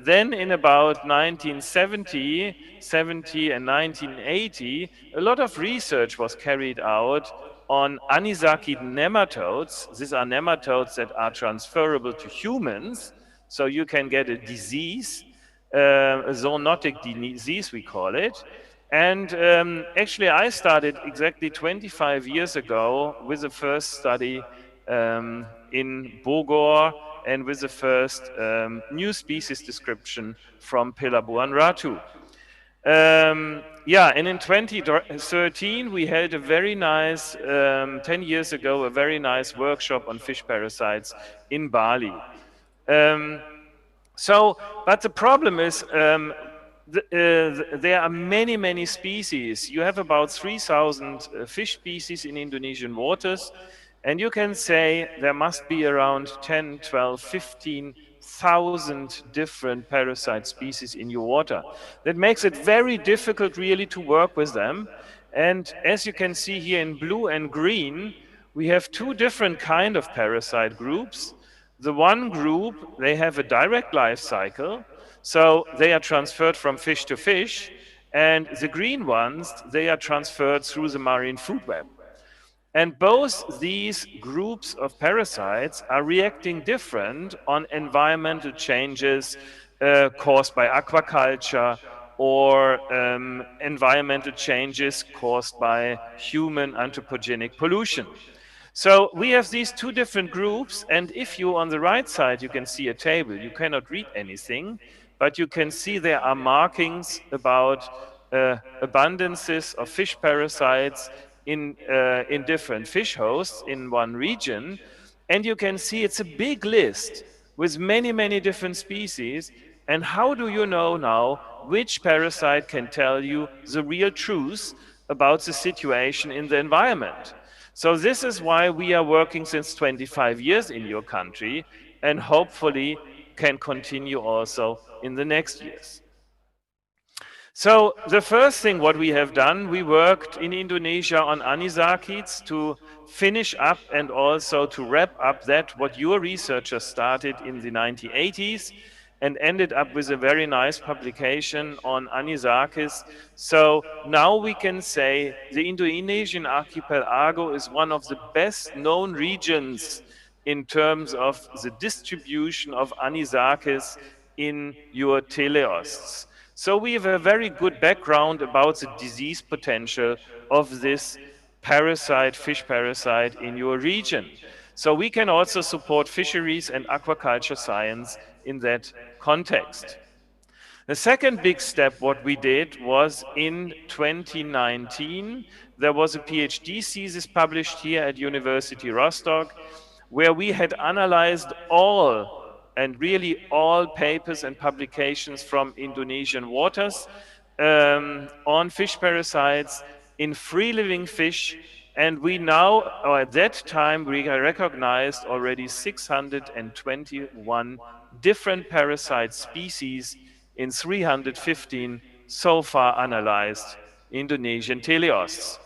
then in about 1970, 70 and 1980, a lot of research was carried out on anisakid nematodes. These are nematodes that are transferable to humans, so you can get a disease, a zoonotic disease we call it. And actually I started exactly 25 years ago with the first study in Bogor, and with the first new species description from Pelabuhan Ratu. Yeah, and in 2013 we had a very nice, 10 years ago, a very nice workshop on fish parasites in Bali. But the problem is there are many, many species. You have about 3,000 fish species in Indonesian waters. And you can say there must be around 10, 12, 15,000 different parasite species in your water. That makes it very difficult really to work with them. And as you can see here in blue and green, we have two different kind of parasite groups. The one group, they have a direct life cycle, so they are transferred from fish to fish. And the green ones, they are transferred through the marine food web. And both these groups of parasites are reacting different on environmental changes caused by aquaculture or environmental changes caused by human anthropogenic pollution. So we have these two different groups, and if you on the right side you can see a table, you cannot read anything, but you can see there are markings about abundances of fish parasites in different fish hosts in one region. And you can see it's a big list with many, many different species. And how do you know now which parasite can tell you the real truth about the situation in the environment? So this is why we are working since 25 years in your country, and hopefully can continue also in the next years. So the first thing what we have done, we worked in Indonesia on anisakids to finish up and also to wrap up that what your researchers started in the 1980s, and ended up with a very nice publication on anisakis. So now we can say the Indonesian archipelago is one of the best known regions in terms of the distribution of anisakis in your teleosts. So we have a very good background about the disease potential of this parasite, fish parasite in your region. So we can also support fisheries and aquaculture science in that context. The second big step what we did was in 2019, there was a PhD thesis published here at University Rostock, where we had analyzed all and really all papers and publications from Indonesian waters on fish parasites in free-living fish, and we now, or at that time, we recognized already 621 different parasite species in 315 so far analyzed Indonesian teleosts.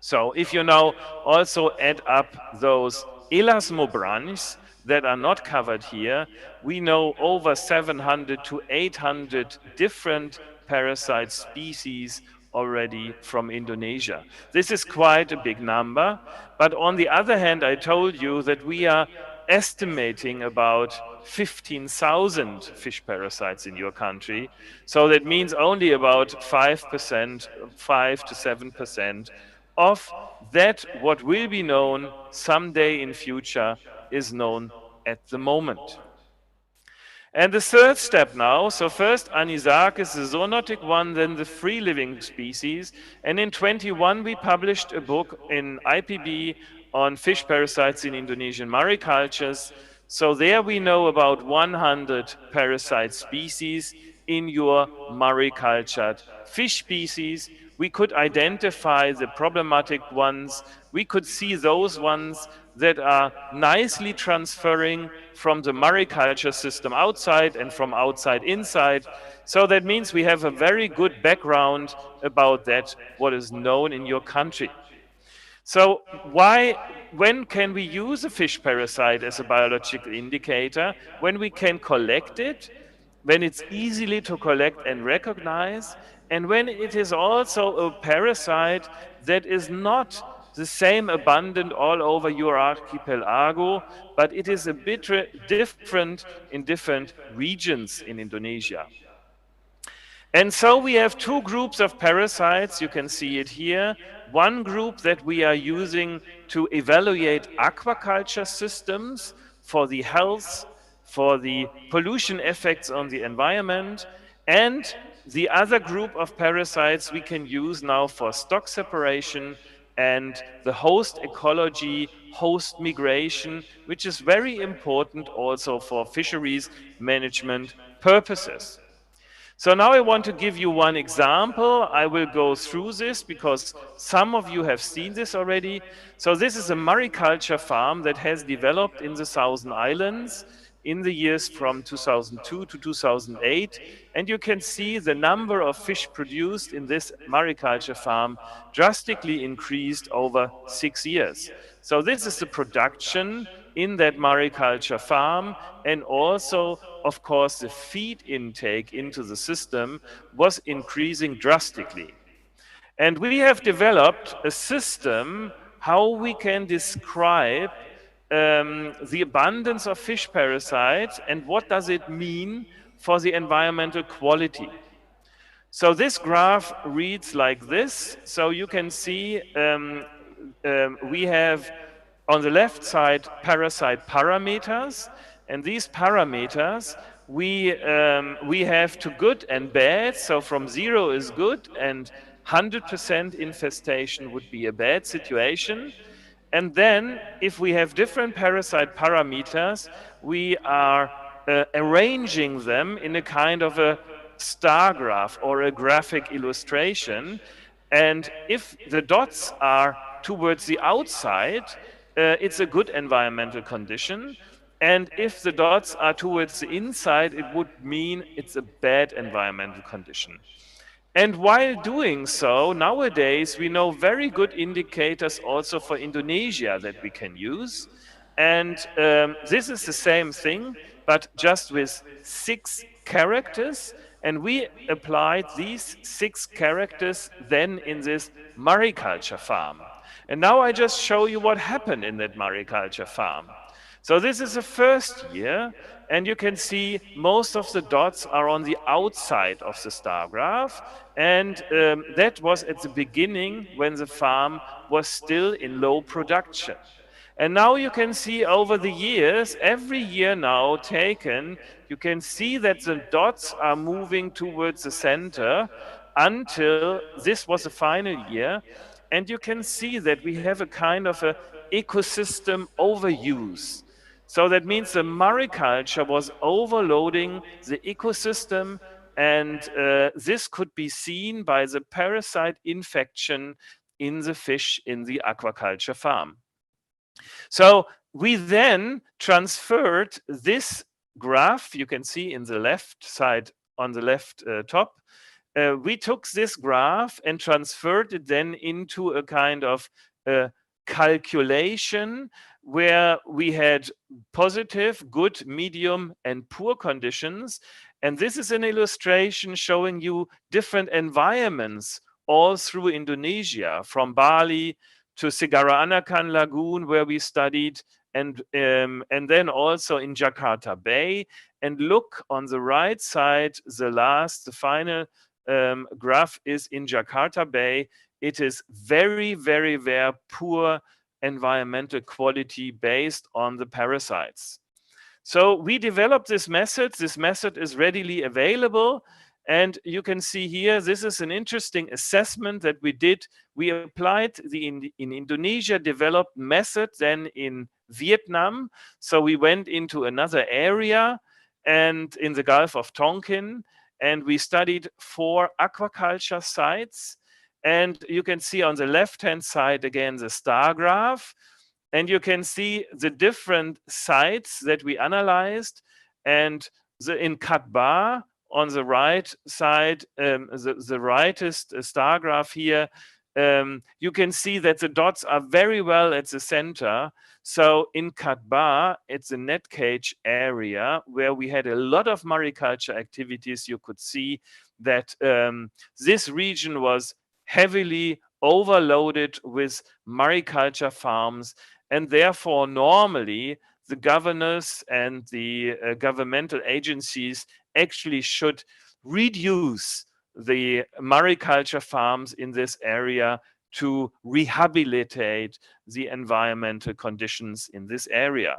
So if you now also add up those elasmobranchs that are not covered here, we know over 700 to 800 different parasite species already from Indonesia. This is quite a big number, but on the other hand, I told you that we are estimating about 15,000 fish parasites in your country. So that means only about 5%, 5 to 7% of that what will be known someday in future is known at the moment. And the third step now, so first Anisakis, the zoonotic one, then the free-living species. And in 21 we published a book in IPB on fish parasites in Indonesian maricultures. So there we know about 100 parasite species in your maricultured fish species. We could identify the problematic ones. We could see those ones that are nicely transferring from the mariculture system outside and from outside inside. So that means we have a very good background about that, what is known in your country. So when can we use a fish parasite as a biological indicator? When we can collect it, when it's easily to collect and recognize, and when it is also a parasite that is not the same abundant all over your archipelago, but it is a bit different in different regions in Indonesia. And so we have two groups of parasites, you can see it here. One group that we are using to evaluate aquaculture systems for the health, for the pollution effects on the environment, and the other group of parasites we can use now for stock separation and the host ecology, host migration, which is very important also for fisheries management purposes. So now I want to give you one example. I will go through this because some of you have seen this already. So this is a mariculture farm that has developed in the Southern Islands in the years from 2002 to 2008. And you can see the number of fish produced in this mariculture farm drastically increased over 6 years. So this is the production in that mariculture farm, and also, of course, the feed intake into the system was increasing drastically. And we have developed a system how we can describe the abundance of fish parasites and what does it mean for the environmental quality. So this graph reads like this. So you can see we have on the left side parasite parameters, and these parameters we have to good and bad. So from 0 is good and 100% infestation would be a bad situation. And then if we have different parasite parameters, we are arranging them in a kind of a star graph or a graphic illustration. And if the dots are towards the outside, it's a good environmental condition. And if the dots are towards the inside, it would mean it's a bad environmental condition. And while doing so, nowadays we know very good indicators also for Indonesia that we can use. And this is the same thing, but just with 6 characters. And we applied these 6 characters then in this mariculture farm. And now I just show you what happened in that mariculture farm. So this is the first year, and you can see most of the dots are on the outside of the star graph, and that was at the beginning when the farm was still in low production. And now you can see over the years, every year now taken, you can see that the dots are moving towards the center until this was the final year. And you can see that we have a kind of a ecosystem overuse. So that means the mariculture was overloading the ecosystem, and this could be seen by the parasite infection in the fish in the aquaculture farm. So we then transferred this graph, you can see in the left side on the left top. We took this graph and transferred it then into a kind of calculation where we had positive, good, medium, and poor conditions. And this is an illustration showing you different environments all through Indonesia, from Bali to Segara Anakan Lagoon, where we studied, and then also in Jakarta Bay. And look on the right side, the final graph is in Jakarta Bay. It is very, very, very poor environmental quality based on the parasites. So we developed this method. This method is readily available. And you can see here, this is an interesting assessment that we did. We applied the in Indonesia developed method then in Vietnam. So we went into another area and in the Gulf of Tonkin, and we studied 4 aquaculture sites. And you can see on the left-hand side again the star graph. And you can see the different sites that we analyzed. And in Katba, on the right side, the rightest star graph here, you can see that the dots are very well at the center. So in Katba, it's a net cage area where we had a lot of mariculture activities. You could see that this region was heavily overloaded with mariculture farms, and therefore normally the governors and the governmental agencies actually should reduce the mariculture farms in this area to rehabilitate the environmental conditions in this area.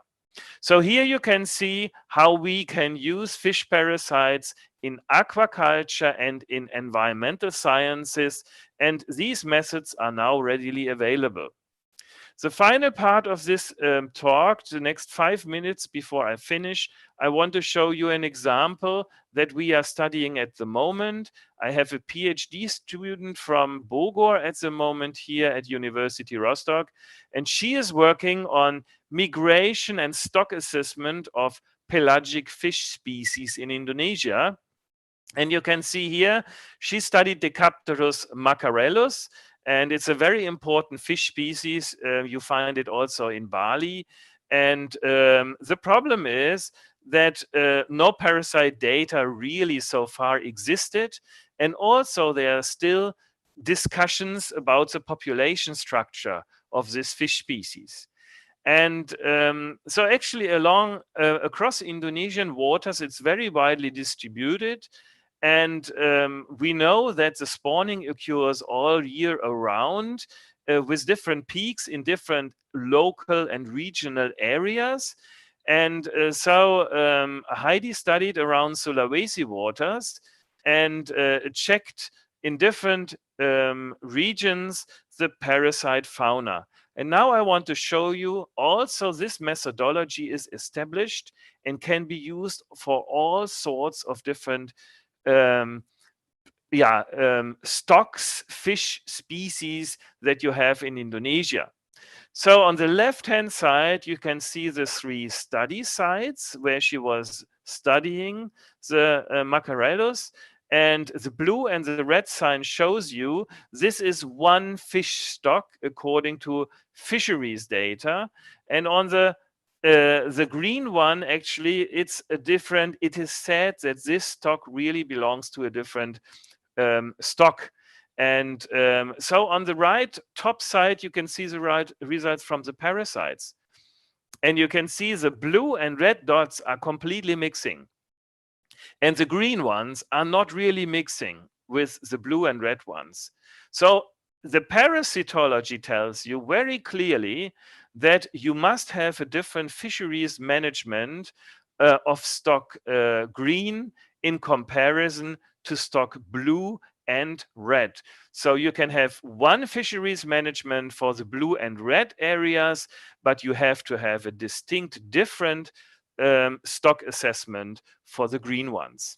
So here you can see how we can use fish parasites in aquaculture and in environmental sciences, and these methods are now readily available. The final part of this talk, the next 5 minutes before I finish, I want to show you an example that we are studying at the moment. I have a PhD student from Bogor at the moment here at University Rostock, and she is working on migration and stock assessment of pelagic fish species in Indonesia. And you can see here, she studied Decapterus macarellus, and it's a very important fish species. You find it also in Bali. And the problem is that no parasite data really so far existed. And also there are still discussions about the population structure of this fish species. And so actually across Indonesian waters, it's very widely distributed. And we know that the spawning occurs all year around with different peaks in different local and regional areas. And so Heidi studied around Sulawesi waters and checked in different regions the parasite fauna. And now I want to show you also this methodology is established and can be used for all sorts of different stocks, fish species that you have in Indonesia. So on the left-hand side, you can see the 3 study sites where she was studying the macarellus. And the blue and the red sign shows you this is one fish stock according to fisheries data. And on the green one, actually, it's a different, it is said that this stock really belongs to a different stock. And so on the right top side, you can see the right results from the parasites. And you can see the blue and red dots are completely mixing. And the green ones are not really mixing with the blue and red ones. So the parasitology tells you very clearly that you must have a different fisheries management of stock green in comparison to stock blue and red. So you can have one fisheries management for the blue and red areas, but you have to have a distinct different stock assessment for the green ones.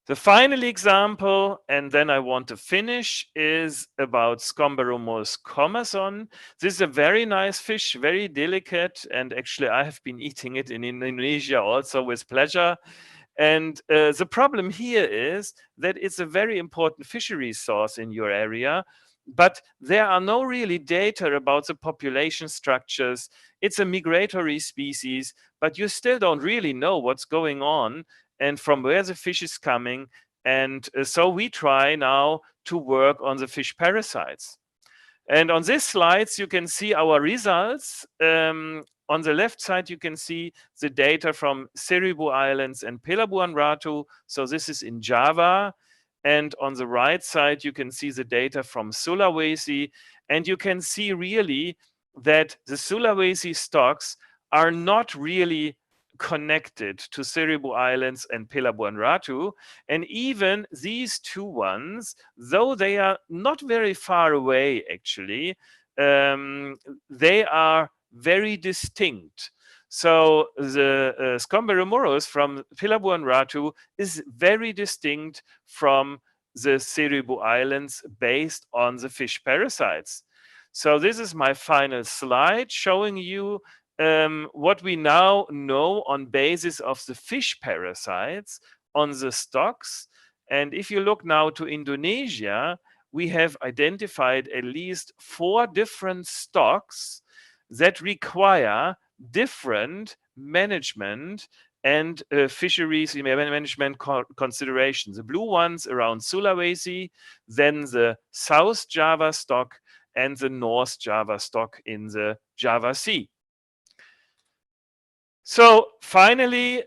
The final example, and then I want to finish, is about Scomberomorus commerson. This is a very nice fish, very delicate, and actually I have been eating it in Indonesia also with pleasure. And the problem here is that it's a very important fishery source in your area, but there are no really data about the population structures. It's a migratory species, but you still don't really know what's going on and from where the fish is coming. And so we try now to work on the fish parasites. And on these slides, you can see our results. On the left side, you can see the data from Seribu Islands and Pelabuhan Ratu. So this is in Java. And on the right side, you can see the data from Sulawesi. And you can see really that the Sulawesi stocks are not really connected to Seribu Islands and Pelabuhan Ratu. And even these two ones, though they are not very far away actually, they are very distinct. So the Scomberomorus from Pelabuhan Ratu is very distinct from the Seribu Islands based on the fish parasites. So this is my final slide showing you what we now know on basis of the fish parasites on the stocks. And if you look now to Indonesia, we have identified at least 4 different stocks that require different management and fisheries management considerations. The blue ones around Sulawesi, then the South Java stock and the North Java stock in the Java Sea. So finally,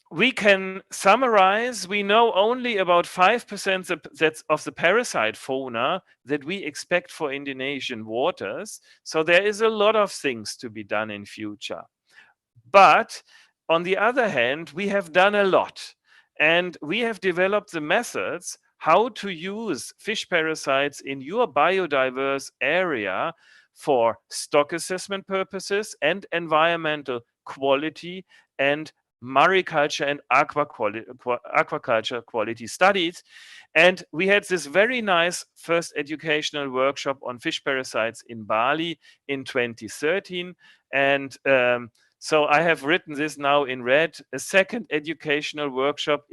we can summarize, we know only about 5% of the parasite fauna that we expect for Indonesian waters. So there is a lot of things to be done in future. But on the other hand, we have done a lot. And we have developed the methods how to use fish parasites in your biodiverse area for stock assessment purposes and environmental quality and mariculture and aquaculture quality studies. And we had this very nice first educational workshop on fish parasites in Bali in 2013. And so I have written this now in red, a second educational workshop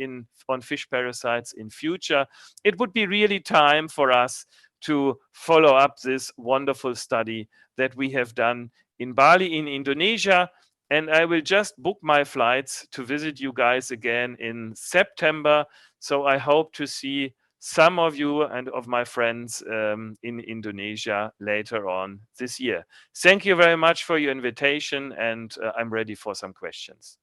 on fish parasites in future. It would be really time for us to follow up this wonderful study that we have done in Bali in Indonesia. And I will just book my flights to visit you guys again in September. So I hope to see some of you and of my friends in Indonesia later on this year. Thank you very much for your invitation, and I'm ready for some questions.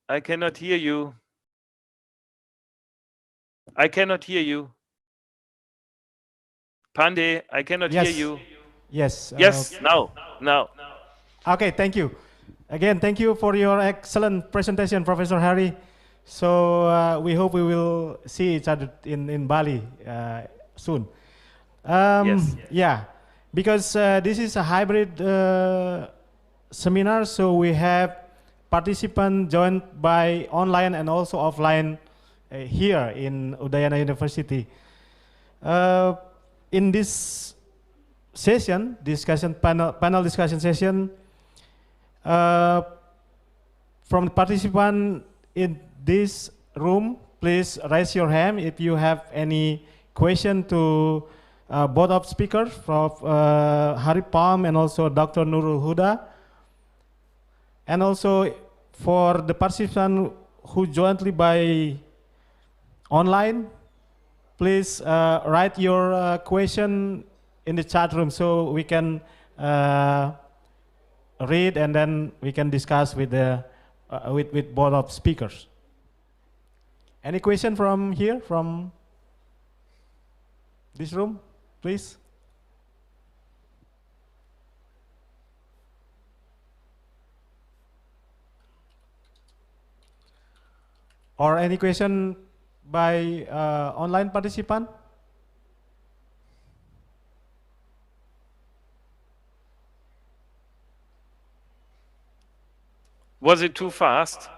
I cannot hear you. I cannot hear you. Pandey, I cannot hear you. Yes. Yes, now. Okay, thank you. Again, thank you for your excellent presentation, Professor Harry. So we hope we will see each other in Bali soon. Yes. Yeah, because this is a hybrid seminar, so we have participants joined by online and also offline here in Udayana University. In this session, panel discussion session, from the participant in this room, please raise your hand if you have any question to both of speakers, from Hari Palm and also Dr. Nurul Huda. And also for the participant who jointly by online, please write your question in the chat room so we can read and then we can discuss with both of speakers. Any question from here, from this room, please? Or any question by online participant? Was it too fast?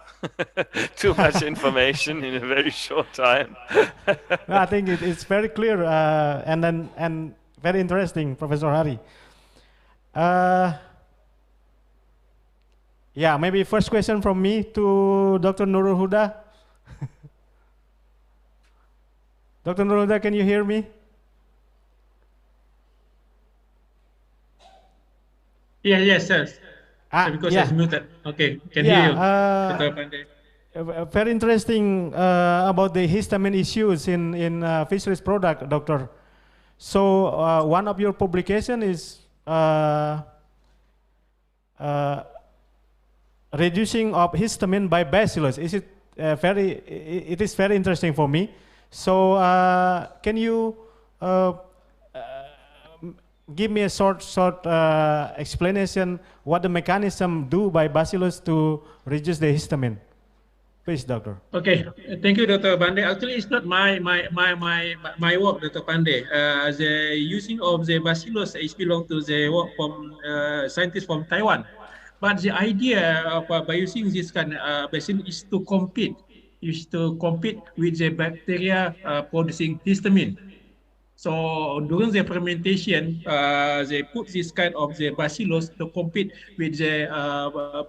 Too much information in a very short time. No, I think it's very clear and very interesting, Professor Hari. Yeah, maybe first question from me to Dr. Nurul Huda. Dr. Nurul Huda, can you hear me? Yeah, yes, yes. Because yeah. it's muted. Okay, can Yeah, hear you. Dr. Pandey. Very interesting about the histamine issues in fisheries product, Doctor. So one of your publication is reducing of histamine by bacillus. Is it it is very interesting for me. So can you give me a short explanation what the mechanism do by bacillus to reduce the histamine? Please, doctor. Okay, thank you, Dr. Pandey. Actually, it's not my work, Dr. Pandey. The using of the bacillus is belong to the work from scientists from Taiwan. But the idea of by using this kind of bacillus is to compete with the bacteria producing histamine. So during the fermentation, they put this kind of the bacillus to compete with the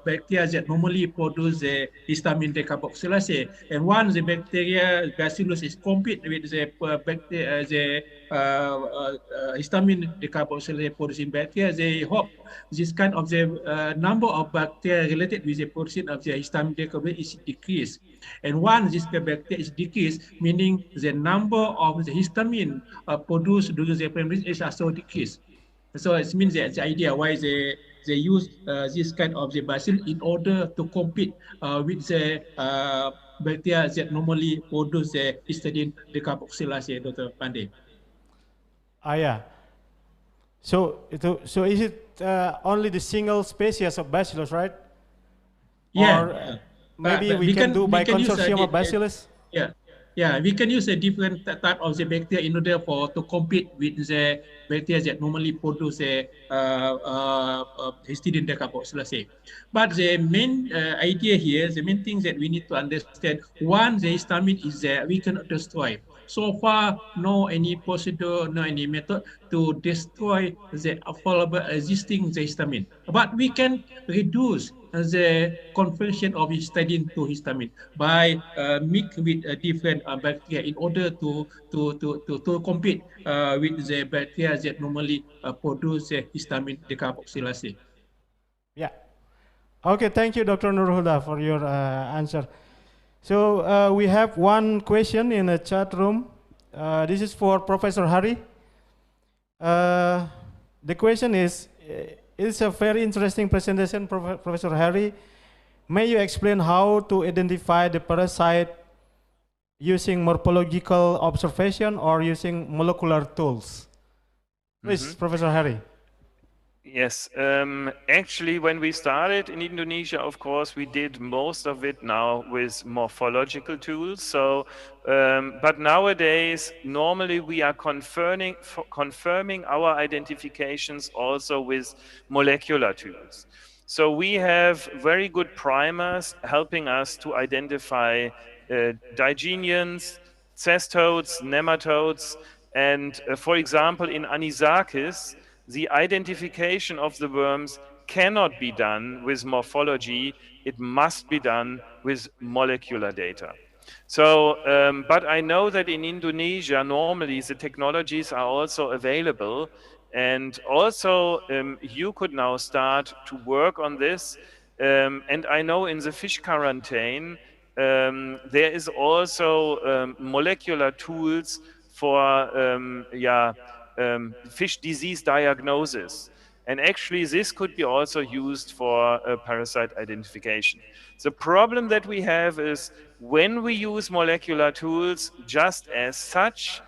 bacteria that normally produce the histamine decarboxylase. And once the bacteria bacillus is compete with the bacteria, histamine decarboxylase producing bacteria, they hope this kind of the number of bacteria related with the production of the histamine decarboxylase is decreased. And once this bacteria is decreased, meaning the number of the histamine produced during the fermentation is also decreased. So it means that the idea why they use this kind of the bacillus in order to compete with the bacteria that normally produce the histamine decarboxylase, Dr. Pandey. Yeah. So is it only the single species of bacillus, right? Yeah. Or maybe we can do by consortium of bacillus? Yeah, we can use a different type of the bacteria in order to compete with the bacteria that normally produce a histamine decarboxylase. But the main idea here, the main thing that we need to understand, one, the histamine is there, we cannot destroy. So far, no any procedure, no any method to destroy the available existing histamine. But we can reduce the conversion of histidine to histamine by mix with different bacteria in order to compete with the bacteria that normally produce histamine decarboxylase. Yeah. Okay, thank you, Dr. Nurhuda, for your answer. So we have one question in the chat room. This is for Professor Hari. The question is, it's a very interesting presentation, Professor Hari. May you explain how to identify the parasite using morphological observation or using molecular tools? Please, Professor Hari. Yes, actually when we started in Indonesia, of course, we did most of it now with morphological tools. So, but nowadays, normally we are confirming our identifications also with molecular tools. So we have very good primers helping us to identify digeneans, cestodes, nematodes, and for example, in Anisakis, the identification of the worms cannot be done with morphology, it must be done with molecular data. So, but I know that in Indonesia, normally the technologies are also available, and also you could now start to work on this. And I know in the fish quarantine, there is also molecular tools for fish disease diagnosis. And actually this could be also used for parasite identification. The problem that we have is when we use molecular tools just as such,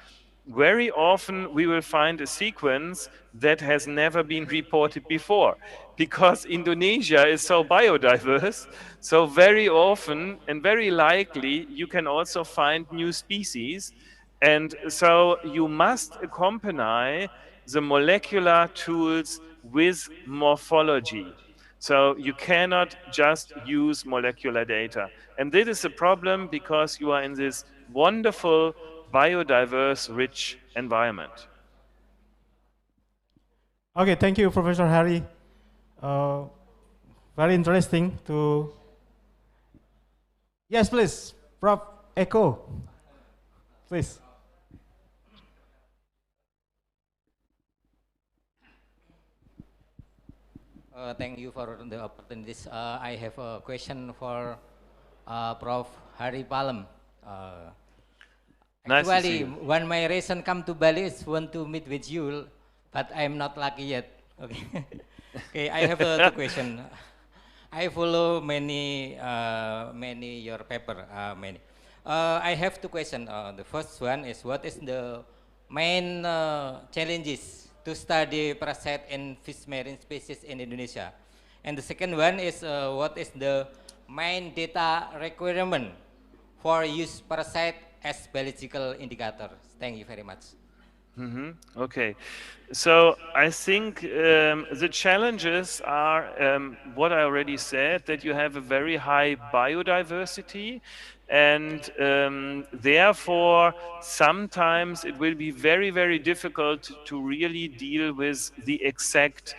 very often we will find a sequence that has never been reported before, because Indonesia is so biodiverse. So very often and very likely you can also find new species. And so you must accompany the molecular tools with morphology. So you cannot just use molecular data. And this is a problem because you are in this wonderful, biodiverse, rich environment. Okay, thank you, Professor Harry. Very interesting to... Yes, please, Prof. Eko, please. Thank you for the opportunities. I have a question for Prof. Hari Palem. Nice to see Actually, you. when my reason come to Bali is want to meet with you, but I'm not lucky yet. Okay, okay. I have two question. I follow many your paper, many. I have two questions. The first one is what is the main challenges to study parasite and fish marine species in Indonesia? And the second one is what is the main data requirement for use parasite as biological indicator? Thank you very much. Okay, so I think the challenges are what I already said, that you have a very high biodiversity, and therefore sometimes it will be very, very difficult to really deal with the exact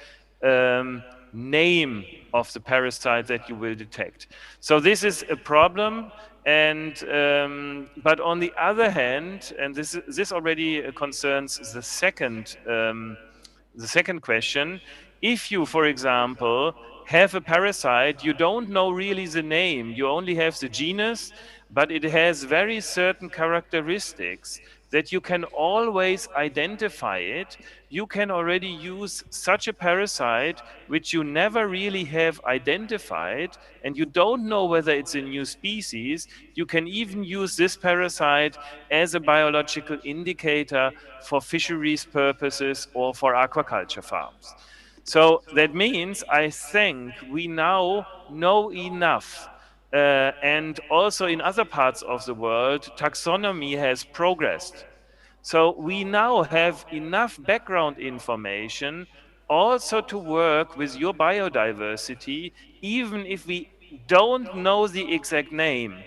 name of the parasite that you will detect. So this is a problem. And but on the other hand, and this already concerns the second question, if you, for example, have a parasite, you don't know really the name, you only have the genus, but it has very certain characteristics that you can always identify it, you can already use such a parasite which you never really have identified, and you don't know whether it's a new species. You can even use this parasite as a biological indicator for fisheries purposes or for aquaculture farms. So that means I think we now know enough. And also in other parts of the world, taxonomy has progressed. So we now have enough background information also to work with your biodiversity, even if we don't know the exact name.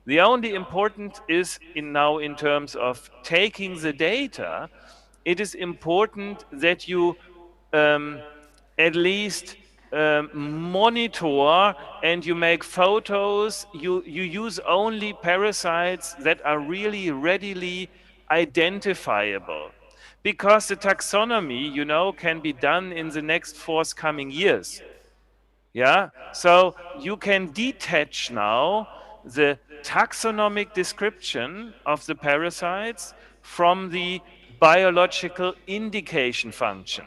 The only important is now in terms of taking the data, it is important that you at least monitor and you make photos, you use only parasites that are really readily identifiable. Because the taxonomy, you know, can be done in the next forthcoming years. Yeah, so you can detach now the taxonomic description of the parasites from the biological indication function.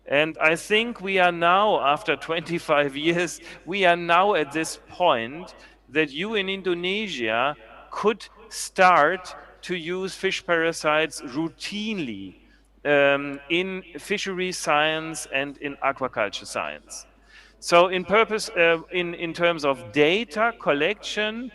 And I think we are now, after 25 years, we are now at this point that you in Indonesia could start to use fish parasites routinely in fishery science and in aquaculture science. So in terms of data collection,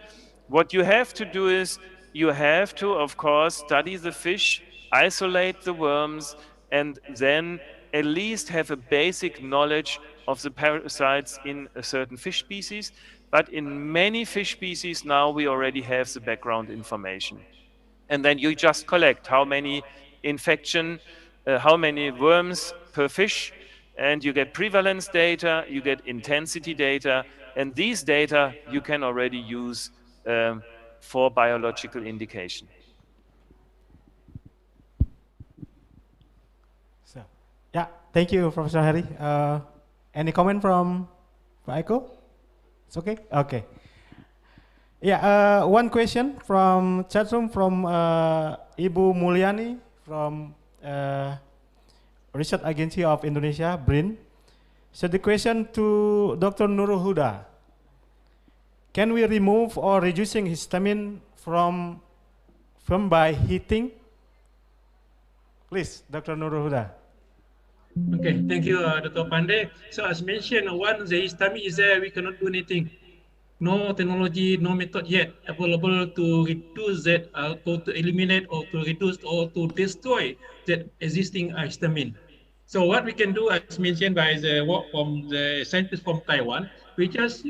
what you have to do is you have to, of course, study the fish, isolate the worms, and then at least have a basic knowledge of the parasites in a certain fish species. But in many fish species now we already have the background information. And then you just collect how many how many worms per fish, and you get prevalence data, you get intensity data, and these data you can already use for biological indication. So, yeah, thank you, Professor Harry. Any comment from Pak Eko? It's okay? Okay. Yeah, one question from chat room from Ibu Mulyani from Research Agency of Indonesia, BRIN. So the question to Dr. Nurul Huda: can we remove or reducing histamine from by heating Please, Dr. Nurul Huda. Okay, thank you, Dr. Pandey. So as mentioned, once the histamine is there, we cannot do anything. No technology, no method yet available to reduce that, to eliminate or to reduce or to destroy that existing histamine. So what we can do, as mentioned by the work from the scientists from Taiwan, we just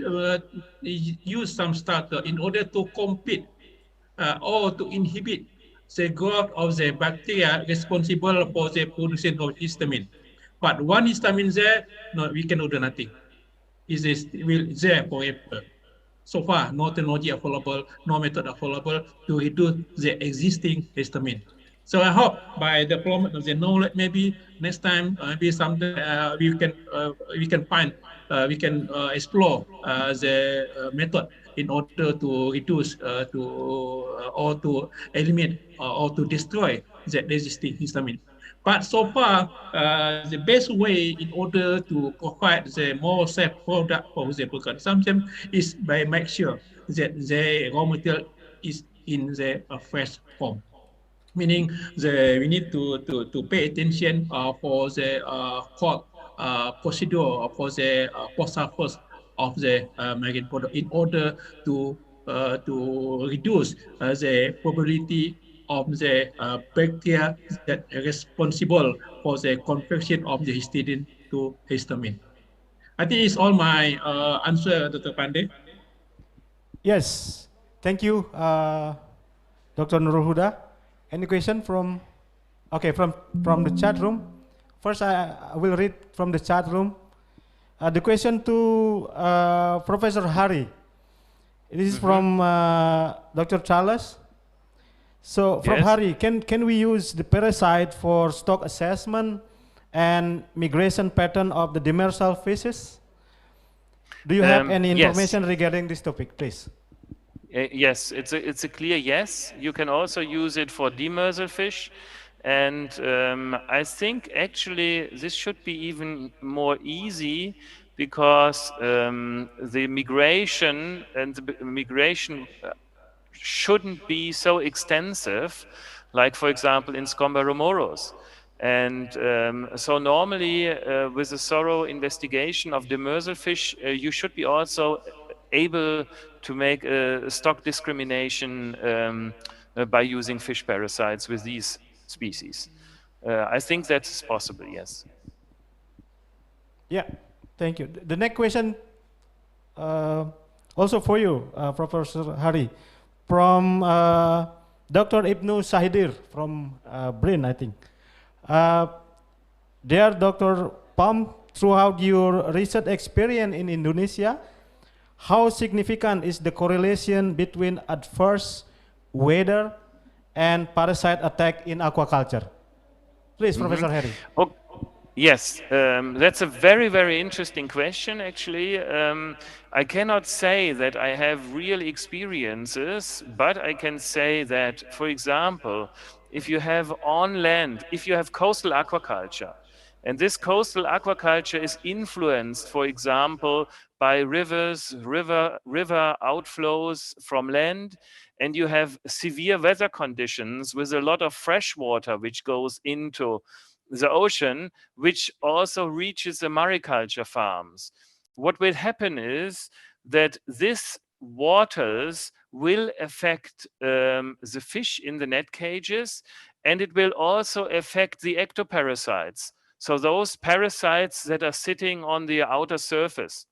use some starter in order to compete or to inhibit the growth of the bacteria responsible for the production of histamine. But one histamine there, no, we cannot do nothing. It is will there forever. So far, no technology available, no method available to reduce the existing histamine. So I hope by the development of the knowledge, maybe next time, maybe something we can find, we can explore the method in order to reduce or to eliminate or to destroy the existing histamine. But so far, the best way in order to provide the more safe product for the consumption is by make sure that the raw material is in the fresh form. Meaning we need to pay attention for the court procedure for the post-harvest of the marine product in order to reduce the probability of the bacteria that are responsible for the conversion of the histidine to histamine. I think it's all my answer, Dr. Pandey. Yes, thank you, Dr. Nurul Huda. Any question from, okay, from the chat room? First, I will read from the chat room. The question to Professor Hari. This is from Dr. Charles. So, from Hari, can we use the parasite for stock assessment and migration pattern of the demersal fishes? Do you have any information regarding this topic, please? Yes, it's a clear yes. You can also use it for demersal fish. And I think actually this should be even more easy because the migration shouldn't be so extensive, like for example in Scomberomoros. And so normally with a thorough investigation of demersal fish, you should be also able to make a stock discrimination by using fish parasites with these species. I think that's possible, yes. Yeah, thank you. The next question also for you, Professor Hari, from Dr. Ibnu Sahidir from BRIN, I think. Dear Dr. Pam, throughout your research experience in Indonesia, how significant is the correlation between adverse weather and parasite attack in aquaculture? Please, Professor Hari. Oh, yes, that's a very, very interesting question, actually. I cannot say that I have real experiences, but I can say that, for example, if you have on land, if you have coastal aquaculture, and this coastal aquaculture is influenced, for example, by rivers, river outflows from land, and you have severe weather conditions with a lot of fresh water which goes into the ocean, which also reaches the mariculture farms. What will happen is that this waters will affect the fish in the net cages, and it will also affect the ectoparasites. So those parasites that are sitting on the outer surface.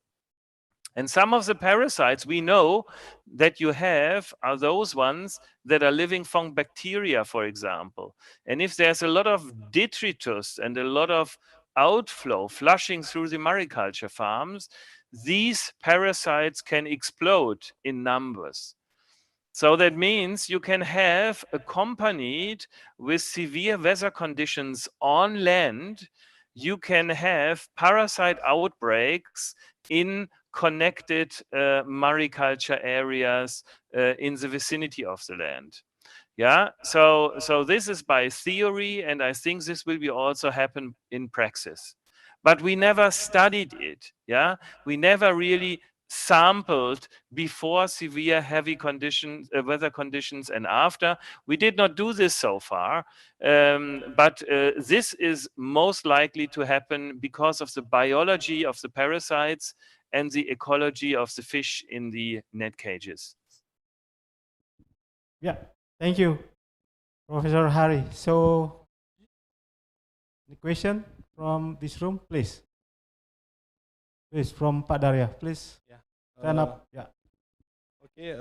And some of the parasites we know that you have are those ones that are living from bacteria, for example. And if there's a lot of detritus and a lot of outflow flushing through the mariculture farms, these parasites can explode in numbers. So that means you can have accompanied with severe weather conditions on land, you can have parasite outbreaks in connected mariculture areas in the vicinity of the land. Yeah, so this is by theory, and I think this will be also happen in praxis. But we never studied it. Yeah, we never really sampled before severe heavy conditions, weather conditions and after. We did not do this so far, but this is most likely to happen because of the biology of the parasites and the ecology of the fish in the net cages. Yeah, thank you, Professor Hari. So, the question from this room, please. Please, from Pak Darya, please. Yeah. Stand up. Yeah. Okay.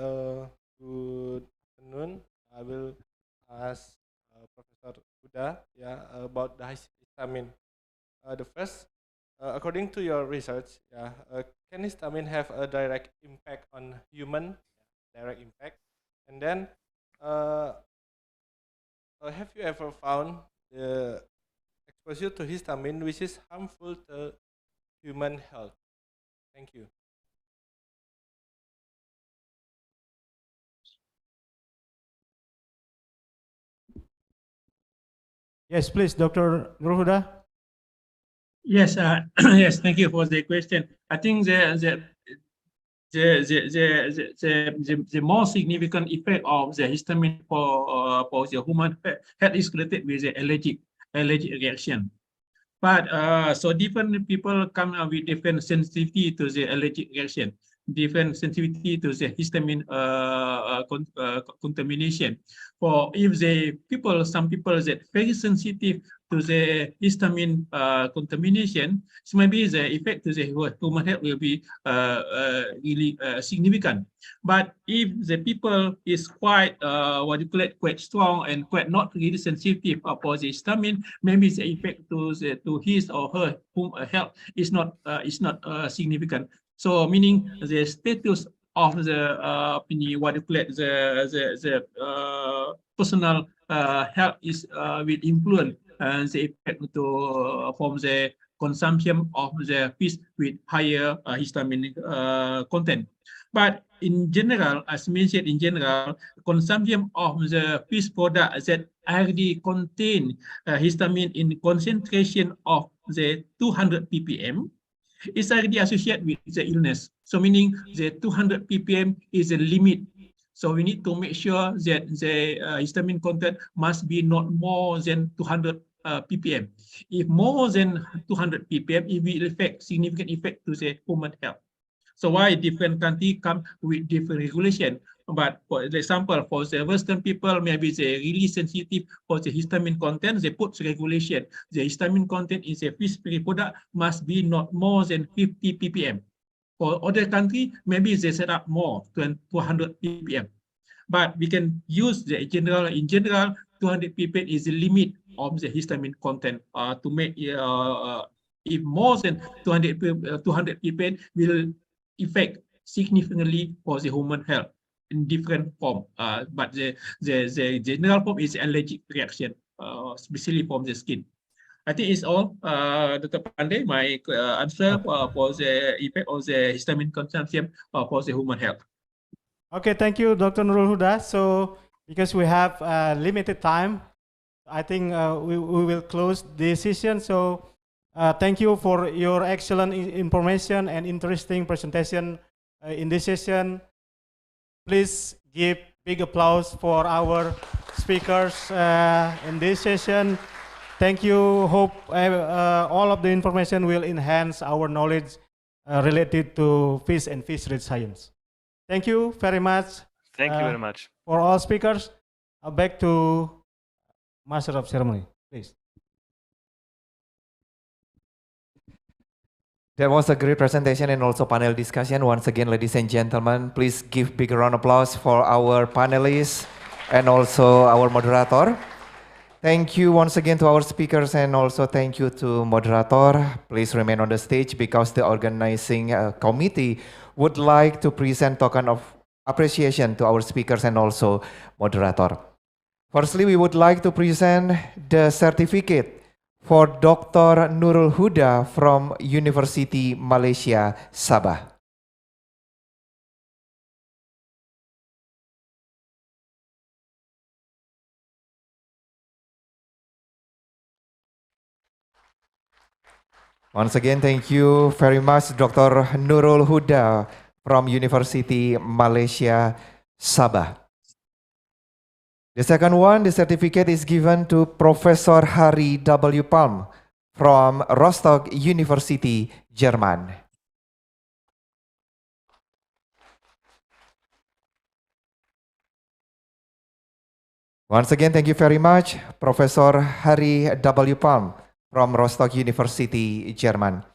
Good afternoon. I will ask Professor Huda, about the histamine. The first, according to your research, can histamine have a direct impact on human? Direct impact. And then, have you ever found the exposure to histamine which is harmful to human health? Thank you. Yes, please, Dr. Nur Huda. Yes, yes, thank you for the question. I think the more significant effect of the histamine for the human health is related with the allergic reaction. But so different people come with different sensitivity to the allergic reaction, different sensitivity to the histamine contamination. For if some people that very sensitive to the histamine contamination, so maybe the effect to the human health will be really significant. But if the people is quite quite strong and quite not really sensitive for the histamine, maybe the effect to his or her health is not significant. So meaning the status of the personal health is will influence the effect from the consumption of the fish with higher histamine content. But in general, as mentioned, in general, consumption of the fish product that already contain histamine in concentration of the 200 ppm is already associated with the illness. So meaning the 200 ppm is a limit. So we need to make sure that the histamine content must be not more than 200 ppm. If more than 200 ppm, it will affect significant effect to the human health. So why different countries come with different regulation? But for example, for the Western people, maybe they really sensitive for the histamine content, they put regulation. The histamine content in the fish product must be not more than 50 ppm. For other country, maybe they set up more, 200 ppm. But we can use the in general, 200 ppm is the limit of the histamine content to make if more than 200 ppm will affect significantly for the human health in different form. But the general form is allergic reaction, especially from the skin. I think it's all, Dr. Pandey, my answer for the effect of the histamine consumption for the human health. Okay, thank you, Dr. Nurul Huda. So, because we have limited time, I think we will close this session. So, thank you for your excellent information and interesting presentation in this session. Please give big applause for our speakers in this session. Thank you. Hope all of the information will enhance our knowledge related to fish and fisheries science. Thank you very much. Thank you very much. For all speakers. Back to Master of Ceremony, please. That was a great presentation and also panel discussion. Once again, ladies and gentlemen, please give big round of applause for our panelists and also our moderator. Thank you once again to our speakers and also thank you to moderator. Please remain on the stage because the organizing committee would like to present token of appreciation to our speakers and also moderator. Firstly, we would like to present the certificate for Dr. Nurul Huda from University Malaysia, Sabah. Once again, thank you very much, Dr. Nurul Huda from University Malaysia, Sabah. The second one, the certificate is given to Professor Harry W. Palm from Rostock University, Jerman. Once again, thank you very much, Professor Harry W. Palm from Rostock University, Jerman.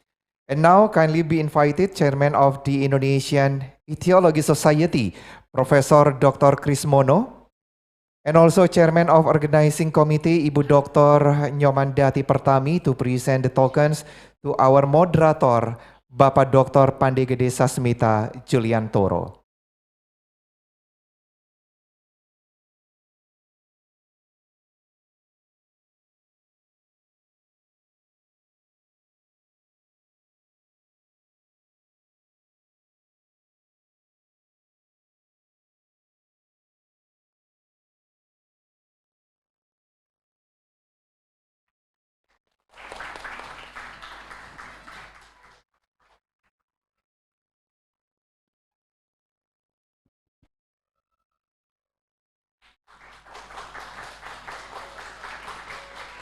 And now kindly be invited Chairman of the Indonesian Ethology Society, Professor Dr. Krismono, and also Chairman of Organizing Committee, Ibu Dr. Nyomandati Pertami, to present the tokens to our moderator, Bapak Dr. Pandegede Sasmita Juliantoro.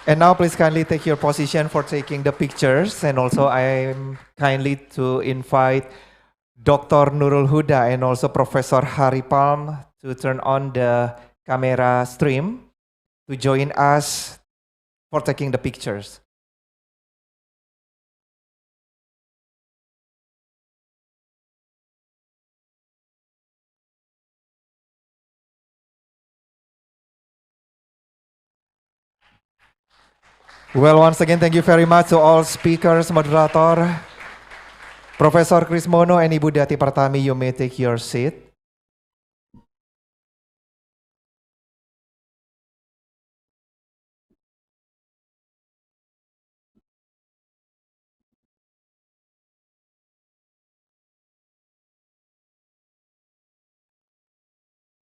And now please kindly take your position for taking the pictures. And also I'm kindly to invite Dr. Nurul Huda and also Professor Hari Palm to turn on the camera stream to join us for taking the pictures. Well, once again, thank you very much to all speakers, moderator, Professor Krismono and Ibu Dati Pertami, you may take your seat.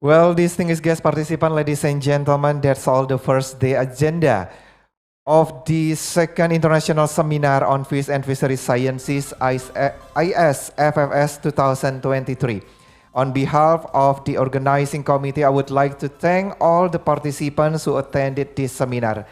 Well, distinguished guest participant, ladies and gentlemen, that's all the first day agenda of the second international seminar on fish and fisheries sciences ISFFS 2023. On behalf of the organizing committee, I would like to thank all the participants who attended this seminar.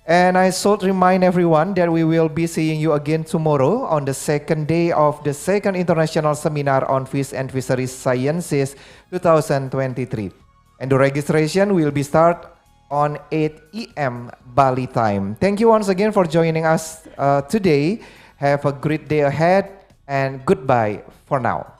And I should remind everyone that we will be seeing you again tomorrow on the second day of the second international seminar on fish and fisheries sciences 2023. And the registration will be start on 8 AM Bali time. Thank you once again for joining us today. Have a great day ahead and goodbye for now.